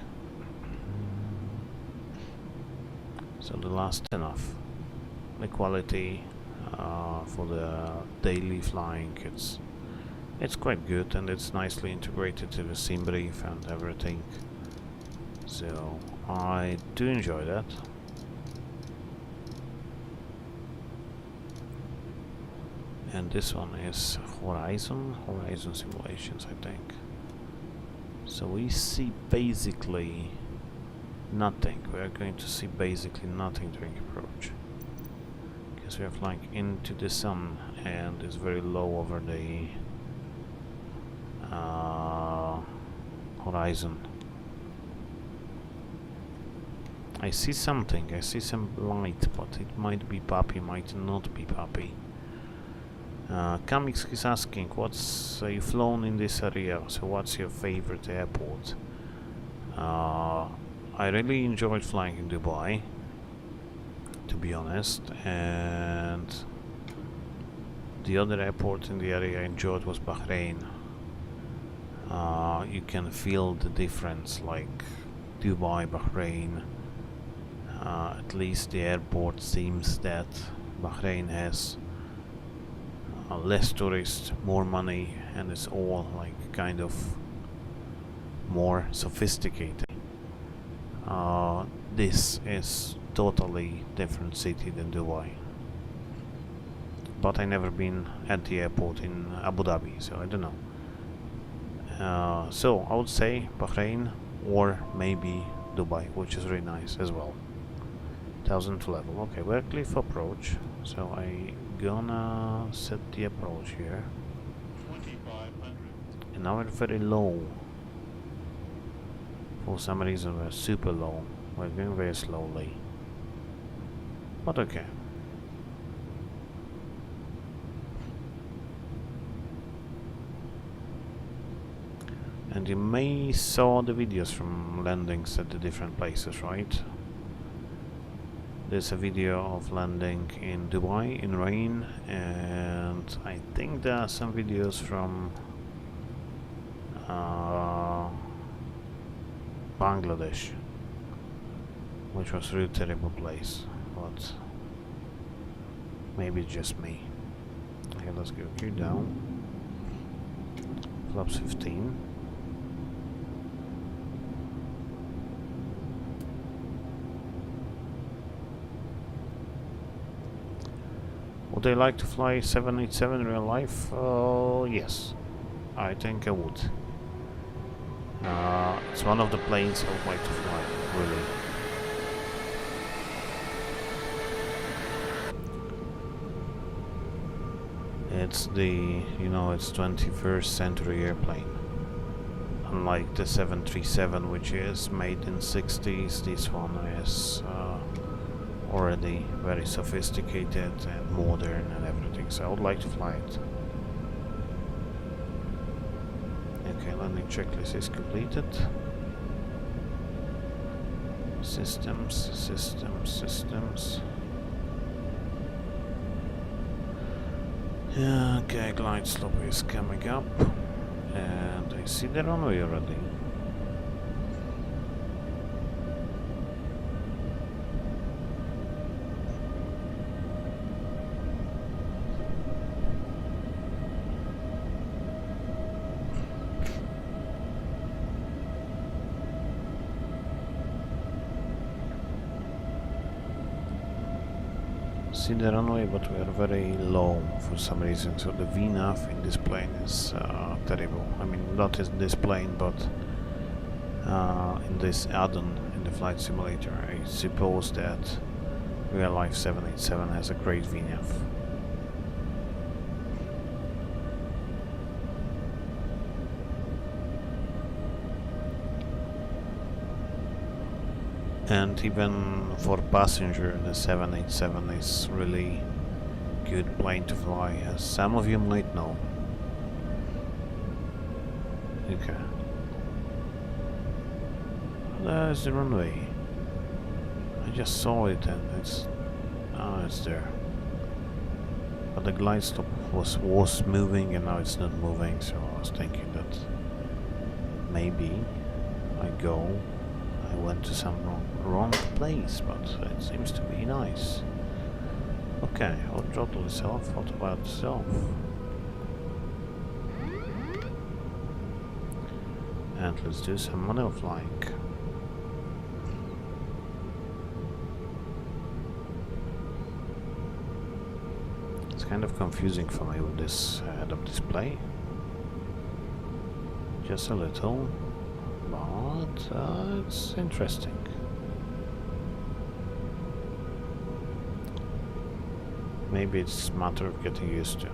Speaker 1: So the last enough. The quality for the daily flying, it's quite good, and it's nicely integrated to the sim brief and everything. So I do enjoy that. And this one is Horizon Simulations, I think. So we see basically nothing. We are going to see basically nothing during approach, because we are flying into the sun and it's very low over the horizon. I see something. I see some light, but it might be puppy, might not be puppy. Kamix is asking, what's you flown in this area, so what's your favorite airport? I really enjoyed flying in Dubai, to be honest, and the other airport in the area I enjoyed was Bahrain. You can feel the difference, like Dubai, Bahrain. At least the airport seems that Bahrain has less tourists, more money, and it's all like kind of more sophisticated. This is totally different city than Dubai, but I never been at the airport in Abu Dhabi, so I don't know. So I would say Bahrain or maybe Dubai, which is really nice as well. 1000 level. Okay, we're cliff approach. So I gonna set the approach here.
Speaker 3: 2500.
Speaker 1: And now we're very low. For some reason we're super low. We're going very slowly. But okay. And you may saw the videos from landings at the different places, right? There's a video of landing in Dubai in rain, and I think there are some videos from Bangladesh, which was a really terrible place, but maybe it's just me. Okay, let's go here down. Flaps 15. Would I like to fly 787 in real life? Yes, I think I would. It's one of the planes I would like to fly, really. It's the, it's 21st century airplane. Unlike the 737, which is made in 60s, this one is already very sophisticated and modern and everything, so I would like to fly it. Okay, landing checklist is completed. Systems. Yeah, okay, glide slope is coming up, and I see the runway already. See the runway, but we are very low for some reason, so the VNAV in this plane is terrible. I mean, not in this plane, but in this add-on in the flight simulator. I suppose that real life 787 has a great VNAV. And even for passenger, the 787 is really good plane to fly, as some of you might know. Okay. There's the runway. I just saw it and it's there. But the glide slope was moving and now it's not moving, so I was thinking that maybe I went to some wrong place, but it seems to be nice. Okay, I'll throttle itself. What about itself? And let's do some manual flying. It's kind of confusing for me with this head-up display. Just a little. But it's interesting. Maybe it's a matter of getting used to.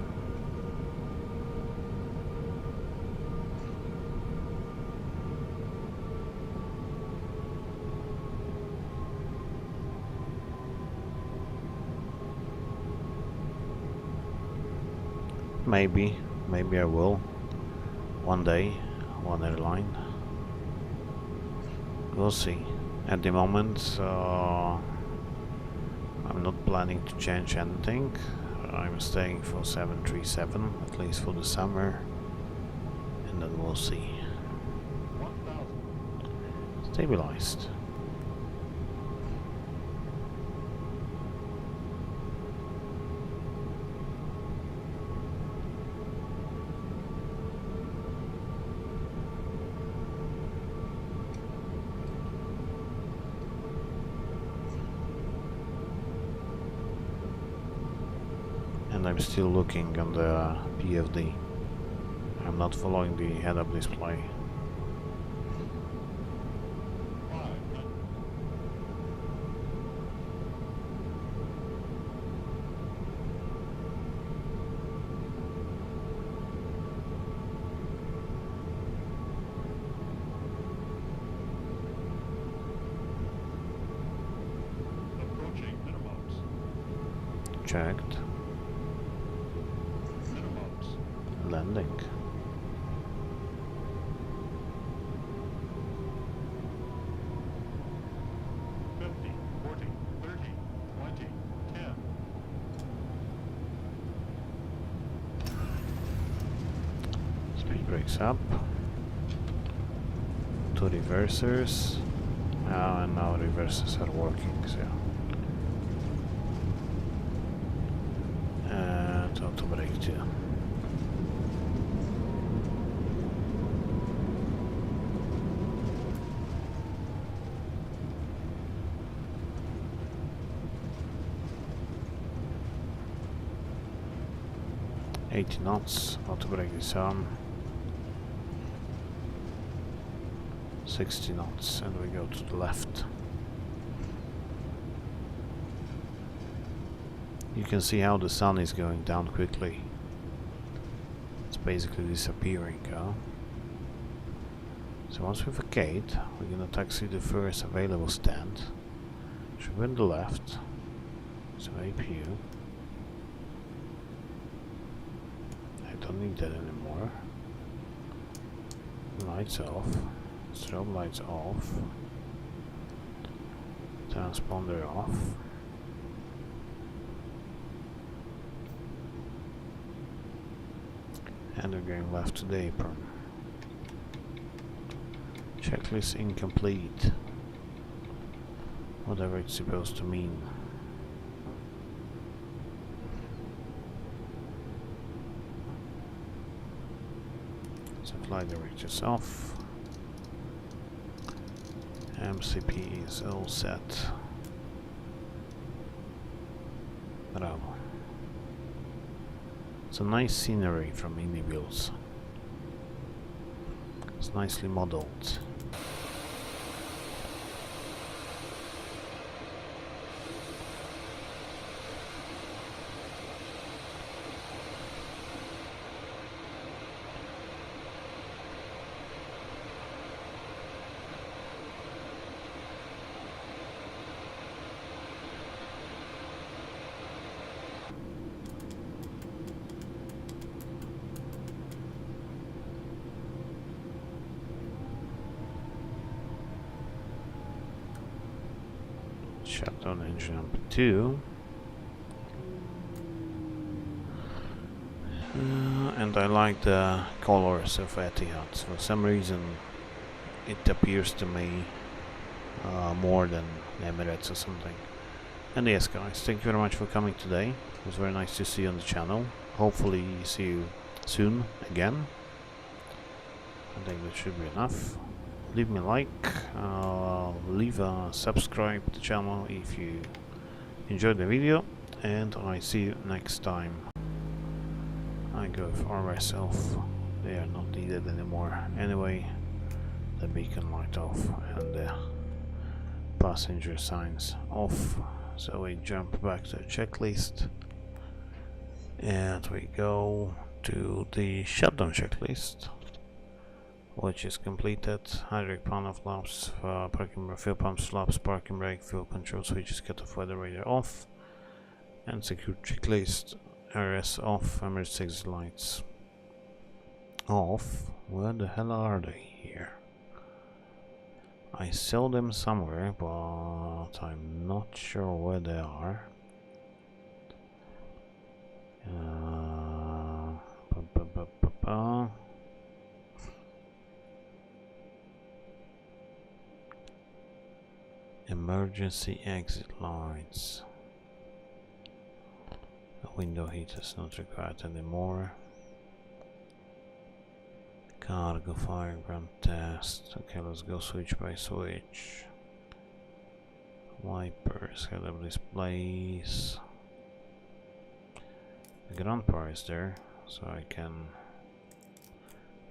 Speaker 1: Maybe I will. One day, one airline. We'll see. At the moment, I'm not planning to change anything. I'm staying for 737, at least for the summer, and then we'll see.
Speaker 3: 1000.
Speaker 1: Stabilized. And I'm still looking on the PFD. I'm not following the head-up display.
Speaker 3: 500. Approaching minimums.
Speaker 1: Checked.
Speaker 3: Minimums.
Speaker 1: Landing.
Speaker 3: 50, 40, 30, 20, 10.
Speaker 1: Speed brakes up. 2 reversers. And now reversers are working, so. And auto brake too. $80 knots, auto brake is on. 60 knots, and we go to the left. You can see how the sun is going down quickly. It's basically disappearing, huh? So once we vacate, we're gonna taxi the first available stand. Should be on the left. So APU. I don't need that anymore. Lights off. Strobe lights off. Transponder off. And we're going left to the apron. Checklist incomplete. Whatever it's supposed to mean. So flight directors off. MCP is all set. Bravo. It's a nice scenery from Indie Builds. It's nicely modeled. Shut down engine number 2. And I like the colors of Etihad. For some reason it appears to me more than Emirates or something. And yes guys, thank you very much for coming today. It was very nice to see you on the channel. Hopefully see you soon again. I think that should be enough. Leave me a like, leave a subscribe to the channel if you enjoyed the video, and I see you next time. I go for myself, they are not needed anymore. Anyway, the beacon light off and the passenger signs off. So we jump back to the checklist and we go to the shutdown checklist, which is completed. Hydraulic panel flaps, parking fuel pumps flaps, parking brake, fuel control switches, cut-off weather radar off, and secure checklist. RS off, emergency exit lights off. Where the hell are they here? I saw them somewhere, but I'm not sure where they are. Emergency exit lights. The window heater is not required anymore. Cargo fire ground test. Okay, let's go switch by switch. Wipers, head-up displays. The ground bar is there, so I can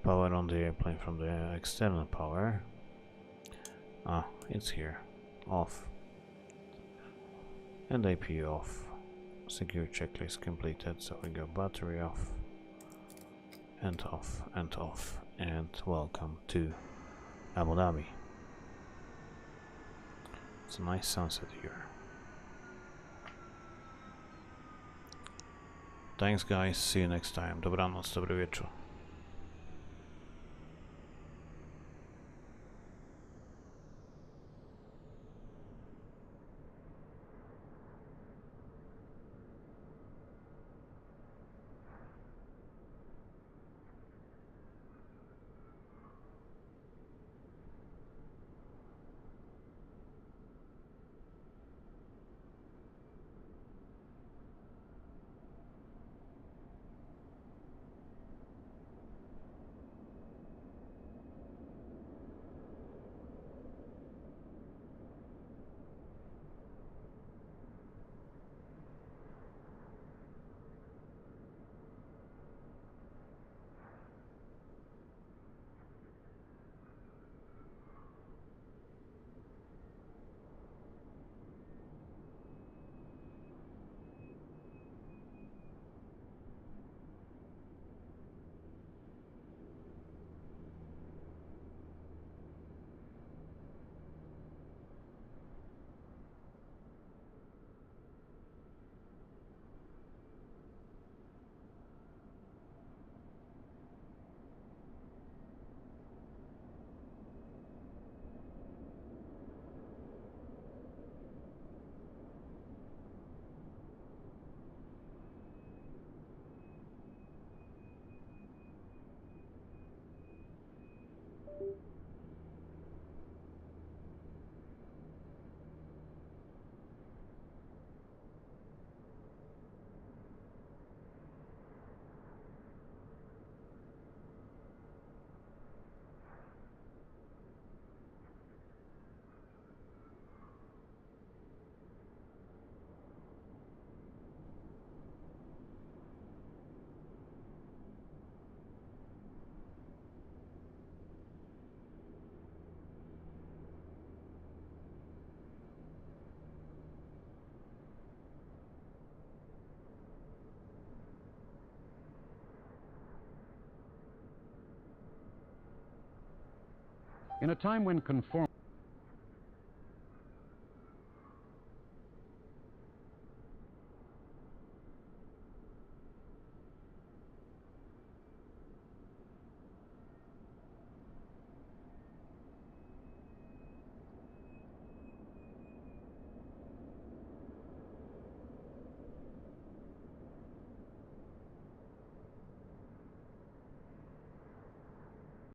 Speaker 1: Power on the airplane from the external power. Ah, it's here. Off. And AP off. Secure checklist completed, so we go battery off. And off, and off. And welcome to Abu Dhabi. It's a nice sunset here. Thanks guys, see you next time. Dobranoc, dobry wieczór.
Speaker 4: In a time when conform